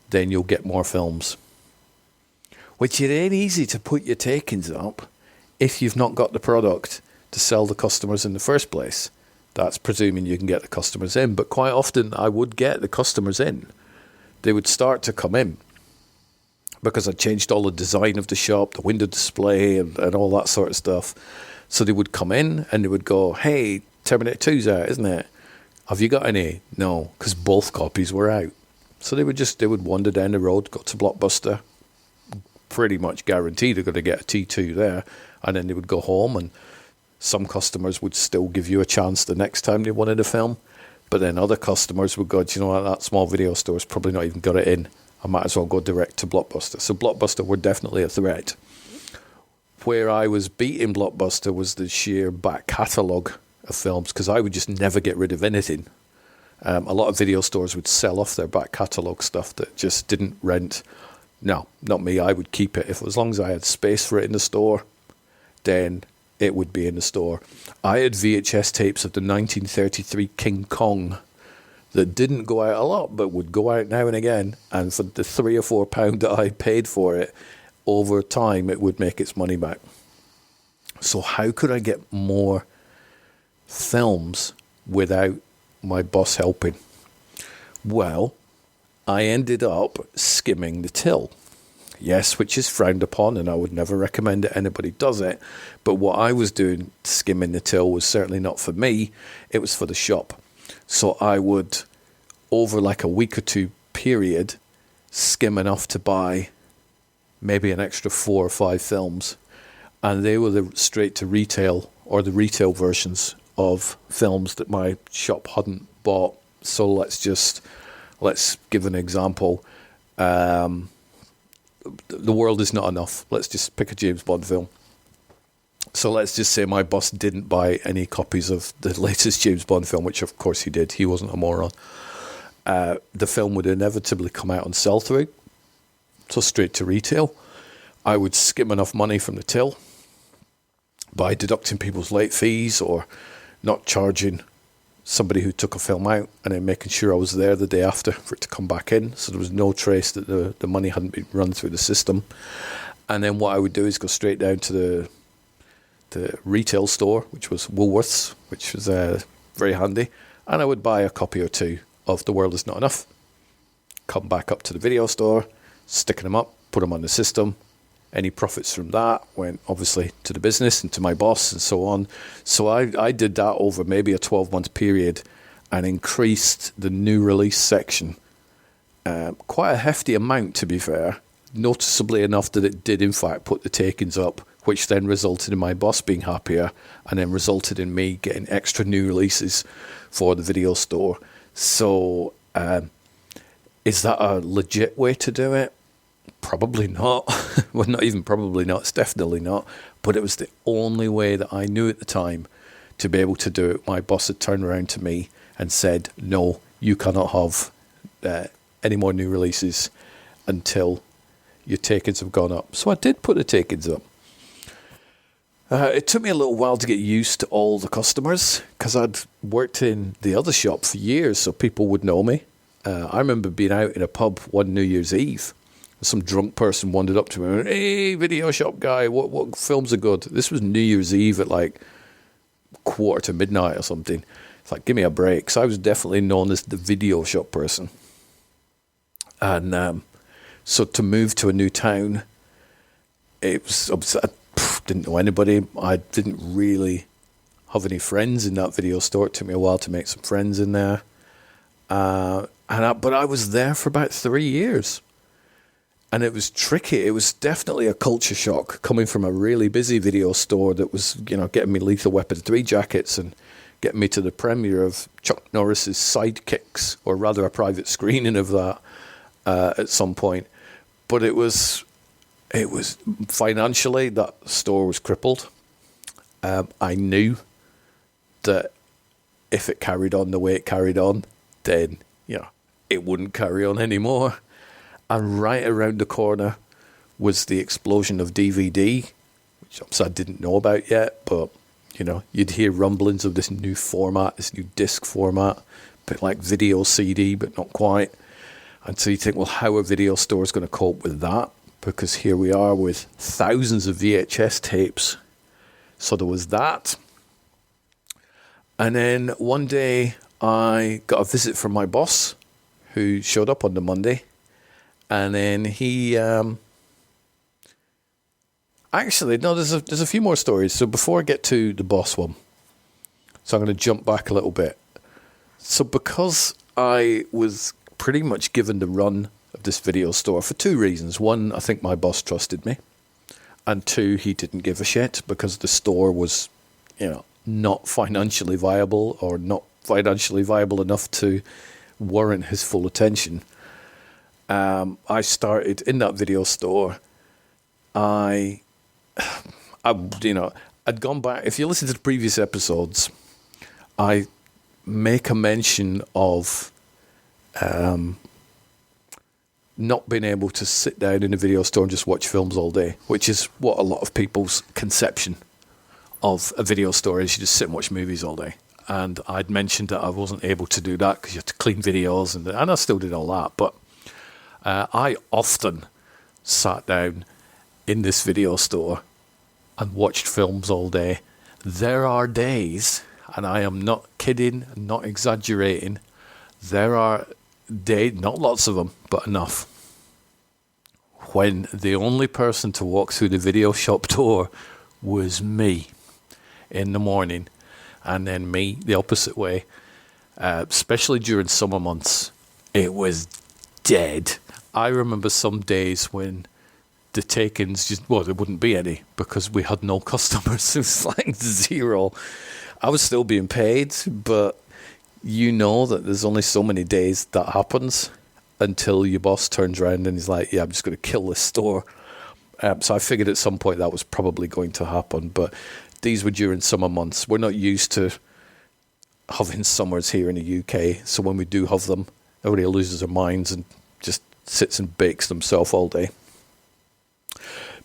B: then you'll get more films. Which it ain't easy to put your takings up if you've not got the product to sell the customers in the first place. That's presuming you can get the customers in. But quite often I would get the customers in. They would start to come in because I changed all the design of the shop, the window display and all that sort of stuff. So they would come in and they would go, hey, Terminator 2's out, isn't it? Have you got any? No, because both copies were out. So they would wander down the road, go to Blockbuster, pretty much guaranteed they're going to get a T2 there, and then they would go home, and some customers would still give you a chance the next time they wanted a film, but then other customers would go, do you know what, that small video store's probably not even got it in, I might as well go direct to Blockbuster. So Blockbuster were definitely a threat. Where I was beating Blockbuster was the sheer back catalogue of films, because I would just never get rid of anything. A lot of video stores would sell off their back catalogue stuff that just didn't rent. No, not me. I would keep it. As long as I had space for it in the store, then it would be in the store. I had VHS tapes of the 1933 King Kong that didn't go out a lot, but would go out now and again. And for the £3 or £4 that I paid for it, over time, it would make its money back. So how could I get more films without my boss helping? Well, I ended up skimming the till. Yes, which is frowned upon, and I would never recommend that anybody does it. But what I was doing, skimming the till, was certainly not for me. It was for the shop. So I would, over like a week or two period, skim enough to buy maybe an extra 4 or 5 films. And they were the straight to retail, or the retail versions of films that my shop hadn't bought. So let's give an example. The World Is Not Enough. Let's just pick a James Bond film. So let's just say my boss didn't buy any copies of the latest James Bond film, which of course he did. He wasn't a moron. The film would inevitably come out on sell-through, so straight to retail. I would skim enough money from the till by deducting people's late fees or not charging somebody who took a film out and then making sure I was there the day after for it to come back in. So there was no trace that the money hadn't been run through the system. And then what I would do is go straight down to the retail store, which was Woolworths, which was very handy. And I would buy a copy or two of The World Is Not Enough. Come back up to the video store, sticking them up, put them on the system. Any profits from that went obviously to the business and to my boss and so on. So I did that over maybe a 12-month period and increased the new release section quite a hefty amount, to be fair, noticeably enough that it did in fact put the takings up, which then resulted in my boss being happier and then resulted in me getting extra new releases for the video store. So is that a legit way to do it? Probably not. Well, not even probably not. It's definitely not. But it was the only way that I knew at the time to be able to do it. My boss had turned around to me and said, no, you cannot have any more new releases until your takings have gone up. So I did put the takings up. It took me a little while to get used to all the customers because I'd worked in the other shop for years, so people would know me. I remember being out in a pub one New Year's Eve. Some drunk person wandered up to me and went, hey, video shop guy, what films are good? This was New Year's Eve at like 1:45 or something. It's like, give me a break. So I was definitely known as the video shop person. And so to move to a new town, it was didn't know anybody. I didn't really have any friends in that video store. It took me a while to make some friends in there. But I was there for about 3 years. And it was tricky. It was definitely a culture shock coming from a really busy video store that was, getting me Lethal Weapon 3 jackets and getting me to the premiere of Chuck Norris's Sidekicks, or rather a private screening of that at some point. But it was financially, that store was crippled. I knew that if it carried on the way it carried on, then, it wouldn't carry on anymore. And right around the corner was the explosion of DVD, which I didn't know about yet, but, you'd hear rumblings of this new format, this new disc format, a bit like video CD, but not quite. And so you think, well, how are video stores going to cope with that? Because here we are with thousands of VHS tapes. So there was that. And then one day I got a visit from my boss, who showed up on the Monday. And then he, actually, no, there's a few more stories. So before I get to the boss one, so I'm going to jump back a little bit. So because I was pretty much given the run of this video store for two reasons. One, I think my boss trusted me. And two, he didn't give a shit because the store was, not financially viable, or not financially viable enough to warrant his full attention. I started in that video store. I'd gone back. If you listen to the previous episodes, I make a mention of not being able to sit down in a video store and just watch films all day, which is what a lot of people's conception of a video store is. You just sit and watch movies all day. And I'd mentioned that I wasn't able to do that because you have to clean videos, and I still did all that. But I often sat down in this video store and watched films all day. There are days, and I am not kidding, not exaggerating, there are days, not lots of them, but enough, when the only person to walk through the video shop door was me in the morning, and then me the opposite way, especially during summer months. It was dead. I remember some days when the take-ins there wouldn't be any because we had no customers. It was like zero. I was still being paid, but that there's only so many days that happens until your boss turns around and he's like, yeah, I'm just going to kill this store. So I figured at some point that was probably going to happen, but these were during summer months. We're not used to having summers here in the UK, so when we do have them, everybody loses their minds and just sits and bakes themselves all day.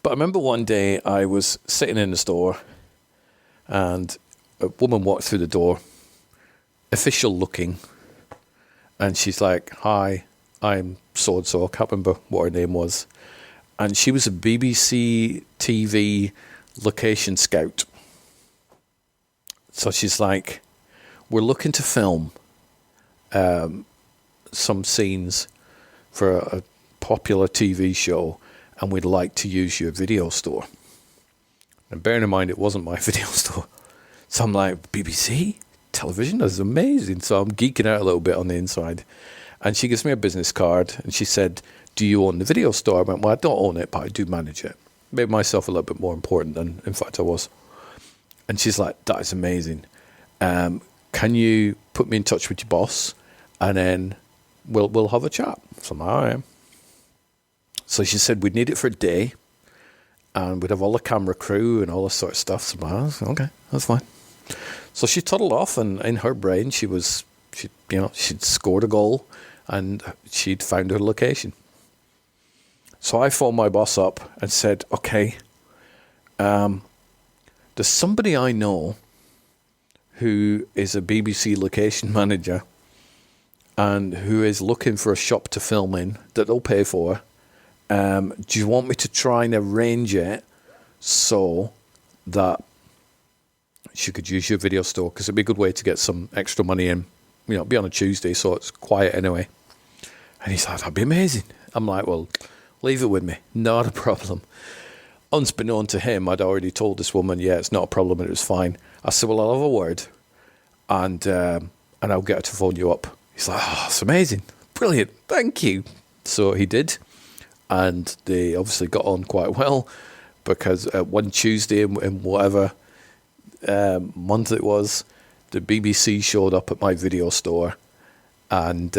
B: But I remember one day I was sitting in the store and a woman walked through the door, official looking, and she's like, hi, I'm so-and-so. I can't remember what her name was. And she was a BBC TV location scout. So she's like, we're looking to film some scenes for a popular TV show, and we'd like to use your video store. And bearing in mind, it wasn't my video store. So I'm like, BBC? Television? That's amazing. So I'm geeking out a little bit on the inside. And she gives me a business card, and she said, do you own the video store? I went, well, I don't own it, but I do manage it. Made myself a little bit more important than, in fact, I was. And she's like, that is amazing. Can you put me in touch with your boss, and then we'll have a chat? So I'm like, all right. So she said we'd need it for a day, and we'd have all the camera crew and all this sort of stuff. So I'm like, okay, that's fine. So she toddled off, and in her brain, she'd scored a goal, and she'd found her location. So I phoned my boss up and said, okay, there's somebody I know who is a BBC location manager and who is looking for a shop to film in that they'll pay for. Do you want me to try and arrange it so that she could use your video store? Because it'd be a good way to get some extra money in. Be on a Tuesday, so it's quiet anyway. And he's like, that'd be amazing. I'm like, well, leave it with me. Not a problem. unbeknown to him, I'd already told this woman, yeah, it's not a problem and it was fine. I said, well, I'll have a word and I'll get her to phone you up. He's like, oh, it's amazing. Brilliant. Thank you. So he did. And they obviously got on quite well because one Tuesday in whatever month it was, the BBC showed up at my video store and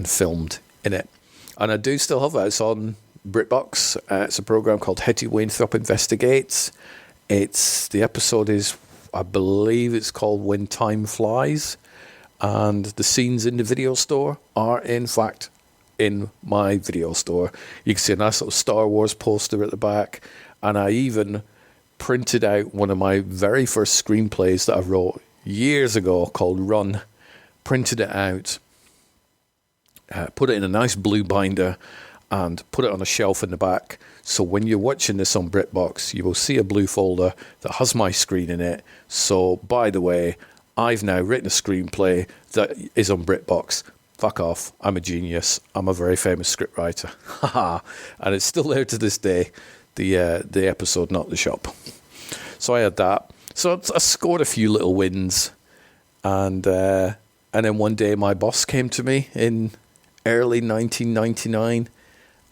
B: filmed in it. And I do still have it. It's on BritBox. It's a program called Hetty Wainthropp Investigates. The episode is, I believe it's called When Time Flies. And the scenes in the video store are, in fact, in my video store. You can see a nice little Star Wars poster at the back. And I even printed out one of my very first screenplays that I wrote years ago called Run. Printed it out, put it in a nice blue binder, and put it on a shelf in the back. So when you're watching this on BritBox, you will see a blue folder that has my screen in it. So, by the way, I've now written a screenplay that is on BritBox. Fuck off. I'm a genius. I'm a very famous scriptwriter. Haha. And it's still there to this day. The episode, not the shop. So I had that. So I scored a few little wins. And then one day my boss came to me in early 1999.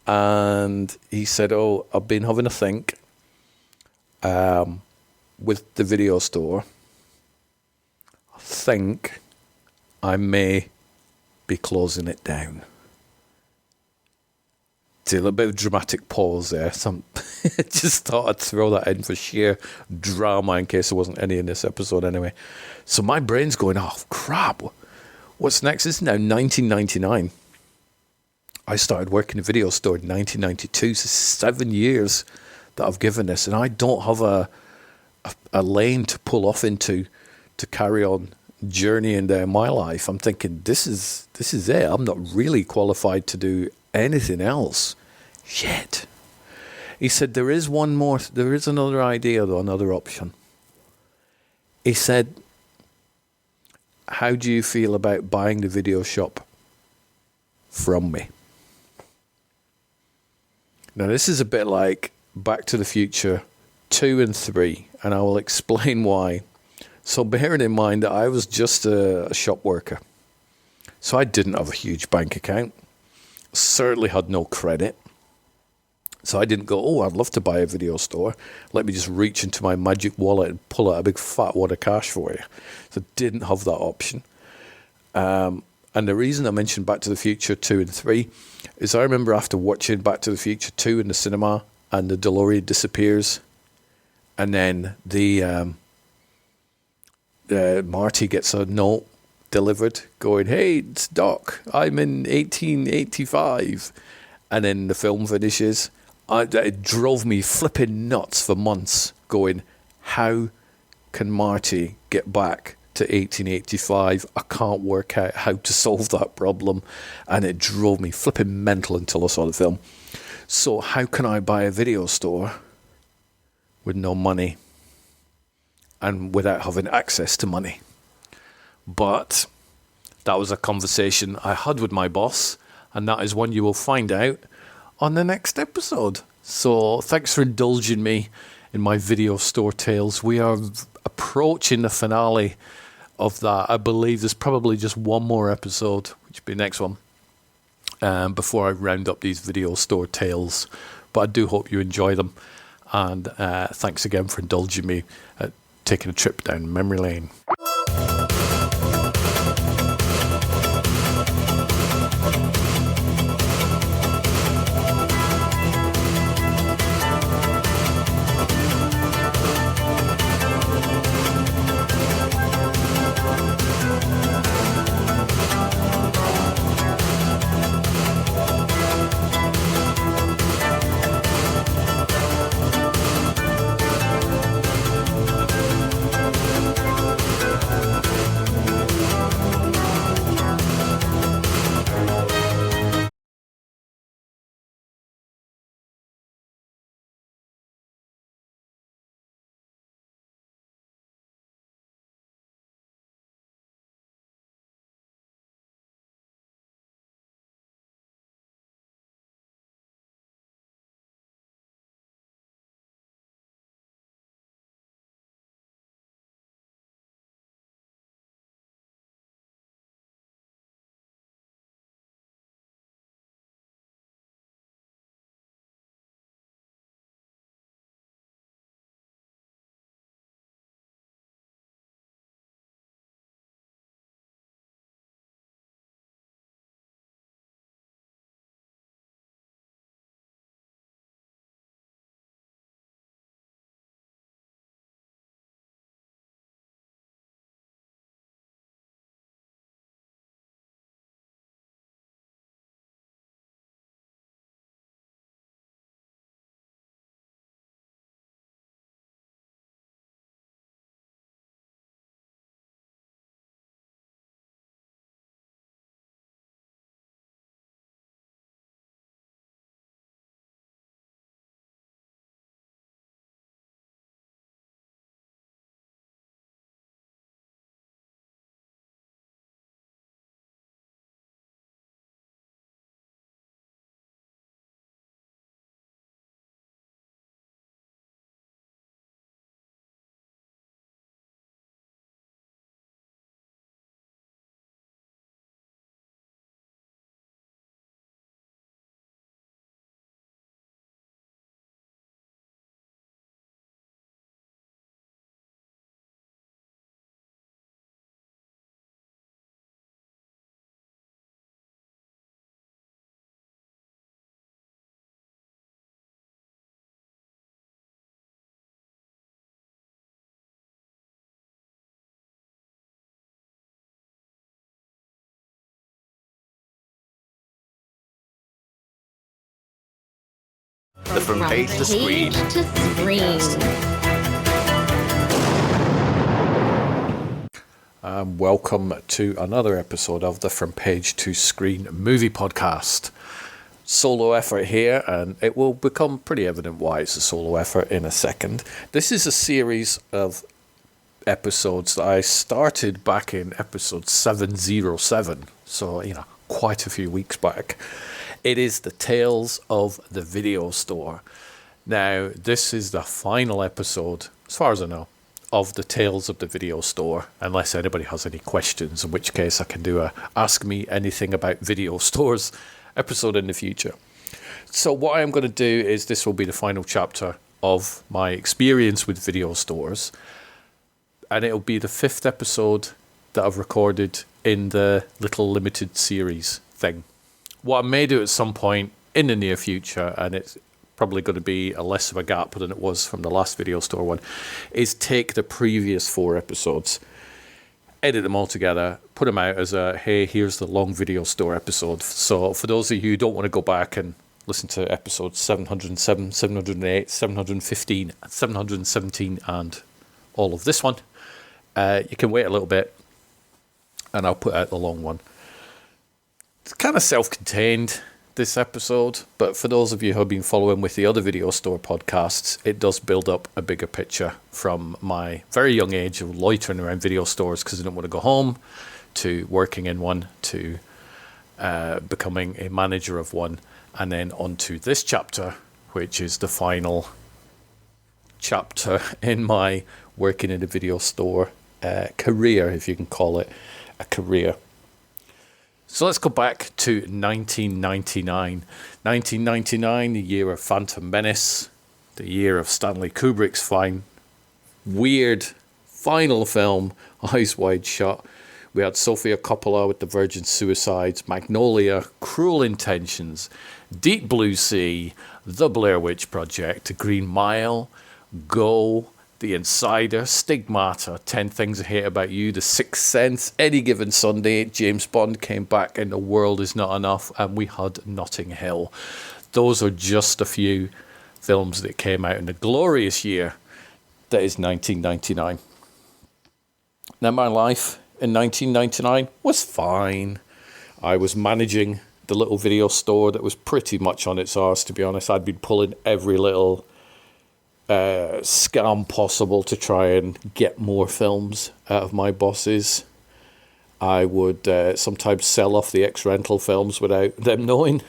B: And he said, oh, I've been having a think with the video store. I think I may be closing it down. See, a little bit of dramatic pause there. Just thought I'd throw that in for sheer drama in case there wasn't any in this episode anyway. So my brain's going, oh, crap. What's next? It's now 1999. I started working in a video store in 1992, so 7 years that I've given this, and I don't have a lane to pull off into to carry on journeying down my life. I'm thinking, this is it. I'm not really qualified to do anything else. Shit. He said, there is another idea though, another option. He said, how do you feel about buying the video shop from me? Now, this is a bit like Back to the Future 2 and 3, and I will explain why. So bearing in mind that I was just a shop worker, so I didn't have a huge bank account, certainly had no credit, so I didn't go, oh, I'd love to buy a video store. Let me just reach into my magic wallet and pull out a big fat wad of cash for you. So didn't have that option. And the reason I mentioned Back to the Future 2 and 3 is I remember after watching Back to the Future 2 in the cinema and the DeLorean disappears and then the Marty gets a note delivered going, hey, it's Doc, I'm in 1885. And then the film finishes. It drove me flipping nuts for months going, how can Marty get back to 1885? I can't work out how to solve that problem. And it drove me flipping mental until I saw the film. So how can I buy a video store with no money and without having access to money? But that was a conversation I had with my boss, and that is one you will find out on the next episode. So thanks for indulging me in my video store tales. We are approaching the finale of that. I believe there's probably just one more episode, which will be the next one, before I round up these video store tales. But I do hope you enjoy them. And thanks again for indulging me at taking a trip down memory lane.
A: From page to screen.
B: Welcome to another episode of the From Page to Screen movie podcast. Solo effort here, and it will become pretty evident why it's a solo effort in a second. This is a series of episodes that I started back in episode 707, so quite a few weeks back. It is the Tales of the Video Store. Now, this is the final episode, as far as I know, of the Tales of the Video Store, unless anybody has any questions, in which case I can do a Ask Me Anything About Video Stores episode in the future. So what I am going to do is, this will be the final chapter of my experience with video stores, and it'll be the 5th episode that I've recorded in the little limited series thing. What I may do at some point in the near future, and it's probably going to be a less of a gap than it was from the last video store one, is take the previous 4 episodes, edit them all together, put them out as a, hey, here's the long video store episode. So for those of you who don't want to go back and listen to episodes 707, 708, 715, 717, and all of this one, you can wait a little bit, and I'll put out the long one. It's kind of self-contained, this episode, but for those of you who have been following with the other video store podcasts, it does build up a bigger picture from my very young age of loitering around video stores because I didn't want to go home, to working in one, to becoming a manager of one, and then on to this chapter, which is the final chapter in my working in a video store career, if you can call it a career. So let's go back to 1999. 1999, the year of Phantom Menace, the year of Stanley Kubrick's fine, weird final film, Eyes Wide Shut. We had Sofia Coppola with The Virgin Suicides, Magnolia, Cruel Intentions, Deep Blue Sea, The Blair Witch Project, Green Mile, Go, The Insider, Stigmata, 10 Things I Hate About You, The Sixth Sense, Any Given Sunday, James Bond came back, and The World Is Not Enough, and we had Notting Hill. Those are just a few films that came out in the glorious year that is 1999. Now, my life in 1999 was fine. I was managing the little video store that was pretty much on its arse, to be honest. I'd been pulling every little scam possible to try and get more films out of my bosses. I would sometimes sell off the ex-rental films without them knowing,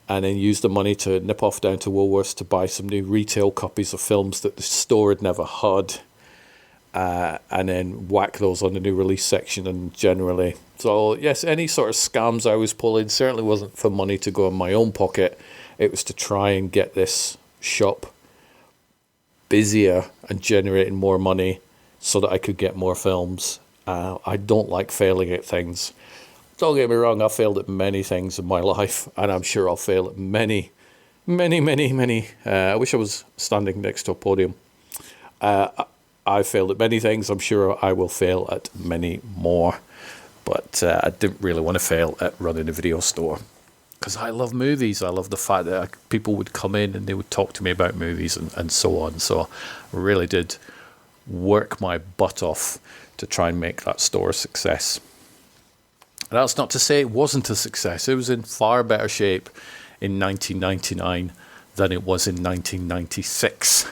B: and then use the money to nip off down to Woolworths to buy some new retail copies of films that the store had never had, and then whack those on the new release section. And generally, so yes, any sort of scams I was pulling certainly wasn't for money to go in my own pocket. It was to try and get this shop busier and generating more money so that I could get more films. I don't like failing at things. Don't get me wrong, I failed at many things in my life, and I'm sure I'll fail at many. I wish I was standing next to a podium. I failed at many things. I'm sure I will fail at many more. But I didn't really want to fail at running a video store, because I love movies. I love the fact that people would come in and they would talk to me about movies and so on. So I really did work my butt off to try and make that store a success. And that's not to say it wasn't a success. It was in far better shape in 1999 than it was in 1996.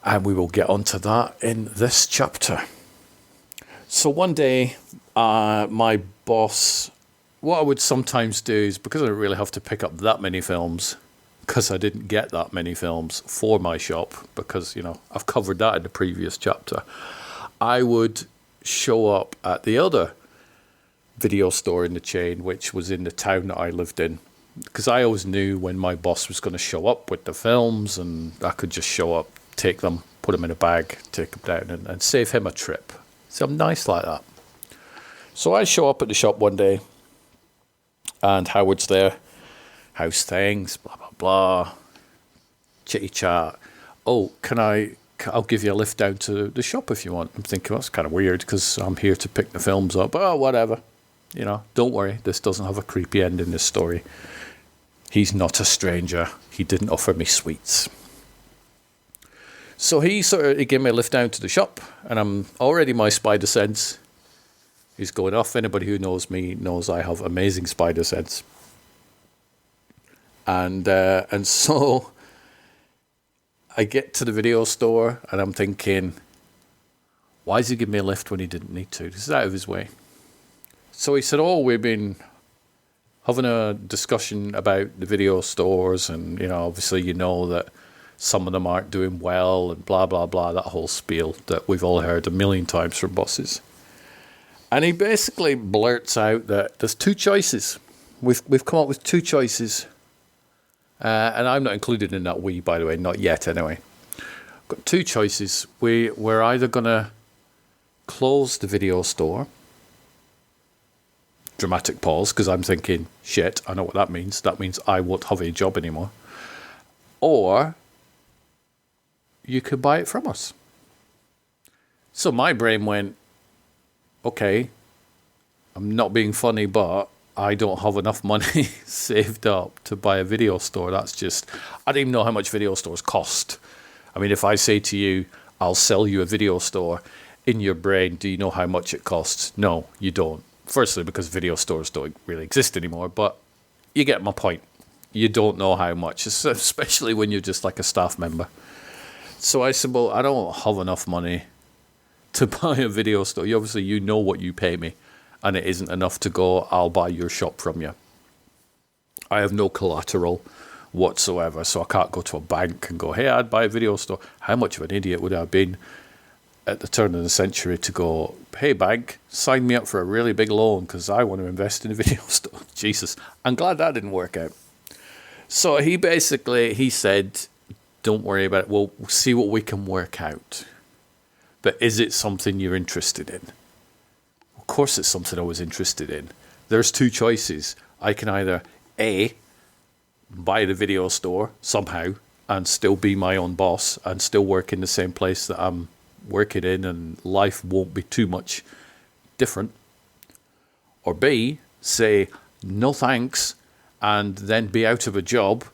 B: And we will get onto that in this chapter. So one day, my boss... What I would sometimes do is, because I don't really have to pick up that many films, because I didn't get that many films for my shop, because, I've covered that in the previous chapter, I would show up at the other video store in the chain, which was in the town that I lived in, because I always knew when my boss was going to show up with the films, and I could just show up, take them, put them in a bag, take them down, and save him a trip. So I'm nice like that. So I show up at the shop one day, and Howard's there. How's things? Blah, blah, blah. Chitty chat. Oh, I'll give you a lift down to the shop if you want. I'm thinking, well, that's kind of weird because I'm here to pick the films up. Oh, whatever. Don't worry. This doesn't have a creepy end in this story. He's not a stranger. He didn't offer me sweets. So he gave me a lift down to the shop, and I'm already, my spider sense is going off. Anybody who knows me knows I have amazing spider sense. And so I get to the video store, and I'm thinking, why does he give me a lift when he didn't need to? This is out of his way. So he said, oh, we've been having a discussion about the video stores, and, obviously you know that some of them aren't doing well, and blah, blah, blah, that whole spiel that we've all heard a million times from bosses. And he basically blurts out that there's two choices. We've come up with two choices. And I'm not included in that we, by the way, not yet anyway. Got two choices. We're either going to close the video store. Dramatic pause, because I'm thinking, shit, I know what that means. That means I won't have a job anymore. Or you could buy it from us. So my brain went, okay, I'm not being funny, but I don't have enough money saved up to buy a video store. That's just, I don't even know how much video stores cost. I mean, if I say to you, I'll sell you a video store, in your brain, do you know how much it costs? No, you don't. Firstly, because video stores don't really exist anymore, but you get my point. You don't know how much, especially when you're just like a staff member. So I said, well, I don't have enough money to buy a video store. Obviously, you know what you pay me, and it isn't enough to go, I'll buy your shop from you. I have no collateral whatsoever, so I can't go to a bank and go, hey, I'd buy a video store. How much of an idiot would I have been at the turn of the century to go, hey, bank, sign me up for a really big loan because I want to invest in a video store. Jesus, I'm glad that didn't work out. So he said, don't worry about it. We'll see what we can work out. But is it something you're interested in? Of course it's something I was interested in. There's two choices. I can either A, buy the video store somehow and still be my own boss and still work in the same place that I'm working in and life won't be too much different. Or B, say no thanks and then be out of a job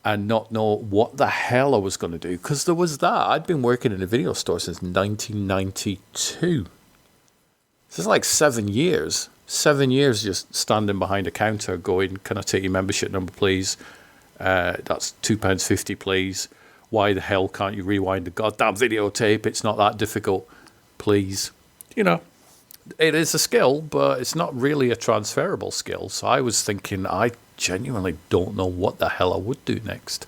B: and not know what the hell I was going to do. Because there was that. I'd been working in a video store since 1992. This is like 7 years. 7 years just standing behind a counter going, can I take your membership number, please? That's £2.50, please. Why the hell can't you rewind the goddamn videotape? It's not that difficult, please. It is a skill, but it's not really a transferable skill. So I was thinking, I genuinely don't know what the hell I would do next.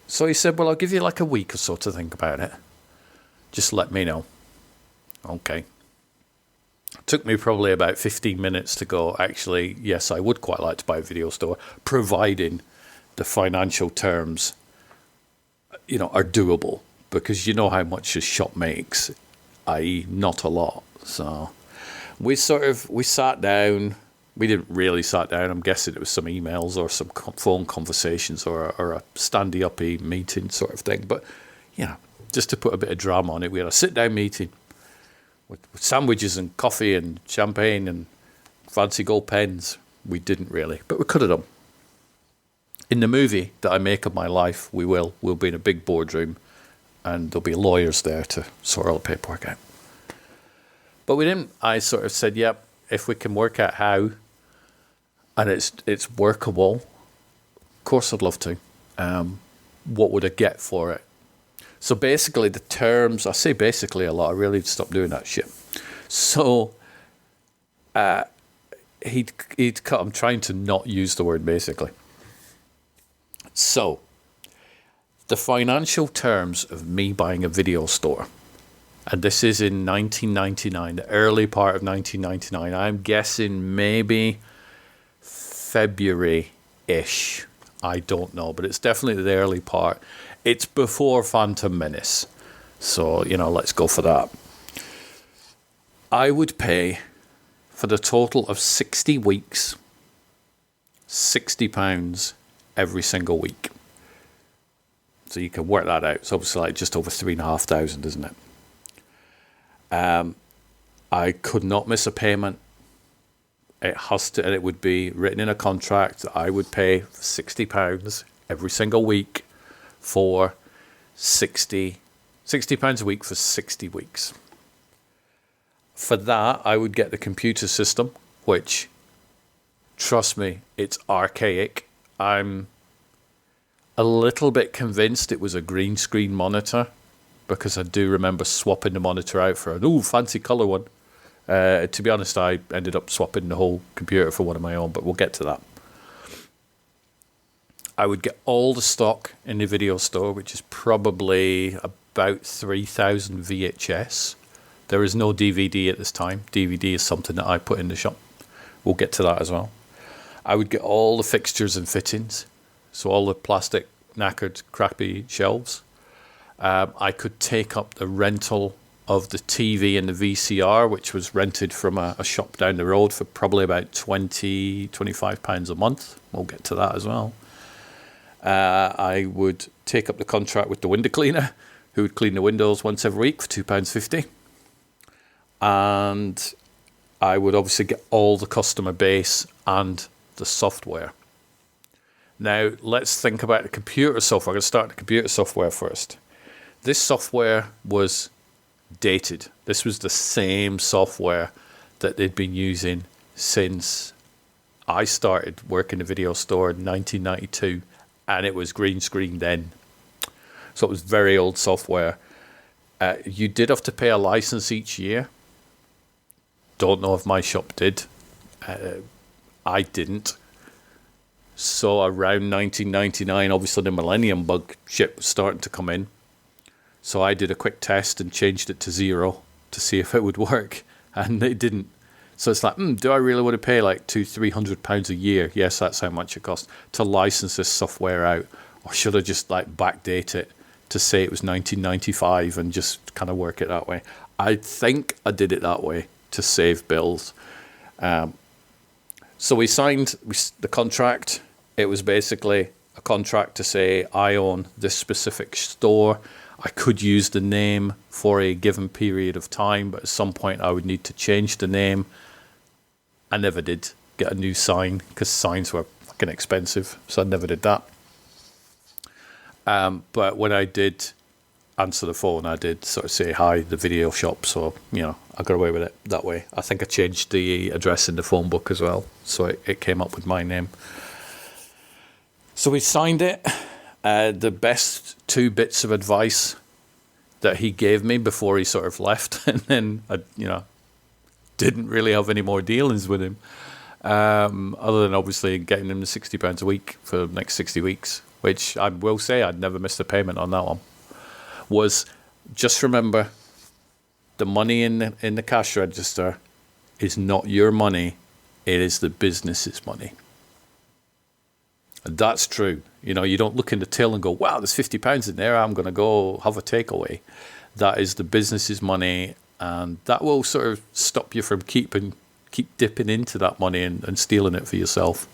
B: So he said, well, I'll give you like a week or so to think about it. Just let me know. Okay. It took me probably about 15 minutes to go, actually, yes, I would quite like to buy a video store, providing the financial terms, are doable. Because you know how much a shop makes, i.e. not a lot. So we sat down. We didn't really sat down. I'm guessing it was some emails or some phone conversations or a standy-uppy meeting sort of thing. But, just to put a bit of drama on it, we had a sit-down meeting with sandwiches and coffee and champagne and fancy gold pens. We didn't really, but we could have done. In the movie that I make of my life, we'll be in a big boardroom and there'll be lawyers there to sort all the paperwork out. But we didn't. I sort of said, yep, if we can work out how and it's workable, of course I'd love to. What would I get for it? So basically the terms, I say basically a lot, I really need to stop doing that shit. So he'd cut, I'm trying to not use the word basically. So the financial terms of me buying a video store, and this is in 1999, the early part of 1999, I'm guessing maybe February-ish. I don't know, but it's definitely the early part. It's before Phantom Menace. So, let's go for that. I would pay for the total of 60 weeks, £60 every single week. So you can work that out. It's obviously like just over 3,500, isn't it? I could not miss a payment. It has to, and it would be written in a contract that I would pay £60 every single week for £60 a week for 60 weeks. For that, I would get the computer system, which, trust me, it's archaic. I'm a little bit convinced it was a green screen monitor, because I do remember swapping the monitor out for an fancy colour one. To be honest, I ended up swapping the whole computer for one of my own, but we'll get to that. I would get all the stock in the video store, which is probably about 3,000 VHS. There is no DVD at this time. DVD is something that I put in the shop. We'll get to that as well. I would get all the fixtures and fittings, so all the plastic, knackered, crappy shelves. I could take up the rental of the TV and the VCR, which was rented from a shop down the road for probably about £25 a month. We'll get to that as well. I would take up the contract with the window cleaner, who would clean the windows once every week for £2.50. And I would obviously get all the customer base and the software. Now, let's think about the computer software. I'm going to start the computer software first. This software was dated. This was the same software that they'd been using since I started working in the video store in 1992, and it was green screen then. So it was very old software. You did have to pay a license each year. Don't know if my shop did. I didn't. So around 1999, obviously the Millennium Bug chip was starting to come in. So I did a quick test and changed it to 0 to see if it would work, and it didn't. So it's like, do I really want to pay like £200-300 a year? Yes, that's how much it costs to license this software out. Or should I just like backdate it to say it was 1995 and just kind of work it that way? I think I did it that way to save bills. So we signed the contract. It was basically a contract to say I own this specific store. I could use the name for a given period of time, but at some point I would need to change the name. I never did get a new sign because signs were fucking expensive, so I never did that. But when I did answer the phone, I did sort of say hi, the video shop, so, I got away with it that way. I think I changed the address in the phone book as well, so it came up with my name. So we signed it. The best 2 bits of advice that he gave me before he sort of left, and then I, didn't really have any more dealings with him, other than obviously getting him the £60 a week for the next 60 weeks, which I will say I'd never missed a payment on that one, was just remember the money in the cash register is not your money, it is the business's money. And that's true. You don't look in the till and go, wow, there's £50 in there, I'm going to go have a takeaway. That is the business's money, and that will sort of stop you from keep dipping into that money and stealing it for yourself.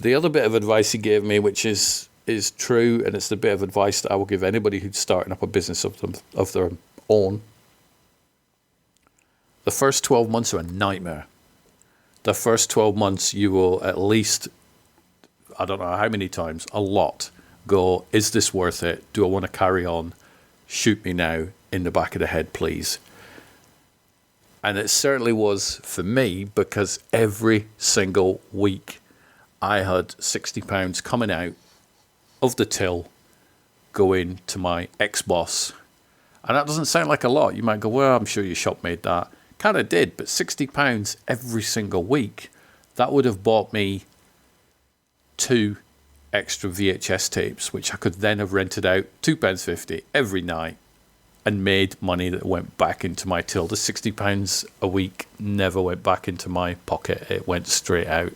B: The other bit of advice he gave me, which is true, and it's the bit of advice that I will give anybody who's starting up a business of their own. The first 12 months are a nightmare. The first 12 months you will at least, I don't know how many times, a lot, go, is this worth it? Do I want to carry on? Shoot me now in the back of the head, please. And it certainly was for me, because every single week I had £60 coming out of the till going to my ex-boss. And that doesn't sound like a lot. You might go, well, I'm sure your shop made that. Kind of did, but £60 every single week, that would have bought me 2 extra VHS tapes, which I could then have rented out £2.50 every night and made money that went back into my till. The £60 a week never went back into my pocket. It went straight out.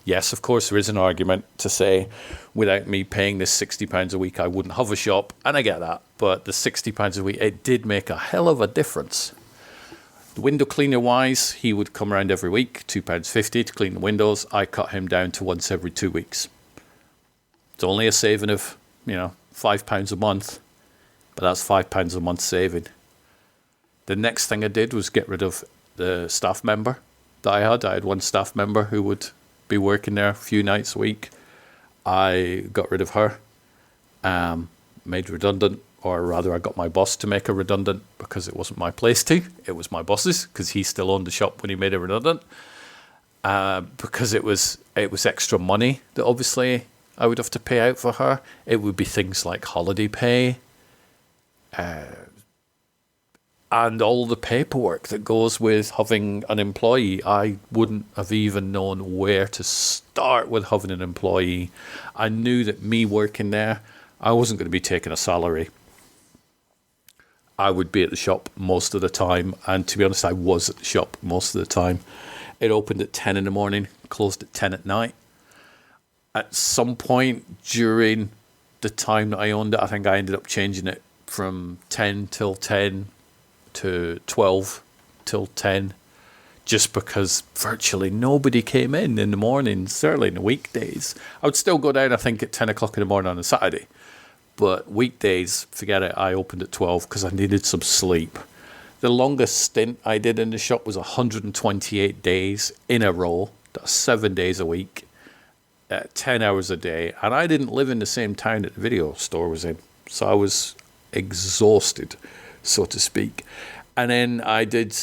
B: Yes, of course, there is an argument to say without me paying this £60 a week, I wouldn't have a shop, and I get that. But the £60 a week, it did make a hell of a difference. The window cleaner wise, he would come around every week, £2.50 to clean the windows. I cut him down to once every 2 weeks. It's only a saving of, £5 a month, but that's £5 a month saving. The next thing I did was get rid of the staff member that I had. I had one staff member who would be working there a few nights a week. I got rid of her, made redundant, or rather I got my boss to make her redundant because it wasn't my place to. It was my boss's, because he still owned the shop when he made her redundant. Because it was extra money that obviously I would have to pay out for her. It would be things like holiday pay, and all the paperwork that goes with having an employee. I wouldn't have even known where to start with having an employee. I knew that me working there, I wasn't going to be taking a salary. I would be at the shop most of the time, and to be honest, I was at the shop most of the time. It opened at 10 in the morning, closed at 10 at night. At some point during the time that I owned it, I think I ended up changing it from 10 till 10 to 12 till 10, just because virtually nobody came in the morning, certainly in the weekdays. I would still go down, I think, at 10 o'clock in the morning on a Saturday. But weekdays, forget it, I opened at 12 because I needed some sleep. The longest stint I did in the shop was 128 days in a row. That's 7 days a week, 10 hours a day. And I didn't live in the same town that the video store was in. So I was exhausted, so to speak. And then I did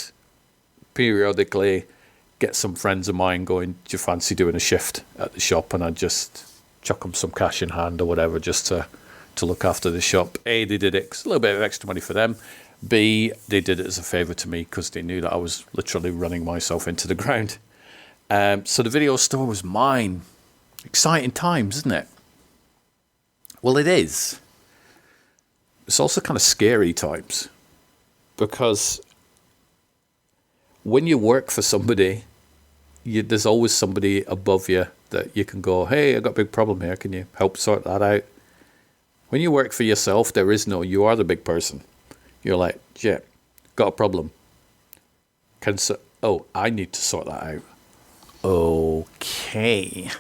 B: periodically get some friends of mine going, do you fancy doing a shift at the shop? And I'd just chuck them some cash in hand or whatever just to look after the shop. A, they did it 'cause a little bit of extra money for them. B, they did it as a favour to me because they knew that I was literally running myself into the ground. So the video store was mine. Exciting times, isn't it? Well, it is. It's also kind of scary times, because when you work for somebody, there's always somebody above you that you can go, hey, I got a big problem here. Can you help sort that out? When you work for yourself, there is no, you are the big person. You're like, yeah, got a problem. I need to sort that out. Okay.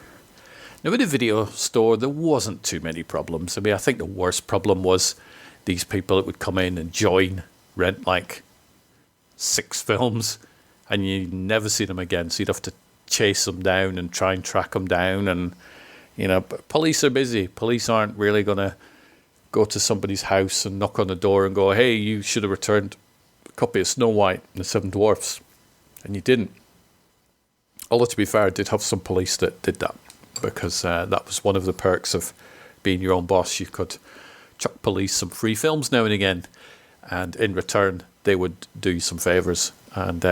B: Now, with the video store, there wasn't too many problems. I mean, I think the worst problem was these people that would come in and join, rent like 6 films, and you never see them again. So you'd have to chase them down and try and track them down. And, you know, police are busy. Police aren't really going to go to somebody's house and knock on the door and go, hey, you should have returned a copy of Snow White and the Seven Dwarfs. And you didn't. Although, to be fair, I did have some police that did that, because that was one of the perks of being your own boss. You could chuck police some free films now and again, and in return, they would do you some favours and,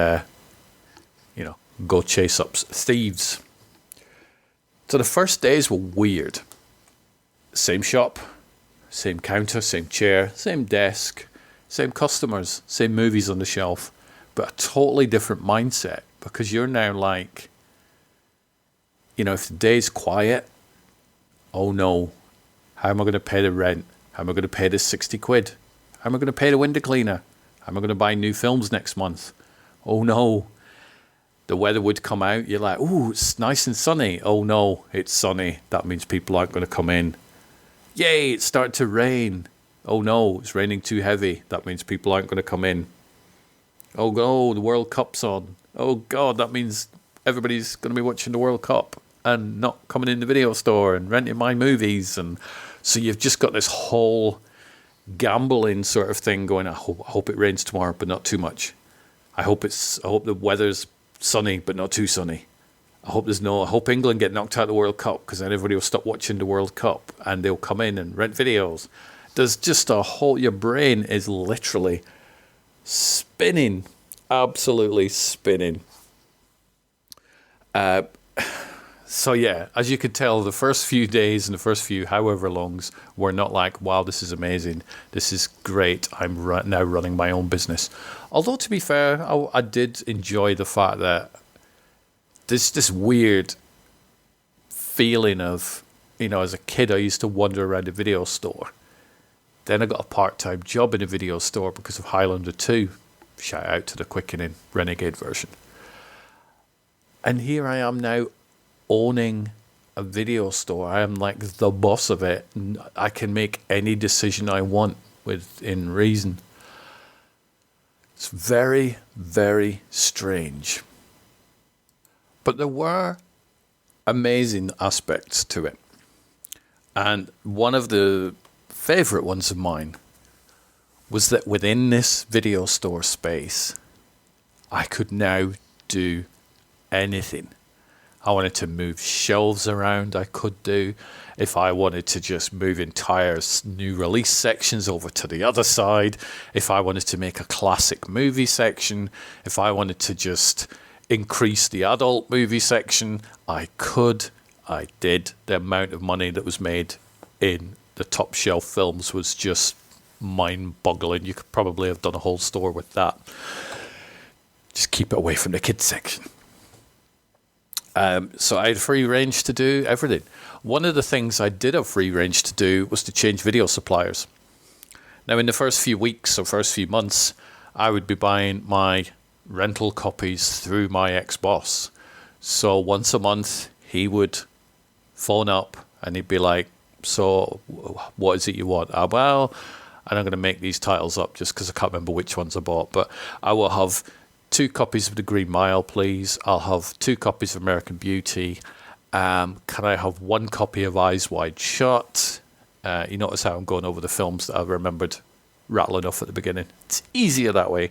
B: go chase up thieves. So the first days were weird. Same shop, same counter, same chair, same desk, same customers, same movies on the shelf, but a totally different mindset, because you're now like, if the day's quiet, oh no, how am I going to pay the rent? How am I going to pay this 60 quid? How am I going to pay the window cleaner? How am I going to buy new films next month? Oh no. The weather would come out. You're like, ooh, it's nice and sunny. Oh no, it's sunny. That means people aren't going to come in. Yay, it's starting to rain. Oh no, it's raining too heavy. That means people aren't going to come in. Oh no, the World Cup's on. Oh God, that means everybody's going to be watching the World Cup and not coming in the video store and renting my movies. And so you've just got this whole gambling sort of thing going. I hope it rains tomorrow, but not too much. I hope the weather's sunny, but not too sunny. I hope England get knocked out of the World Cup, because then everybody will stop watching the World Cup and they'll come in and rent videos. There's just your brain is literally spinning, absolutely spinning. So yeah, as you could tell, the first few days and the first few however longs were not like, wow, this is amazing, this is great, I'm now running my own business. Although, to be fair, I did enjoy the fact that this weird feeling of, as a kid, I used to wander around a video store. Then I got a part-time job in a video store because of Highlander 2. Shout out to the quickening Renegade version. And here I am now, owning a video store. I am like the boss of it. I can make any decision I want within reason. It's very, very strange. But there were amazing aspects to it. And one of the favorite ones of mine was that within this video store space, I could now do anything. I wanted to move shelves around, I could do. If I wanted to just move entire new release sections over to the other side, if I wanted to make a classic movie section, if I wanted to just increase the adult movie section, I could. I did. The amount of money that was made in the top shelf films was just mind-boggling. You could probably have done a whole store with that. Just keep it away from the kids section. So I had free range to do everything. One of the things I did have free range to do was to change video suppliers. Now, in the first few weeks or first few months, I would be buying my rental copies through my ex-boss. So once a month, he would phone up and he'd be like, so what is it you want? Well, and I'm going to make these titles up just because I can't remember which ones I bought, but I will have 2 copies of The Green Mile, please. I'll have 2 copies of American Beauty. Can I have 1 copy of Eyes Wide Shut? You notice how I'm going over the films that I remembered rattling off at the beginning. It's easier that way.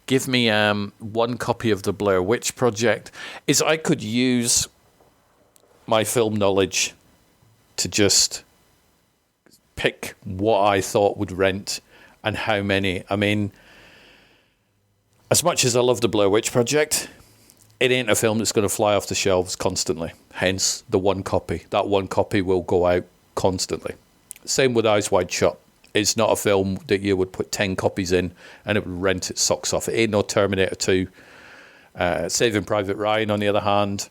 B: Give me 1 copy of The Blair Witch Project. Is I could use my film knowledge to just pick what I thought would rent and how many. I mean, as much as I love The Blair Witch Project, it ain't a film that's going to fly off the shelves constantly. Hence, the 1 copy. That 1 copy will go out constantly. Same with Eyes Wide Shut. It's not a film that you would put 10 copies in and it would rent its socks off. It ain't no Terminator 2. Saving Private Ryan, on the other hand,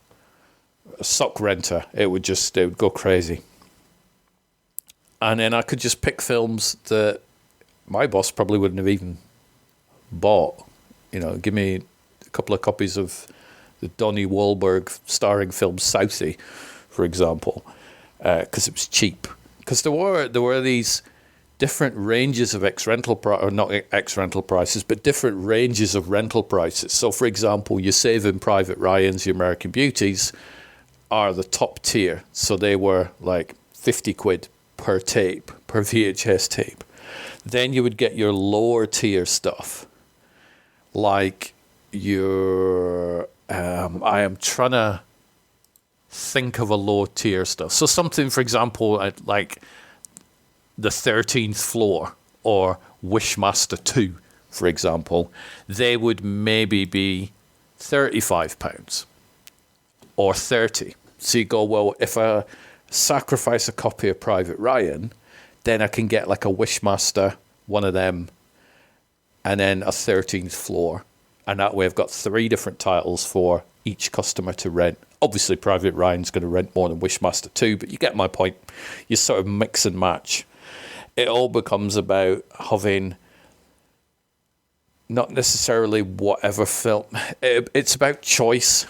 B: a sock renter. It would go crazy. And then I could just pick films that my boss probably wouldn't have even bought. You know, give me a couple of copies of the Donnie Wahlberg starring film Southie, for example, because it was cheap. Because there were these different ranges of not ex-rental prices, but different ranges of rental prices. So, for example, your Saving Private Ryan's, your American Beauties, are the top tier. So they were like 50 quid per tape, per VHS tape. Then you would get your lower tier stuff, like your, I am trying to think of a low tier stuff. So something, for example, like The 13th Floor or Wishmaster 2, for example, they would maybe be £35 or 30. So you go, well, if I sacrifice a copy of Private Ryan, then I can get like a Wishmaster, one of them, and then a 13th Floor. And that way I've got 3 different titles for each customer to rent. Obviously, Private Ryan's going to rent more than Wishmaster 2, but you get my point. You sort of mix and match. It all becomes about having not necessarily whatever film. It's about choice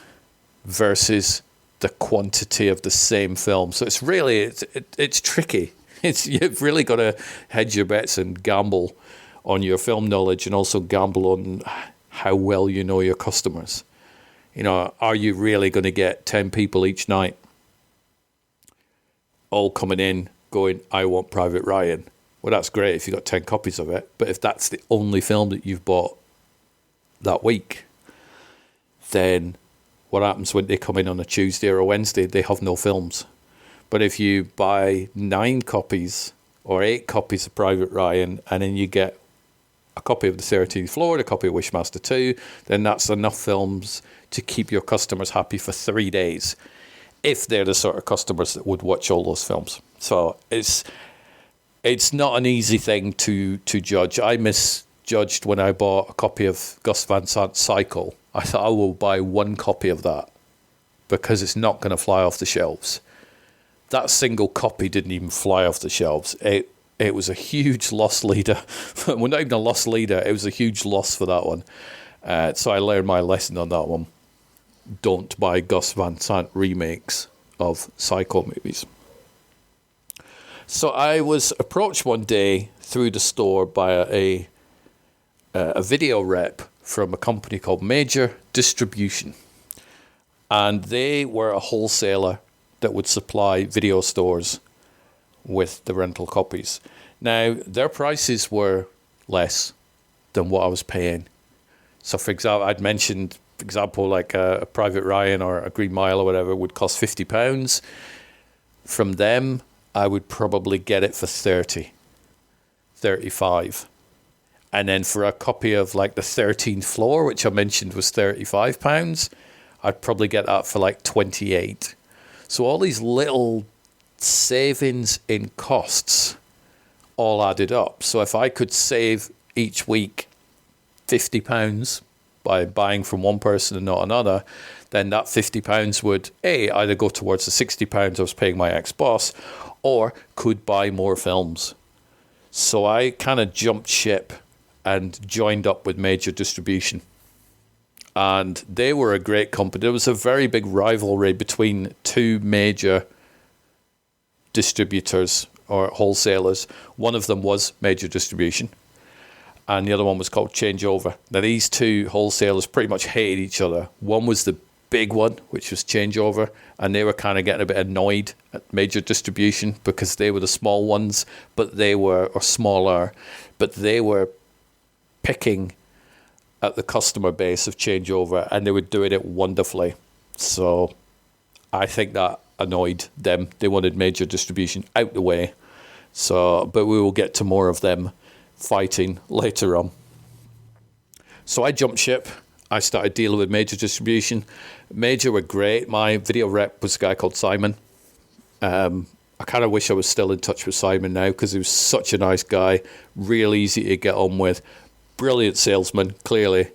B: versus the quantity of the same film. So it's really, it's tricky. You've really got to hedge your bets and gamble on your film knowledge and also gamble on how well you know your customers. You know, are you really going to get 10 people each night all coming in going, I want Private Ryan? Well, that's great if you've got 10 copies of it. But if that's the only film that you've bought that week, then what happens when they come in on a Tuesday or a Wednesday? They have no films. But if you buy 9 copies or 8 copies of Private Ryan and then you get a copy of The 13th Floor and a copy of Wishmaster 2, then that's enough films to keep your customers happy for 3 days, if they're the sort of customers that would watch all those films. So it's not an easy thing to judge. I misjudged when I bought a copy of Gus Van Sant's Cycle. I thought I will buy 1 copy of that because it's not going to fly off the shelves. That single copy didn't even fly off the shelves. It was a huge loss leader. Well, not even a loss leader. It was a huge loss for that one. So I learned my lesson on that one. Don't buy Gus Van Sant remakes of Psycho movies. So I was approached one day through the store by a video rep from a company called Major Distribution. And they were a wholesaler that would supply video stores with the rental copies. Now, their prices were less than what I was paying. So, for example, I'd mentioned, for example, like a Private Ryan or a Green Mile or whatever would cost £50. From them, I would probably get it for 30, 35. And then for a copy of like the 13th Floor, which I mentioned was £35, I'd probably get that for like 28. So all these little savings in costs all added up. So if I could save each week £50 by buying from one person and not another, then that £50 would either go towards the £60 I was paying my ex-boss, or could buy more films. So I kind of jumped ship and joined up with Major Distribution. And they were a great company. There was a very big rivalry between two major distributors or wholesalers. One of them was Major Distribution, and the other one was called Changeover. Now, these two wholesalers pretty much hated each other. One was the big one, which was Changeover, and they were kind of getting a bit annoyed at Major Distribution because they were the small ones, but they were picking at the customer base of Changeover, and they were doing it wonderfully. So I think that annoyed them. They wanted Major Distribution out the way. So, but we will get to more of them fighting later on. So I jumped ship. I started dealing with Major Distribution. Major were great. My video rep was a guy called Simon. I kind of wish I was still in touch with Simon now, because he was such a nice guy, real easy to get on with, brilliant salesman, clearly.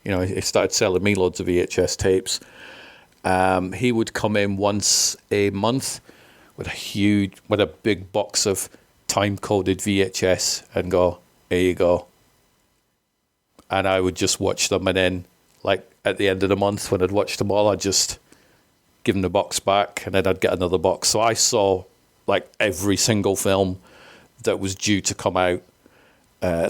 B: You know, he started selling me loads of VHS tapes. He would come in once a month with a big box of time-coded VHS and go, "Here you go." And I would just watch them, and then, like, at the end of the month, when I'd watched them all, I'd just give him the box back, and then I'd get another box. So I saw, like, every single film that was due to come out.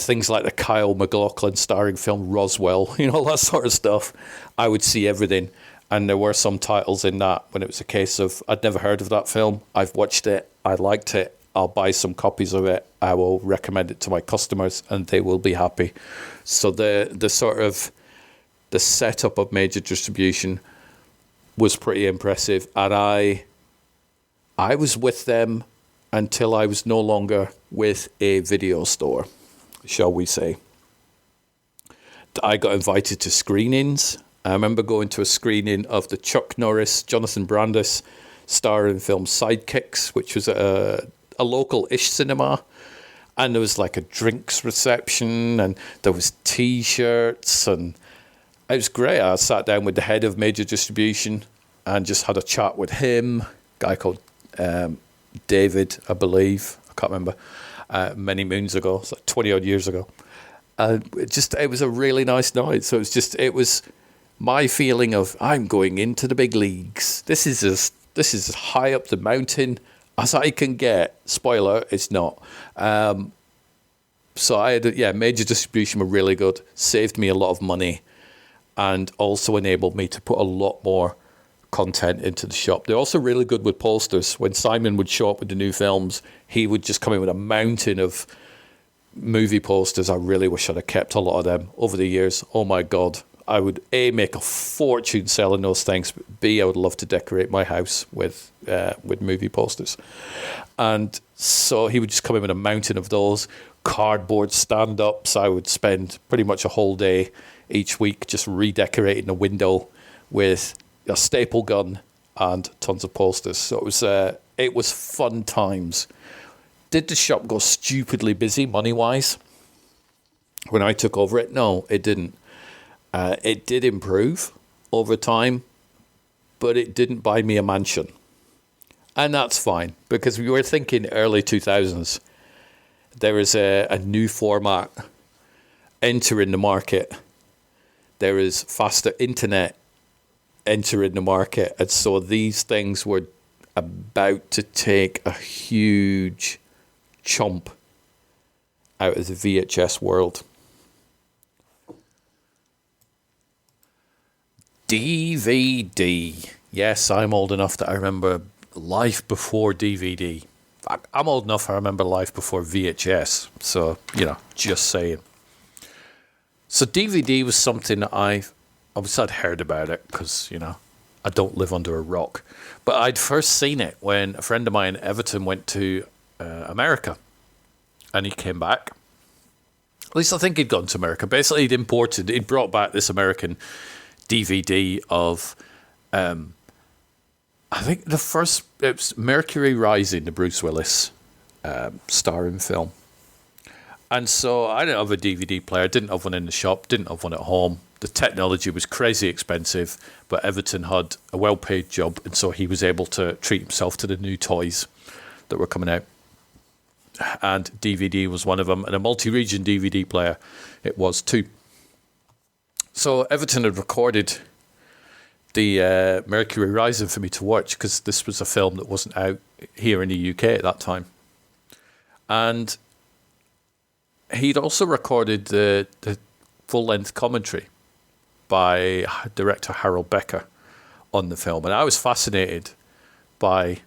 B: Things like the Kyle MacLachlan starring film Roswell, you know, all that sort of stuff. I would see everything. And there were some titles in that when it was a case of, I'd never heard of that film. I've watched it. I liked it. I'll buy some copies of it. I will recommend it to my customers, and they will be happy. So the sort of the setup of Major Distribution was pretty impressive. And I was with them until I was no longer with a video store, shall we say. I got invited to screenings. I remember going to a screening of the Chuck Norris, Jonathan Brandis starring film Sidekicks, which was a local-ish cinema. And there was like a drinks reception, and there was T-shirts, and it was great. I sat down with the head of Major Distribution and just had a chat with him, a guy called David, I believe. I can't remember. Many moons ago, it's like 20-odd years ago. It was a really nice night. So it was my feeling of, I'm going into the big leagues. This is as high up the mountain as I can get. Spoiler, it's not. So I had, Major Distribution were really good. Saved me a lot of money, and also enabled me to put a lot more content into the shop. They're also really good with posters. When Simon would show up with the new films, he would just come in with a mountain of movie posters. I really wish I'd have kept a lot of them over the years. Oh my God. I would A, make a fortune selling those things, but B, I would love to decorate my house with movie posters. And so he would just come in with a mountain of those cardboard stand-ups. I would spend pretty much a whole day each week just redecorating the window with a staple gun and tons of posters. So it was fun times. Did the shop go stupidly busy money-wise when I took over it? No, it didn't. It did improve over time, but it didn't buy me a mansion. And that's fine, because we were thinking early 2000s. There is a new format entering the market. There is faster internet entering the market. And so these things were about to take a huge chomp out of the VHS world. DVD. Yes, I'm old enough that I remember life before DVD. I'm old enough I remember life before VHS. So, just saying. So DVD was something that I'd heard about it because, I don't live under a rock. But I'd first seen it when a friend of mine, Everton, went to America. And he came back. At least I think he'd gone to America. Basically, he'd brought back this American DVD of, I think it was Mercury Rising, the Bruce Willis starring film. And so I didn't have a DVD player, didn't have one in the shop, didn't have one at home. The technology was crazy expensive, but Everton had a well-paid job, and so he was able to treat himself to the new toys that were coming out. And DVD was one of them, and a multi-region DVD player it was too. So Everton had recorded the Mercury Rising for me to watch because this was a film that wasn't out here in the UK at that time. And he'd also recorded the full-length commentary by director Harold Becker on the film. And I was fascinated by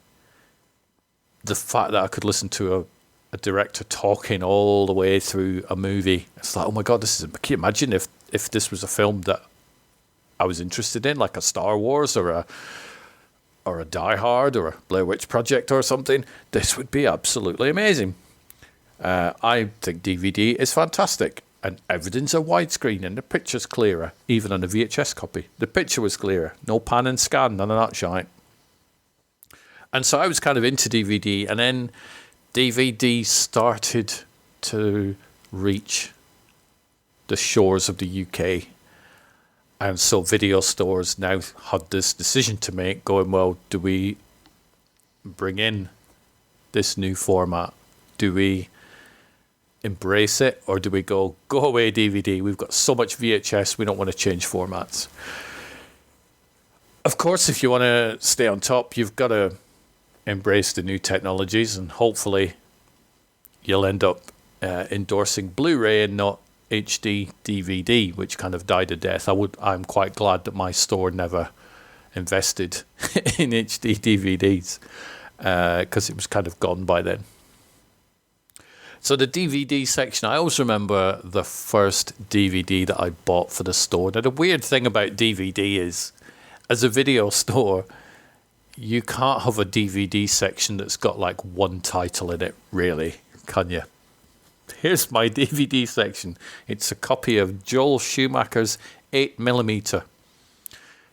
B: the fact that I could listen to a director talking all the way through a movie. It's like, oh my God, can you imagine if this was a film that I was interested in, like a Star Wars or a Die Hard or a Blair Witch Project or something? This would be absolutely amazing. I think DVD is fantastic, and everything's a widescreen and the picture's clearer, even on a VHS copy. The picture was clearer, no pan and scan, none of that shite. And so I was kind of into DVD, and then DVD started to reach the shores of the UK. And so video stores now had this decision to make, going, well, do we bring in this new format? Do we embrace it, or do we go away DVD? We've got so much VHS, we don't want to change formats. Of course, if you want to stay on top, you've got to embrace the new technologies, and hopefully you'll end up endorsing Blu-ray and not HD DVD, which kind of died a death. I'm quite glad that my store never invested in HD DVDs because it was kind of gone by then. So the DVD section, I always remember the first DVD that I bought for the store. Now, the weird thing about DVD is, as a video store, you can't have a DVD section that's got like one title in it, really, can you? Here's my DVD section. It's a copy of Joel Schumacher's 8mm.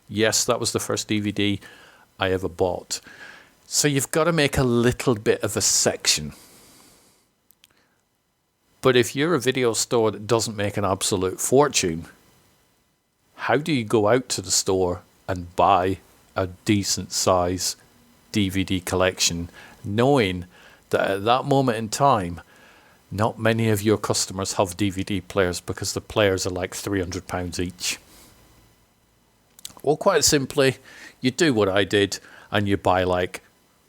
B: Yes, that was the first DVD I ever bought. So you've got to make a little bit of a section. But if you're a video store that doesn't make an absolute fortune, how do you go out to the store and buy a decent size DVD collection, knowing that at that moment in time, not many of your customers have DVD players because the players are like £300 each? Well, quite simply, you do what I did and you buy like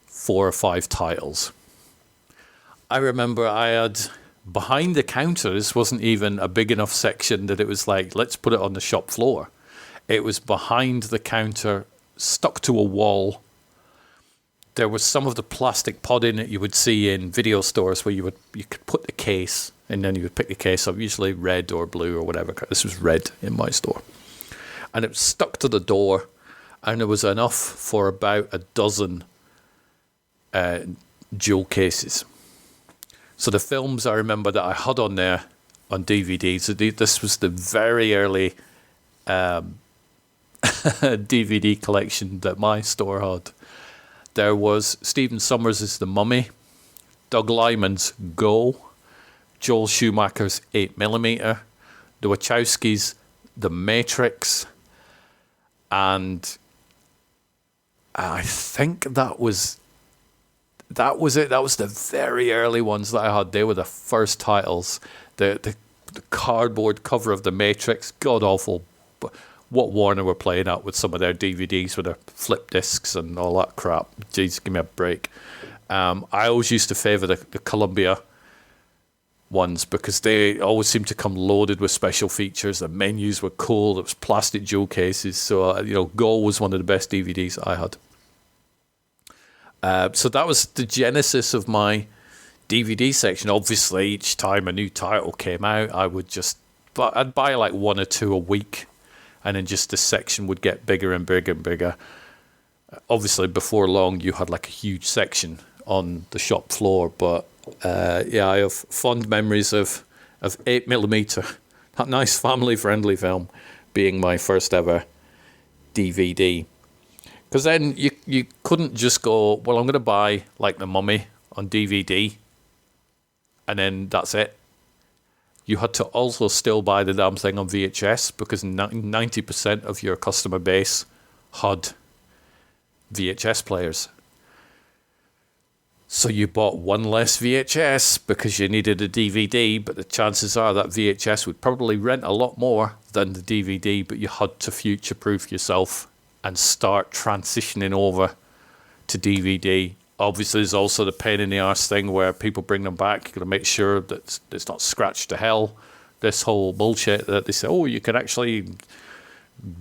B: 4 or 5 titles. I remember I had behind the counter, this wasn't even a big enough section that it was like, let's put it on the shop floor. It was behind the counter, stuck to a wall. There was some of the plastic podding that you would see in video stores where you could put the case and then you would pick the case up, usually red or blue or whatever. This was red in my store. And it was stuck to the door, and there was enough for about a dozen jewel cases. So the films I remember that I had on there on DVD, so this was the very early DVD collection that my store had. There was Stephen Sommers' The Mummy, Doug Liman's Go, Joel Schumacher's 8mm, the Wachowskis' The Matrix, and I think that was it. That was the very early ones that I had. They were the first titles. The cardboard cover of The Matrix, god-awful. What Warner were playing out with some of their DVDs with their flip discs and all that crap. Jeez, give me a break. I always used to favour the Columbia ones because they always seem to come loaded with special features. The menus were cool. It was plastic jewel cases. So, Go was one of the best DVDs I had. So that was the genesis of my DVD section. Obviously, each time a new title came out, I'd buy like one or two a week, and then just the section would get bigger and bigger and bigger. Obviously, before long, you had like a huge section on the shop floor. But I have fond memories of 8mm, that nice family-friendly film, being my first ever DVD. Because then you couldn't just go, well, I'm going to buy like The Mummy on DVD, and then that's it. You had to also still buy the damn thing on VHS, because 90% of your customer base had VHS players. So you bought one less VHS because you needed a DVD, but the chances are that VHS would probably rent a lot more than the DVD, but you had to future-proof yourself and start transitioning over to DVD. Obviously, there's also the pain in the arse thing where people bring them back. You've got to make sure that it's not scratched to hell. This whole bullshit that they say, you can actually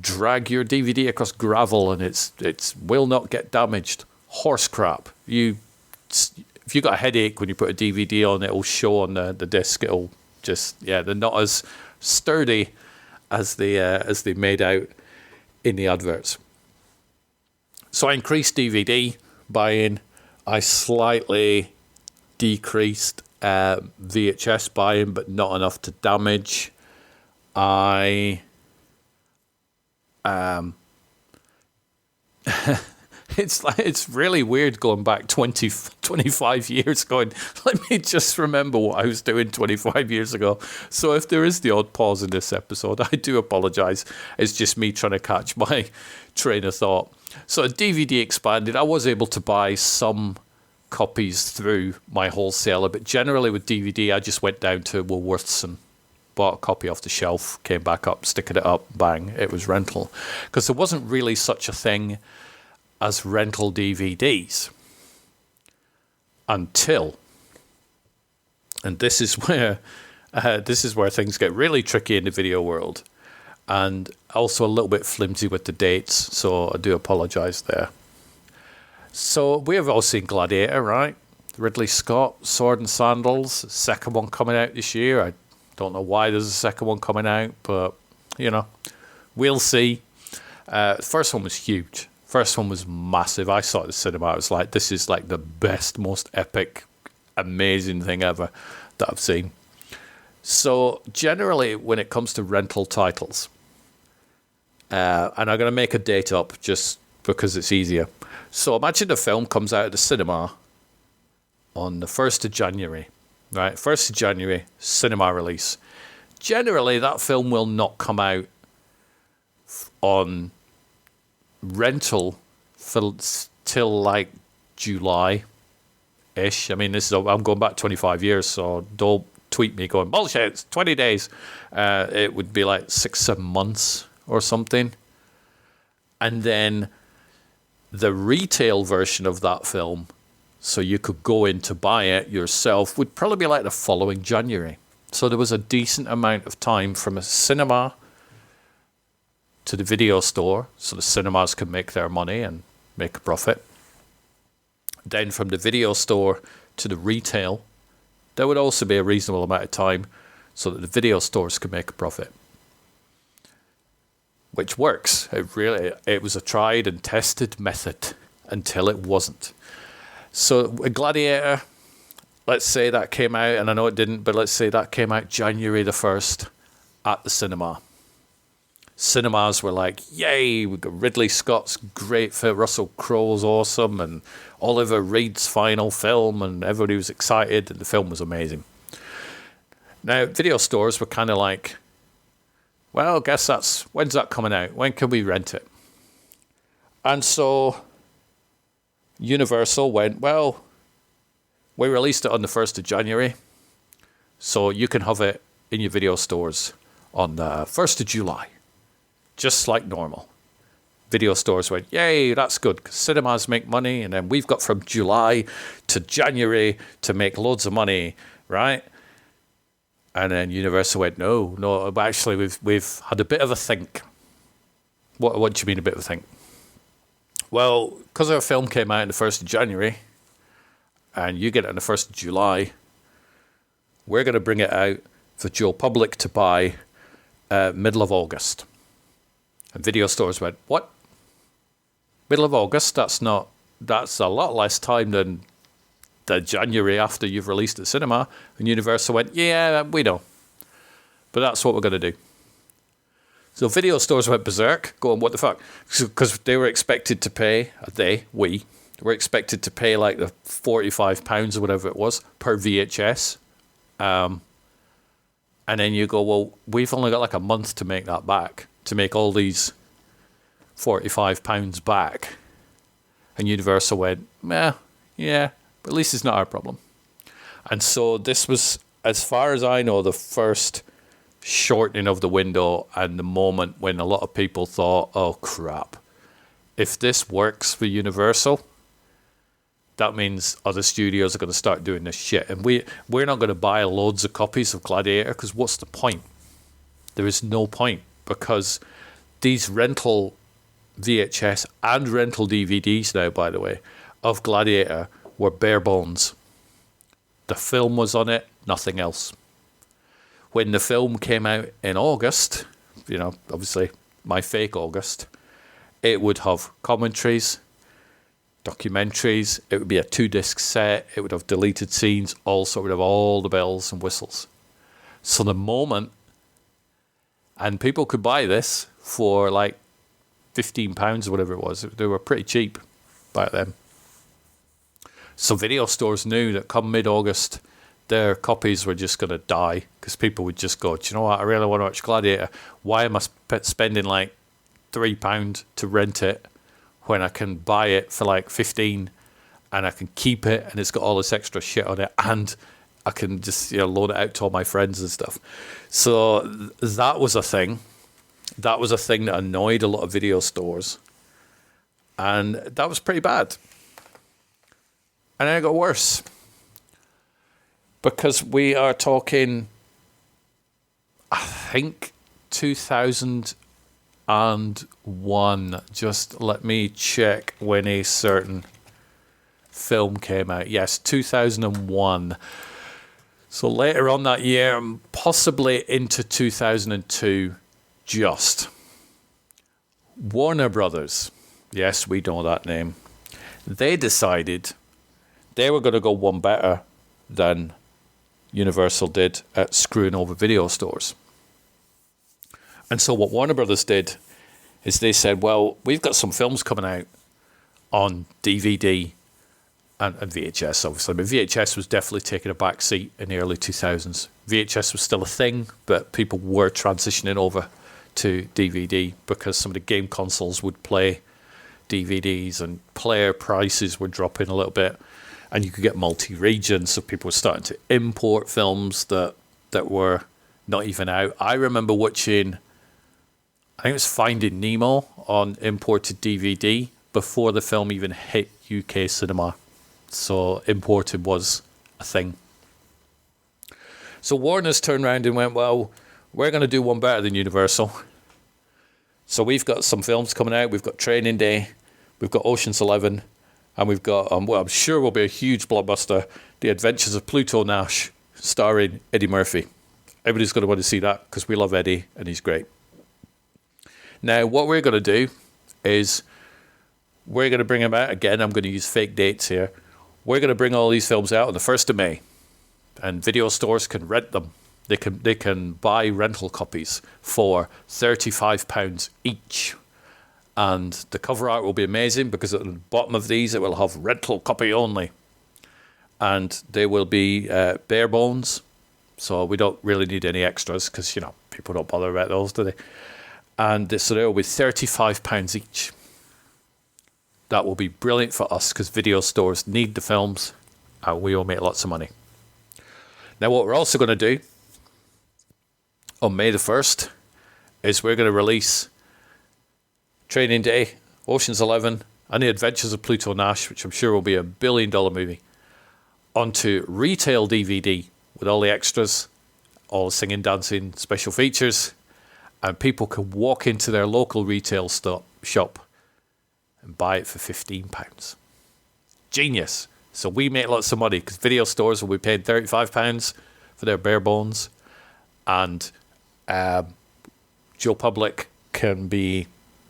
B: drag your DVD across gravel and it's will not get damaged. Horse crap. If you got a headache when you put a DVD on, it'll show on the disc. It'll they're not as sturdy as they made out in the adverts. So I increased DVD buying. I slightly decreased VHS buying, but not enough to damage. It's really weird going back 25 years going, let me just remember what I was doing 25 years ago. So if there is the odd pause in this episode, I do apologize. It's just me trying to catch my train of thought. So DVD expanded. I was able to buy some copies through my wholesaler, but generally with DVD, I just went down to Woolworths and bought a copy off the shelf, came back up, sticking it up, bang, it was rental. Because there wasn't really such a thing as rental DVDs until, and this is where things get really tricky in the video world, and also a little bit flimsy with the dates, so I do apologize there. So we have all seen Gladiator, right? Ridley Scott, Sword and Sandals, second one coming out this year. I don't know why there's a second one coming out, but we'll see. First one was huge. First one was massive. I saw it at the cinema. I was like, this is like the best, most epic, amazing thing ever that I've seen. So generally, when it comes to rental titles, and I'm going to make a date up just because it's easier. So imagine the film comes out of the cinema on the 1st of January, right? 1st of January, cinema release. Generally, that film will not come out on rental till like July-ish. I mean, I'm going back 25 years, so don't tweet me going, bullshit, it's 20 days. It would be like 6-7 months or something. And then the retail version of that film, so you could go in to buy it yourself, would probably be like the following January. So there was a decent amount of time from a cinema to the video store, so the cinemas could make their money and make a profit. Then from the video store to the retail, there would also be a reasonable amount of time so that the video stores could make a profit. Which works. It was a tried and tested method until it wasn't. So Gladiator, let's say that came out, and I know it didn't, but let's say that came out January the 1st at the cinema. Cinemas were like, yay, we got Ridley Scott's great film, Russell Crowe's awesome, and Oliver Reed's final film, and everybody was excited, and the film was amazing. Now, video stores were kind of like, well, when's that coming out? When can we rent it? And so Universal went, well, we released it on the 1st of January, so you can have it in your video stores on the 1st of July. Just like normal. Video stores went, yay, that's good, because cinemas make money, and then we've got from July to January to make loads of money, right? And then Universal went, no, but actually we've had a bit of a think. What do you mean a bit of a think? Well, because our film came out on the 1st of January, and you get it on the 1st of July, we're going to bring it out for Joe Public to buy middle of August. And video stores went, what? Middle of August? That's a lot less time than the January after you've released at cinema. And Universal went, yeah, we know. But that's what we're going to do. So video stores went berserk, going, what the fuck? Because they were expected to pay, we were expected to pay like the £45 or whatever it was per VHS. And then you go, well, we've only got like a month to make that back, to make all these £45 back. And Universal went, yeah, but at least it's not our problem. And so this was, as far as I know, the first shortening of the window and the moment when a lot of people thought, oh crap, if this works for Universal, that means other studios are going to start doing this shit. And we're not going to buy loads of copies of Gladiator, because what's the point? There is no point, because these rental VHS and rental DVDs now, by the way, of Gladiator were bare bones. The film was on it, nothing else. When the film came out in August, obviously my fake August, it would have commentaries, documentaries, it would be a 2-disc set, it would have deleted scenes, also it would have all the bells and whistles. So the moment, and people could buy this for like £15 or whatever it was, they were pretty cheap back then. So video stores knew that come mid-August, their copies were just going to die, because people would just go, do you know what, I really want to watch Gladiator. Why am I spending like £3 to rent it when I can buy it for like 15 and I can keep it and it's got all this extra shit on it and I can just loan it out to all my friends and stuff. So that was a thing. That was a thing that annoyed a lot of video stores. And that was pretty bad. And then it got worse. Because we are talking, I think, 2001. Just let me check when a certain film came out. Yes, 2001. So later on that year, possibly into 2002, just. Warner Brothers, yes, we know that name. They decided they were going to go one better than Universal did at screwing over video stores. And so what Warner Brothers did is they said, well, we've got some films coming out on DVD and VHS, obviously. But VHS was definitely taking a back seat in the early 2000s. VHS was still a thing, but people were transitioning over to DVD because some of the game consoles would play DVDs and player prices were dropping a little bit. And you could get multi-region, so people were starting to import films that were not even out. I remember watching, I think it was Finding Nemo on imported DVD before the film even hit UK cinema. So imported was a thing. So Warner's turned around and went, well, we're going to do one better than Universal. So we've got some films coming out. We've got Training Day. We've got Ocean's 11. And we've got, I'm sure will be a huge blockbuster, The Adventures of Pluto Nash, starring Eddie Murphy. Everybody's going to want to see that because we love Eddie and he's great. Now, what we're going to do is we're going to bring them out. Again, I'm going to use fake dates here. We're going to bring all these films out on the 1st of May. And video stores can rent them. They can buy rental copies for £35 each. And the cover art will be amazing because at the bottom of these it will have rental copy only. And they will be bare bones. So we don't really need any extras because, people don't bother about those, do they? And so they will be £35 each. That will be brilliant for us because video stores need the films and we will make lots of money. Now what we're also going to do on May the 1st is we're going to release Training Day, Ocean's 11, and The Adventures of Pluto Nash, which I'm sure will be a $1 billion movie, onto retail DVD with all the extras all the singing, dancing, special features, and people can walk into their local retail shop and buy it for £15. Genius. So we make lots of money because video stores will be paying £35 for their bare bones, and Joe Public can be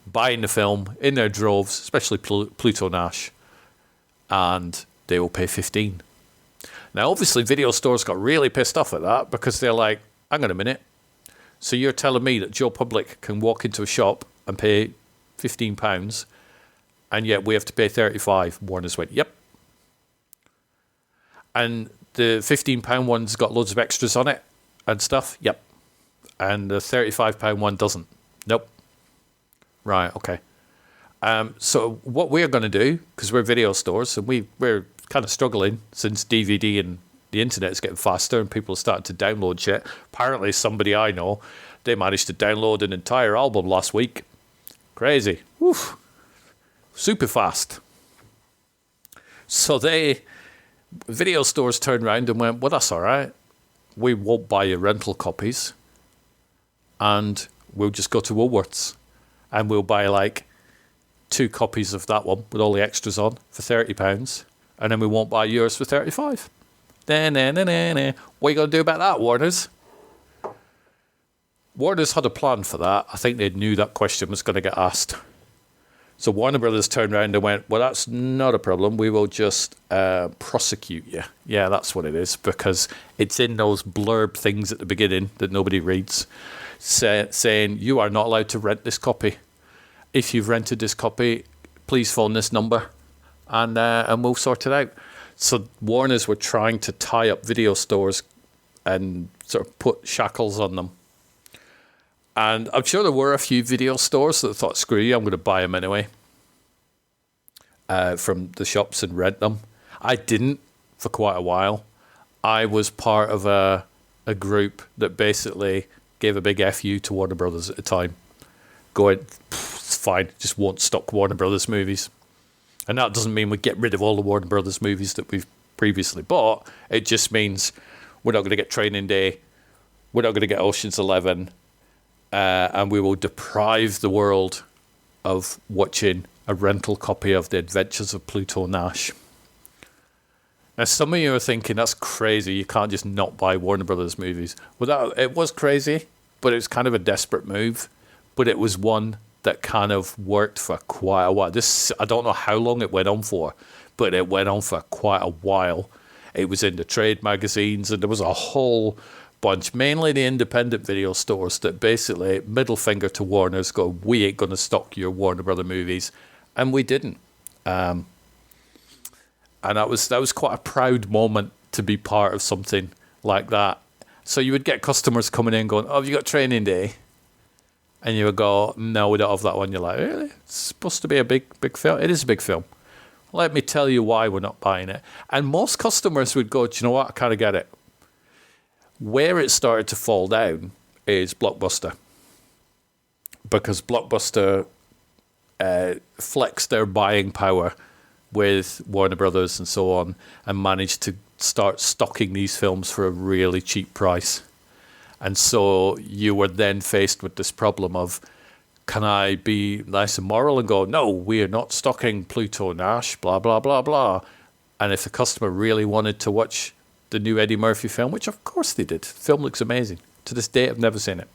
B: buying the film in their droves, especially Pluto Nash, and they will pay 15. Now, obviously, video stores got really pissed off at that because they're like, hang on a minute. So you're telling me that Joe Public can walk into a shop and pay £15, and yet we have to pay 35. Warner's went, yep. And the £15 one's got loads of extras on it and stuff, yep. And the £35 one doesn't. Nope. Right, okay. So what we're going to do, because we're video stores, and we're kind of struggling since DVD and the internet is getting faster and people are starting to download shit. Apparently somebody I know, they managed to download an entire album last week. Crazy. Woof. Super fast. So video stores turned around and went, well, that's all right. We won't buy your rental copies, and we'll just go to Woolworths and we'll buy like 2 copies of that one with all the extras on for £30, and then we won't buy yours for 35. What are you going to do about that, Warners? Warners had a plan for that. I think they knew that question was going to get asked. So Warner Brothers turned around and went, well, that's not a problem. We will just prosecute you. Yeah, that's what it is, because it's in those blurb things at the beginning that nobody reads, saying you are not allowed to rent this copy. If you've rented this copy, please phone this number and we'll sort it out. So Warners were trying to tie up video stores and sort of put shackles on them. And I'm sure there were a few video stores that thought, screw you, I'm going to buy them anyway from the shops and rent them. I didn't for quite a while. I was part of a group that basically gave a big FU to Warner Brothers at the time, going, it's fine, just won't stock Warner Brothers movies. And that doesn't mean we get rid of all the Warner Brothers movies that we've previously bought. It just means we're not going to get Training Day, we're not going to get Ocean's 11, and we will deprive the world of watching a rental copy of The Adventures of Pluto Nash. Now, some of you are thinking, that's crazy, you can't just not buy Warner Brothers movies. Well, it was crazy, but it was kind of a desperate move. But it was one that kind of worked for quite a while. I don't know how long it went on for, but it went on for quite a while. It was in the trade magazines, and there was a whole bunch, mainly the independent video stores, that basically middle finger to Warner's, go, we ain't going to stock your Warner Brother movies, and we didn't. And that was quite a proud moment to be part of something like that. So you would get customers coming in going, oh, have you got Training Day? And you would go, no, we don't have that one. You're like, really? It's supposed to be a big film. It is a big film. Let me tell you why we're not buying it. And most customers would go, do you know what? I kind of get it. Where it started to fall down is Blockbuster. Because Blockbuster flexed their buying power with Warner Brothers and so on, and managed to start stocking these films for a really cheap price. And so you were then faced with this problem of, can I be nice and moral and go, no, we are not stocking Pluto Nash, blah, blah, blah, blah. And if the customer really wanted to watch the new Eddie Murphy film, which of course they did, the film looks amazing. To this day, I've never seen it.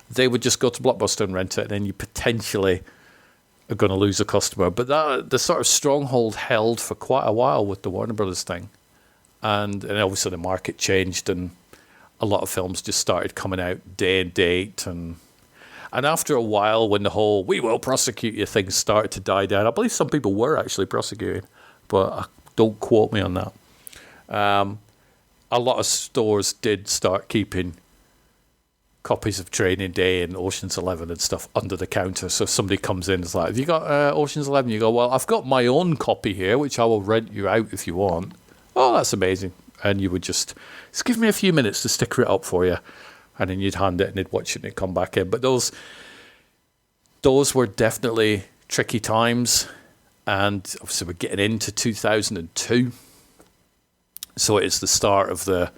B: They would just go to Blockbuster and rent it, and then you potentially are going to lose a customer. But the sort of stronghold held for quite a while with the Warner Brothers thing. And obviously the market changed, and a lot of films just started coming out day and date. And after a while, when the whole "we will prosecute you" thing started to die down, I believe some people were actually prosecuted, but don't quote me on that. A lot of stores did start keeping copies of Training Day and Ocean's 11 and stuff under the counter. So if somebody comes in and is like, have you got Ocean's 11? You go, well, I've got my own copy here, which I will rent you out if you want. Oh, that's amazing. And you would just give me a few minutes to sticker it up for you. And then you'd hand it and they'd watch it and it'd come back in. But those were definitely tricky times. And obviously we're getting into 2002. So it's the start of the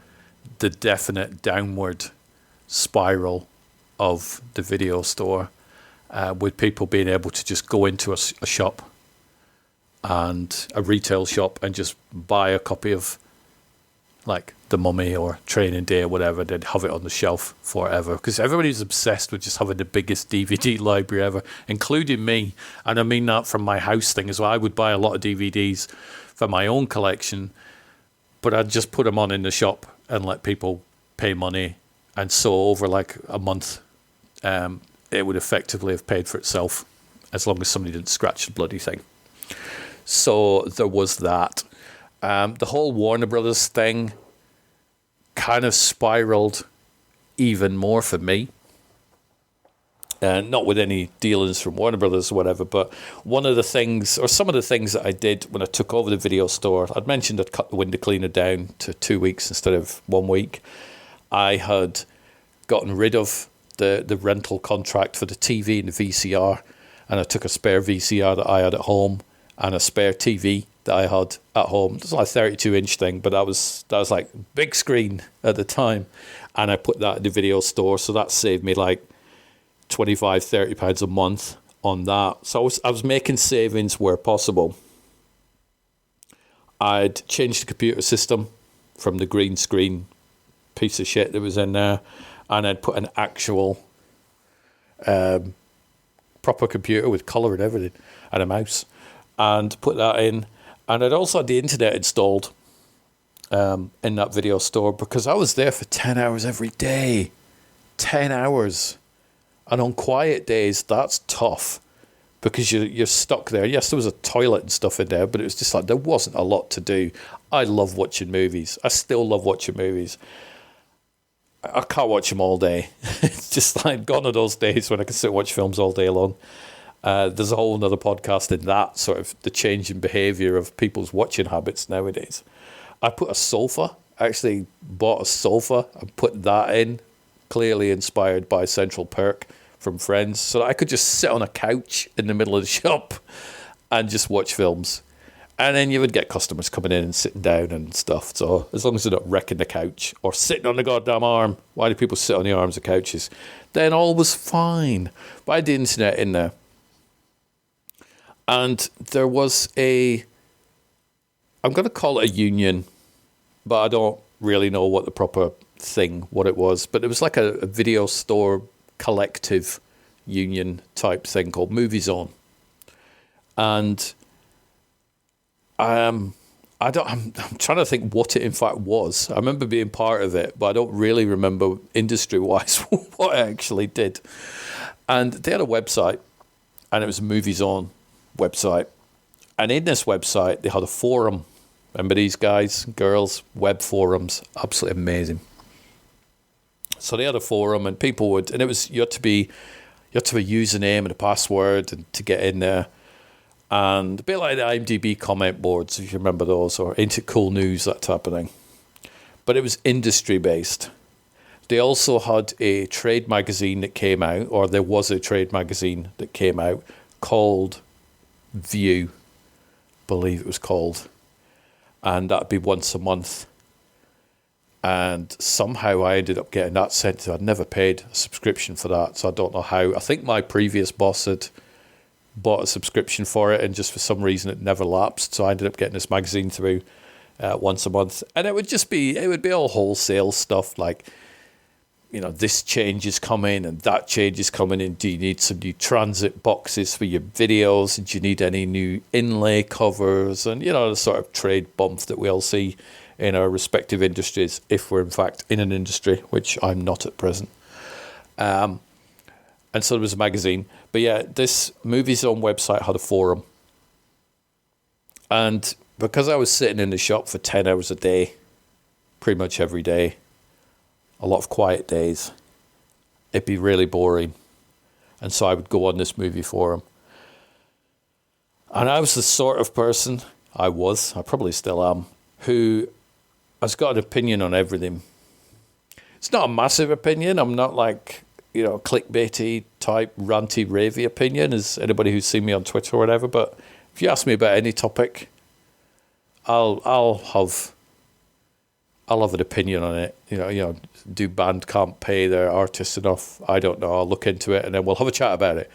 B: definite downward spiral of the video store, with people being able to just go into a shop, and a retail shop, and just buy a copy of like The Mummy or Training Day or whatever. They'd have it on the shelf forever, because everybody's obsessed with just having the biggest DVD library ever, including me. And I mean that from my house thing as well. I would buy a lot of DVDs for my own collection, but I'd just put them on in the shop and let people pay money. And so over like a month, it would effectively have paid for itself, as long as somebody didn't scratch the bloody thing. So there was that. The whole Warner Brothers thing kind of spiraled even more for me. Not with any dealings from Warner Brothers or whatever, but one of the things, or some of the things that I did when I took over the video store, I'd mentioned I'd cut the window cleaner down to 2 weeks instead of 1 week. I had gotten rid of the rental contract for the TV and the VCR, and I took a spare VCR that I had at home and a spare TV that I had at home. It was like a 32-inch thing, but that was like big screen at the time, and I put that in the video store, so that saved me like £25-30 a month on that. So I was making savings where possible. I'd changed the computer system from the green screen piece of shit that was in there, and I'd put an actual proper computer with colour and everything, and a mouse, and put that in. And I'd also had the internet installed in that video store, because I was there for 10 hours every day. 10 hours. And on quiet days, that's tough, because you're stuck there. Yes, there was a toilet and stuff in there, but it was just like there wasn't a lot to do. I love watching movies. I still love watching movies. I can't watch them all day. It's just like gone are those days when I can sit and watch films all day long. There's a whole other podcast in that, sort of the change in behaviour of people's watching habits nowadays. I put a sofa, actually bought a sofa and put that in, clearly inspired by Central Perk from Friends, so that I could just sit on a couch in the middle of the shop and just watch films. And then you would get customers coming in and sitting down and stuff. So as long as they're not wrecking the couch or sitting on the goddamn arm, why do people sit on the arms of couches? Then all was fine. But I had the internet in there. And there was I'm going to call it a union, but I don't really know what the proper what it was. But it was like a video store collective union type thing called Movie Zone. And I'm trying to think what it in fact was. I remember being part of it, but I don't really remember industry-wise what I actually did. And they had a website, and it was a Movie Zone website. And in this website, they had a forum. Remember these guys, girls, web forums, absolutely amazing. So they had a forum, and people would, and it was you had to have a username and a password and to get in there. And a bit like the IMDb comment boards, if you remember those, or Ain't It Cool News, that type of thing. But it was industry-based. They also had a trade magazine that came out, or there was a trade magazine that came out called View, I believe it was called. And that'd be once a month. And somehow I ended up getting that sent to. I'd never paid a subscription for that, so I don't know how. I think my previous boss had bought a subscription for it, and just for some reason it never lapsed, so I ended up getting this magazine through once a month. And it would be all wholesale stuff, like, you know, this change is coming and that change is coming, and do you need some new transit boxes for your videos, and do you need any new inlay covers, and, you know, the sort of trade bump that we all see in our respective industries, if we're in fact in an industry, which I'm not at present. And so there was a magazine. But yeah, this Movie Zone website had a forum. And because I was sitting in the shop for 10 hours a day, pretty much every day, a lot of quiet days, it'd be really boring. And so I would go on this movie forum. And I was the sort of person, I probably still am, who has got an opinion on everything. It's not a massive opinion. I'm not like, you know, clickbaity type ranty ravey opinion as anybody who's seen me on Twitter or whatever. But if you ask me about any topic, I'll I'll have an opinion on it. Do Bandcamp pay their artists enough? I don't know. I'll look into it, and then we'll have a chat about it.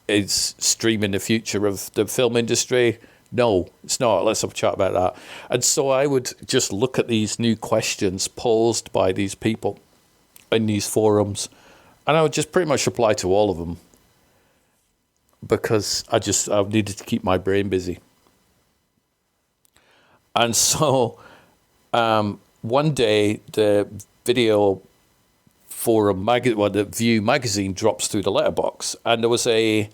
B: Is streaming the future of the film industry? No, it's not. Let's have a chat about that. And so I would just look at these new questions posed by these people in these forums, and I would just pretty much reply to all of them, because I needed to keep my brain busy. And so one day the video forum the View magazine drops through the letterbox, and there was it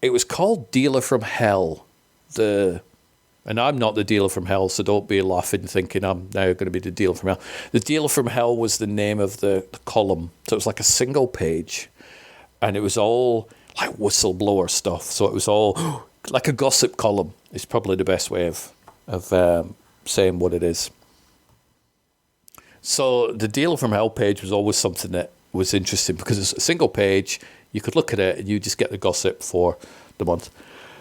B: was called Dealer from Hell. And I'm not the dealer from hell, so don't be laughing thinking I'm now going to be the dealer from hell. The Dealer from Hell was the name of the column. So it was like a single page, and it was all like whistleblower stuff. So it was all like a gossip column. It's probably the best way of saying what it is. So the Dealer from Hell page was always something that was interesting, because it's a single page. You could look at it and you just get the gossip for the month.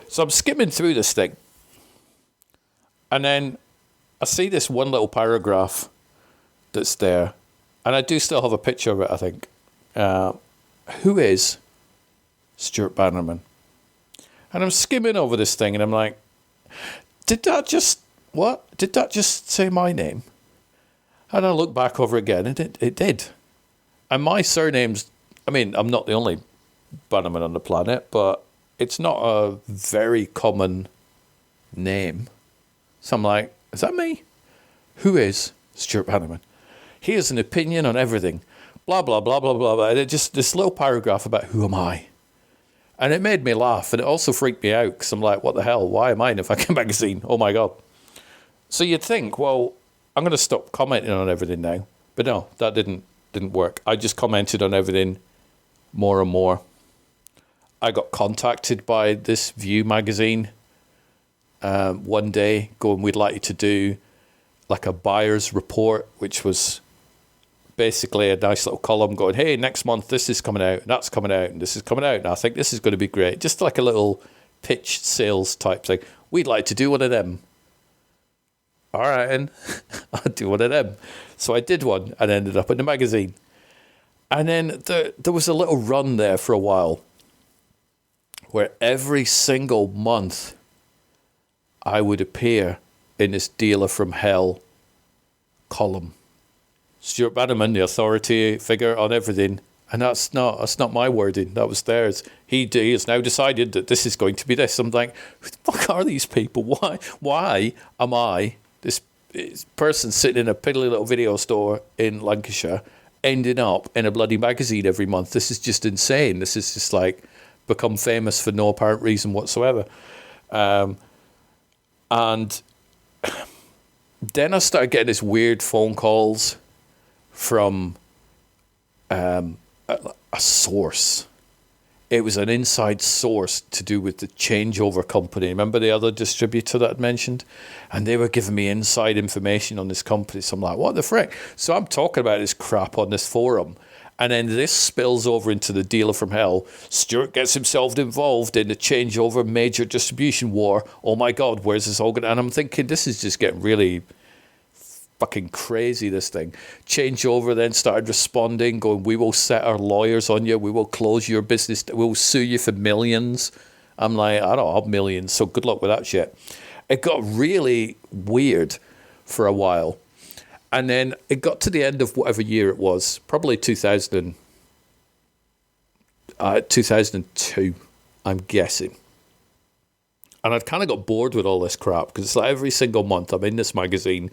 B: So I'm skimming through this thing, and then I see this one little paragraph that's there, and I do still have a picture of it, I think. Who is Stuart Bannerman? And I'm skimming over this thing, and I'm like, did that just say my name? And I look back over again, and it did. And my surname's, I'm not the only Bannerman on the planet, but it's not a very common name. So I'm like, is that me? Who is Stuart Bannerman? He has an opinion on everything. Blah, blah, blah, blah, blah, blah. And it just, this little paragraph about who am I? And it made me laugh. And it also freaked me out, because I'm like, what the hell? Why am I in a fucking magazine? Oh my God. So you'd think, well, I'm going to stop commenting on everything now. But no, that didn't work. I just commented on everything more and more. I got contacted by this View magazine one day, going, we'd like you to do like a buyer's report, which was basically a nice little column going, hey, next month this is coming out, and that's coming out, and this is coming out, and I think this is going to be great. Just like a little pitch sales type thing. We'd like to do one of them. All right, and I'll do one of them. So I did one and ended up in the magazine. And then there was a little run there for a while, where every single month I would appear in this Dealer from Hell column. Stuart Bannerman, the authority figure on everything. And that's not my wording. That was theirs. He has now decided that this is going to be this. I'm like, who the fuck are these people? Why am I, this person sitting in a piddly little video store in Lancashire, ending up in a bloody magazine every month? This is just insane. This is just like become famous for no apparent reason whatsoever. And then I started getting these weird phone calls from a source. It was an inside source to do with the changeover company. Remember the other distributor that I'd mentioned? And they were giving me inside information on this company. So I'm like, what the frick? So I'm talking about this crap on this forum. And then this spills over into the Dealer from Hell. Stuart gets himself involved in the changeover major distribution war. Oh my God, where's this all going? And I'm thinking, this is just getting really fucking crazy, this thing. Changeover then started responding, going, we will set our lawyers on you. We will close your business. We will sue you for millions. I'm like, I don't have millions, so good luck with that shit. It got really weird for a while. And then it got to the end of whatever year it was, probably 2002, I'm guessing. And I'd kind of got bored with all this crap, because it's like every single month I'm in this magazine.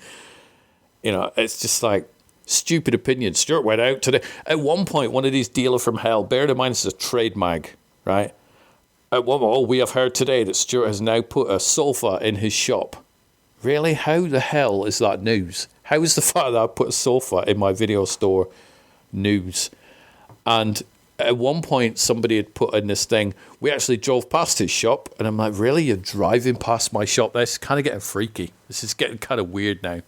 B: You know, it's just like stupid opinions. Stuart went out today. At one point, one of these Dealer from Hell, bear in mind it's a trade mag, right? At one point, we have heard today that Stuart has now put a sofa in his shop. Really? How the hell is that news? How is the fact that I put a sofa in my video store news? And at one point, somebody had put in this thing, we actually drove past his shop, and I'm like, really? You're driving past my shop? This is kind of getting freaky. This is getting kind of weird now.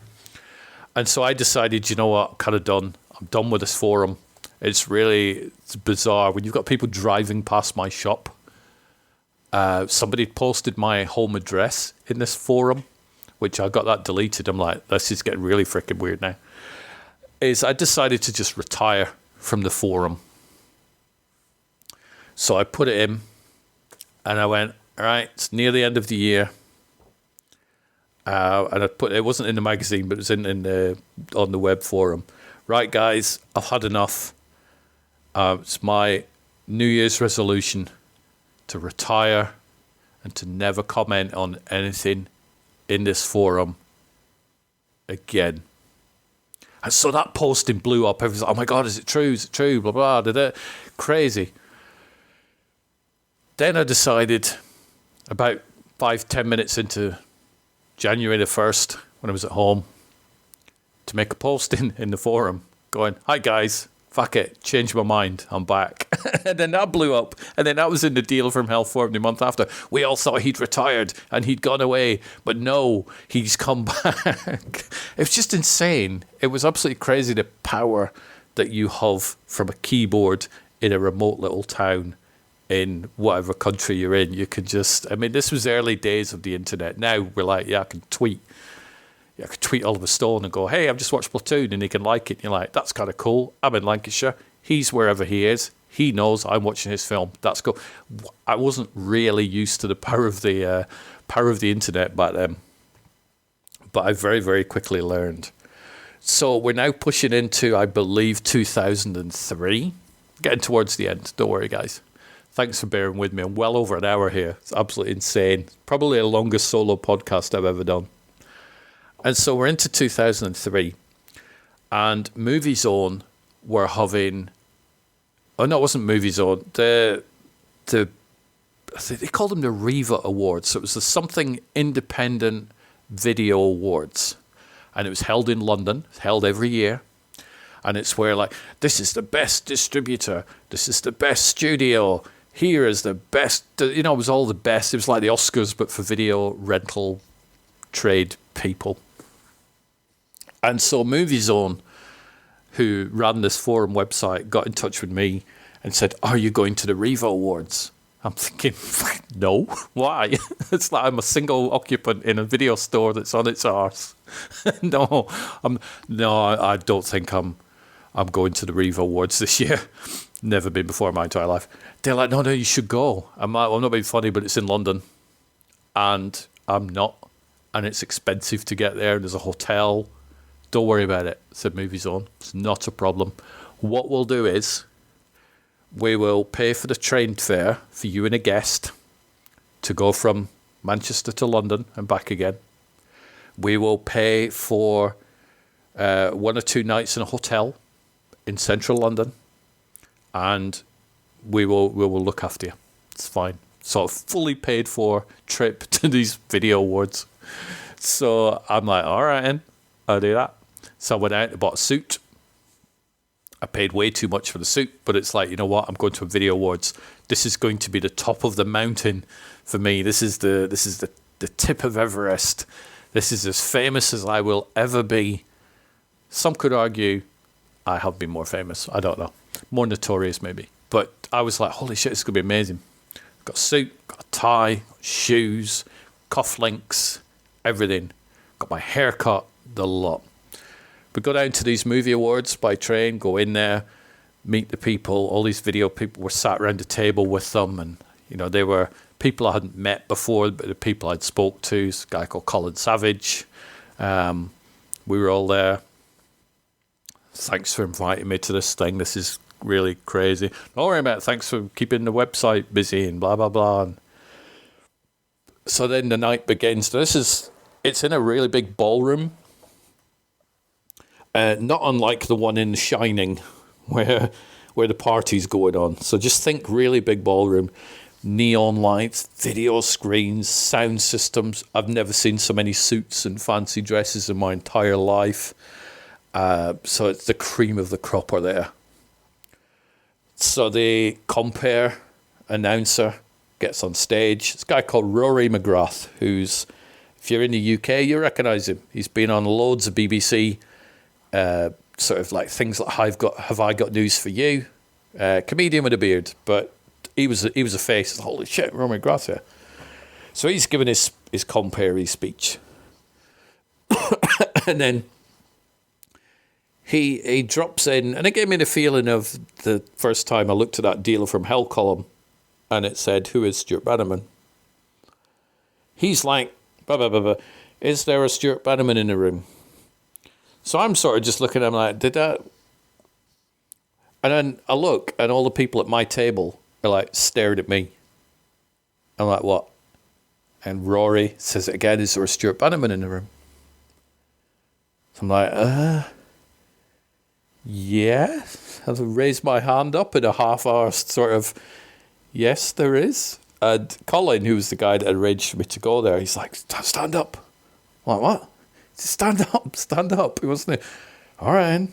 B: And so I decided, you know what, I'm kind of done. I'm done with this forum. It's bizarre when you've got people driving past my shop. Somebody posted my home address in this forum, which I got that deleted. I'm like, this is getting really freaking weird now. Is I decided to just retire from the forum. So I put it in, and I went, all right, it's near the end of the year. And I put, it wasn't in the magazine, but it was on the web forum. Right, guys, I've had enough. It's my New Year's resolution to retire and to never comment on anything in this forum again. And so that posting blew up. Everyone's like, oh my God, is it true? Is it true? Blah, blah, did it? Crazy. Then I decided about 5-10 minutes into January the 1st, when I was at home, to make a post in the forum going, hi guys, fuck it, changed my mind, I'm back. And then that blew up. And then that was in the Deal from Hell forum the month after. We all thought he'd retired and he'd gone away, but no, he's come back. It was just insane. It was absolutely crazy, the power that you have from a keyboard in a remote little town in whatever country you're in. You could just, I mean, this was the early days of the internet. Now we're like, yeah, I can tweet. Yeah, I could tweet Oliver Stone and go, hey, I've just watched Platoon, and he can like it. And you're like, that's kind of cool. I'm in Lancashire. He's wherever he is. He knows I'm watching his film. That's cool. I wasn't really used to the power of the internet back then, but I very, very quickly learned. So we're now pushing into, I believe, 2003. Getting towards the end. Don't worry, guys. Thanks for bearing with me. I'm well over an hour here. It's absolutely insane. Probably the longest solo podcast I've ever done. And so we're into 2003. And Movie Zone were having... Oh, no, it wasn't Movie Zone. They called them the Riva Awards. So it was the Something Independent Video Awards. And it was held in London. It's held every year. And it's where, like, this is the best distributor. This is the best studio. Here is the best. You know, it was all the best. It was like the Oscars, but for video rental trade people. And so Movie Zone, who ran this forum website, got in touch with me and said, are you going to the Riva Awards? I'm thinking, no, why? It's like I'm a single occupant in a video store that's on its arse. No, I don't think I'm going to the Riva Awards this year. Never been before in my entire life. They're like, no, you should go. I'm like, well, I'm not being funny, but it's in London. And I'm not. And it's expensive to get there. There's a hotel. Don't worry about it, said Movie Zone. It's not a problem. What we'll do is we will pay for the train fare for you and a guest to go from Manchester to London and back again. We will pay for 1 or 2 nights in a hotel in central London, and we will look after you. It's fine. So a fully paid for trip to these video awards. So I'm like, all right, then, I'll do that. So I went out and bought a suit. I paid way too much for the suit, but it's like, you know what? I'm going to a video awards. This is going to be the top of the mountain for me. This is the tip of Everest. This is as famous as I will ever be. Some could argue I have been more famous. I don't know. More notorious, maybe. But I was like, holy shit, this is going to be amazing. Got a suit, got a tie, got shoes, cufflinks, everything. Got my hair cut, the lot. We go down to these movie awards by train, go in there, meet the people. All these video people were sat around the table with them. And, you know, they were people I hadn't met before, but the people I'd spoke to. This guy called Colin Savage. We were all there. Thanks for inviting me to this thing. This is really crazy. Don't worry about it. Thanks for keeping the website busy and blah, blah, blah. And so then the night begins. It's in a really big ballroom. Not unlike the one in The Shining where the party's going on. So just think really big ballroom, neon lights, video screens, sound systems. I've never seen so many suits and fancy dresses in my entire life. So it's the cream of the crop are there. So the compere announcer gets on stage. This guy called Rory McGrath, who's, if you're in the UK, you recognise him. He's been on loads of BBC, sort of like things like Have I Got News for You? Comedian with a beard, but he was a face. Holy shit, Rory McGrath here. So he's giving his compere speech. And then he drops in, and it gave me the feeling of the first time I looked at that Dealer from Hell column, and it said, "Who is Stuart Bannerman?" He's like, blah, blah, blah, blah. Is there a Stuart Bannerman in the room? So I'm sort of just looking at him like, did that? And then I look, and all the people at my table are like stared at me. I'm like, what? And Rory says it again, is there a Stuart Bannerman in the room? So I'm like, yeah. I raised my hand up in a half-hour sort of, yes, there is. And Colin, who was the guy that arranged for me to go there, he's like, stand up. I'm like, what? Stand up. He wasn't. All right.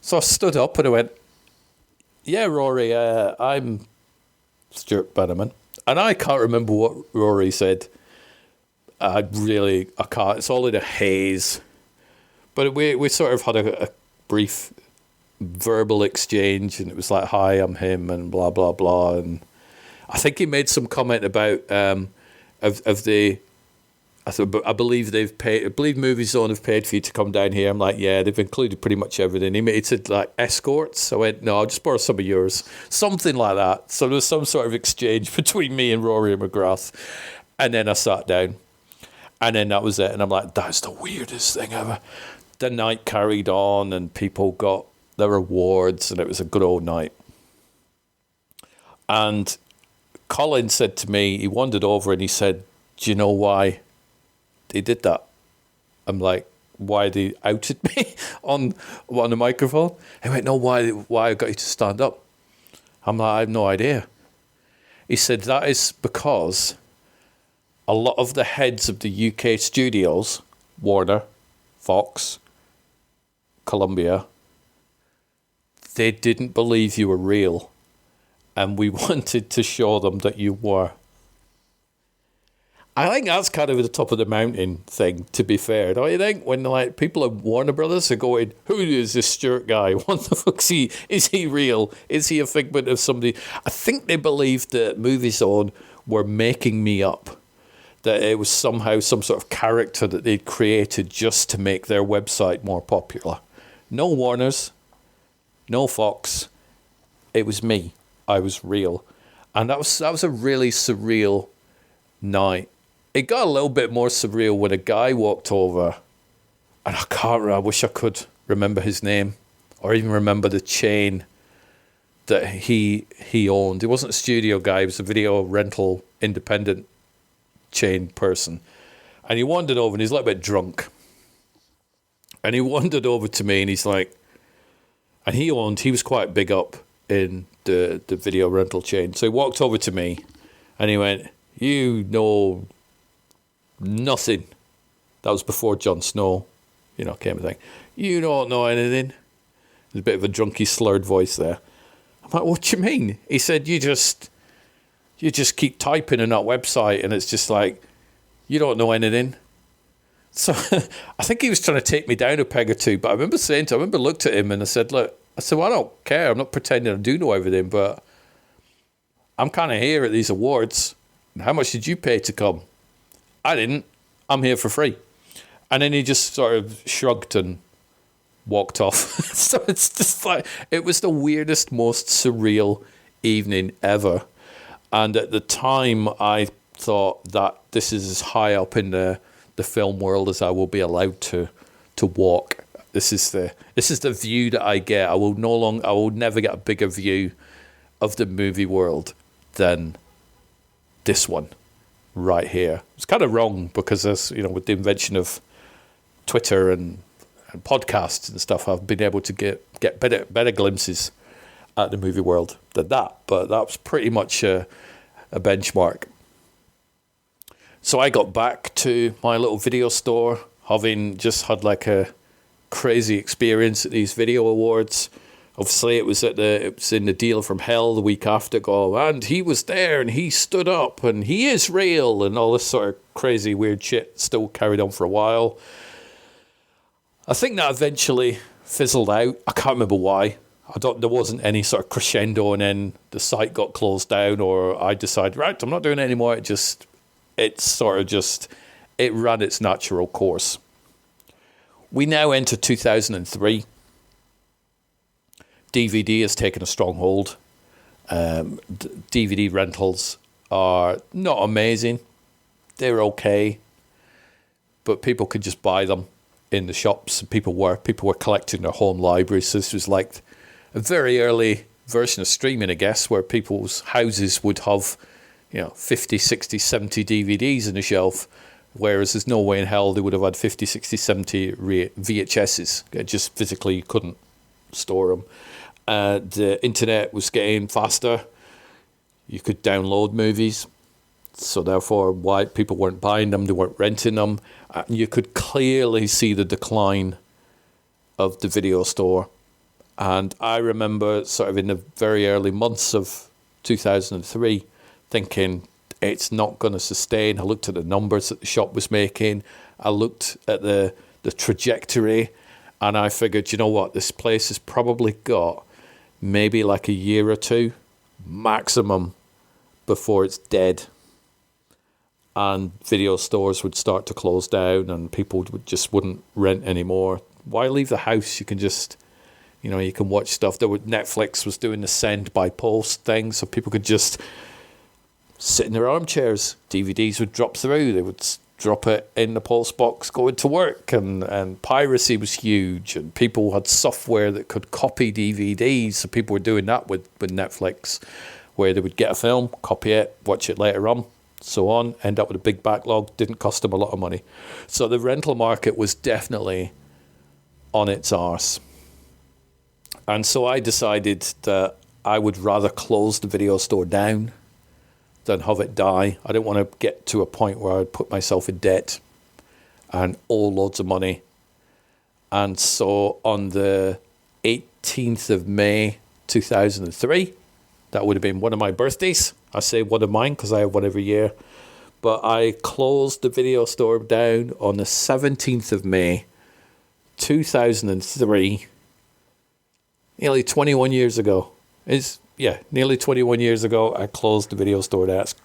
B: So I stood up and I went, yeah, Rory, I'm Stuart Bannerman. And I can't remember what Rory said. I can't. It's all in a haze. But we sort of had a brief verbal exchange, and it was like, hi, I'm him, and blah, blah, blah. And I think he made some comment about I believe they've paid. I believe Movie Zone have paid for you to come down here. I'm like, yeah, they've included pretty much everything. He said like escorts. I went, no, I'll just borrow some of yours, something like that. So there was some sort of exchange between me and Rory McGrath, and then I sat down, and then that was it. And I'm like, that's the weirdest thing ever. The night carried on, and people got their awards, and it was a good old night. And Colin said to me, he wandered over and he said, do you know why they did that? I'm like, why they outed me on the microphone? He went, no, why I got you to stand up? I'm like, I have no idea. He said, that is because a lot of the heads of the UK studios, Warner, Fox, Columbia, they didn't believe you were real. And we wanted to show them that you were. I think that's kind of the top of the mountain thing, to be fair. Don't you think? When like people at Warner Brothers are going, who is this Stuart guy? What the fuck's he? Is he real? Is he a figment of somebody? I think they believed that Movie Zone were making me up. That it was somehow some sort of character that they'd created just to make their website more popular. No Warners, no Fox. It was me. I was real. And that was a really surreal night. It got a little bit more surreal when a guy walked over, and I wish I could remember his name or even remember the chain that he owned. He wasn't a studio guy, he was a video rental independent chain person. And he wandered over, and he's a little bit drunk. And he wandered over to me, and he's like, and he was quite big up in the video rental chain. So he walked over to me and he went, you know nothing. That was before Jon Snow, came a thing. You don't know anything. There's a bit of a drunky slurred voice there. I'm like, what do you mean? He said, you just keep typing on that website and it's just like, you don't know anything. So I think he was trying to take me down a peg or two, but I remember looked at him and I said, look, well, I don't care. I'm not pretending I do know everything, but I'm kind of here at these awards. How much did you pay to come? I didn't. I'm here for free. And then he just sort of shrugged and walked off. So it's just like, it was the weirdest, most surreal evening ever. And at the time, I thought that this is as high up in the film world as I will be allowed to walk. This is the view that I get. I will never get a bigger view of the movie world than this one right here. It's kind of wrong because with the invention of Twitter and podcasts and stuff, I've been able to get better glimpses at the movie world than that. But that was pretty much a benchmark. So I got back to my little video store, having just had like a crazy experience at these video awards. Obviously, it was in the Deal from Hell the week after. And he was there, and he stood up, and he is real, and all this sort of crazy weird shit still carried on for a while. I think that eventually fizzled out. I can't remember why. There wasn't any sort of crescendo, and then the site got closed down, or I decided, right, I'm not doing it anymore. It ran its natural course. We now enter 2003. DVD has taken a strong hold. DVD rentals are not amazing. They're okay. But people could just buy them in the shops. People were collecting their home libraries. So this was like a very early version of streaming, I guess, where people's houses would have, 50, 60, 70 DVDs in the shelf, whereas there's no way in hell they would have had 50, 60, 70 VHSs. Just physically you couldn't store them. The internet was getting faster. You could download movies. So therefore, why people weren't buying them, they weren't renting them. You could clearly see the decline of the video store. And I remember sort of in the very early months of 2003 thinking it's not going to sustain. I looked at the numbers that the shop was making. I looked at the trajectory, and I figured, you know what, this place has probably got maybe like a year or two maximum before it's dead. And video stores would start to close down and people wouldn't rent anymore. Why leave the house? You can just, you can watch stuff. Netflix was doing the send by post thing, so people could just sit in their armchairs. DVDs would drop through. They would drop it in the post box going to work. And piracy was huge. And people had software that could copy DVDs. So people were doing that with Netflix, where they would get a film, copy it, watch it later on, so on, end up with a big backlog. Didn't cost them a lot of money. So the rental market was definitely on its arse. And so I decided that I would rather close the video store down than have it die. I didn't want to get to a point where I'd put myself in debt and owe loads of money. And so on the 18th of May 2003, that would have been one of my birthdays. I say one of mine because I have one every year. But I closed the video store down on the 17th of May 2003, nearly 21 years ago. Nearly 21 years ago, I closed the video store. That's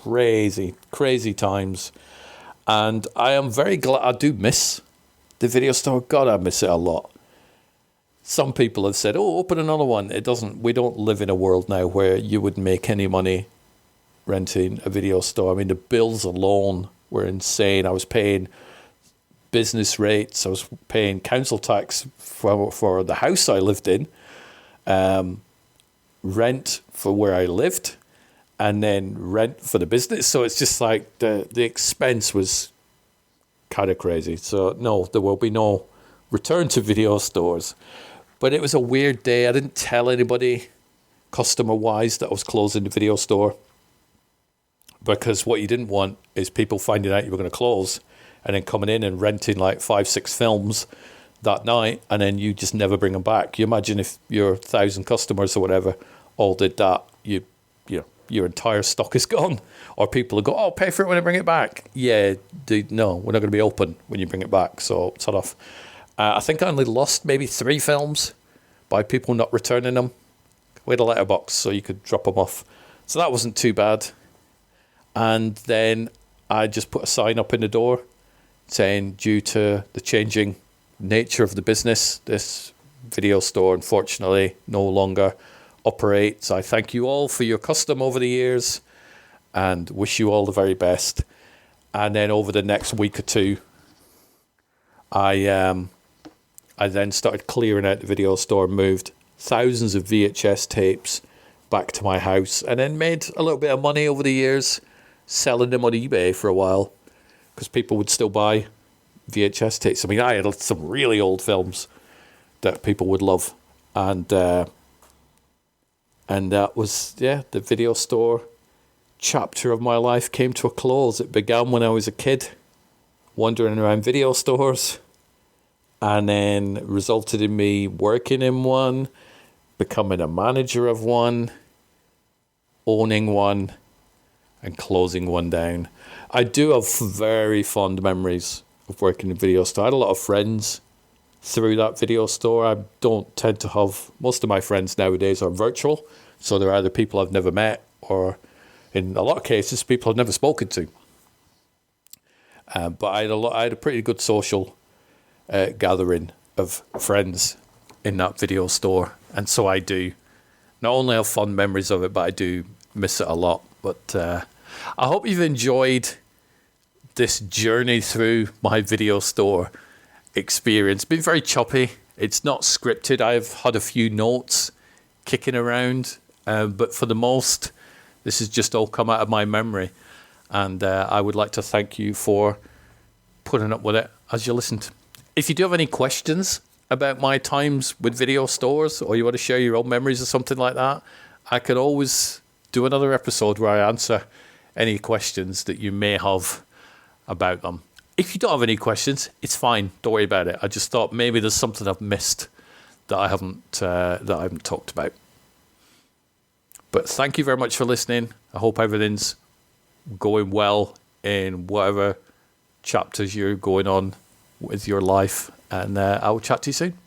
B: crazy, crazy times. And I am very glad. I do miss the video store. God, I miss it a lot. Some people have said, open another one. We don't live in a world now where you would make any money renting a video store. I mean, the bills alone were insane. I was paying business rates. I was paying council tax for the house I lived in. Rent for where I lived, and then rent for the business. So it's just like the expense was kind of crazy. So no, there will be no return to video stores. But it was a weird day. I didn't tell anybody customer-wise that I was closing the video store, because what you didn't want is people finding out you were going to close and then coming in and renting like 5-6 films that night, and then you just never bring them back. You imagine if your 1,000 customers or whatever all did that, your entire stock is gone. Or people will go, pay for it when I bring it back. Yeah, no, we're not going to be open when you bring it back. So sort of, I think I only lost maybe 3 films by people not returning them. We had a letterbox so you could drop them off. So that wasn't too bad. And then I just put a sign up in the door saying, due to the changing nature of the business, this video store unfortunately no longer operates. I thank you all for your custom over the years and wish you all the very best. And then over the next week or two, I then started clearing out the video store, moved thousands of VHS tapes back to my house, and then made a little bit of money over the years selling them on eBay for a while, because people would still buy VHS tapes. I mean, I had some really old films that people would love, and that was, the video store chapter of my life came to a close. It began when I was a kid, wandering around video stores, and then resulted in me working in one, becoming a manager of one, owning one, and closing one down. I do have very fond memories of working in a video store. I had a lot of friends through that video store. I don't tend to have, most of my friends nowadays are virtual, so they're either people I've never met or, in a lot of cases, people I've never spoken to. But I had a pretty good social gathering of friends in that video store. And so I do not only have fond memories of it, but I do miss it a lot. But I hope you've enjoyed this journey through my video store experience. It's been very choppy. It's not scripted. I've had a few notes kicking around, but for the most, this has just all come out of my memory. And I would like to thank you for putting up with it as you listened. If you do have any questions about my times with video stores, or you want to share your own memories or something like that, I can always do another episode where I answer any questions that you may have about them. If you don't have any questions, it's fine. Don't worry about it. I just thought maybe there's something I've missed that I haven't talked about. But thank you very much for listening. I hope everything's going well in whatever chapters you're going on with your life, and I will chat to you soon.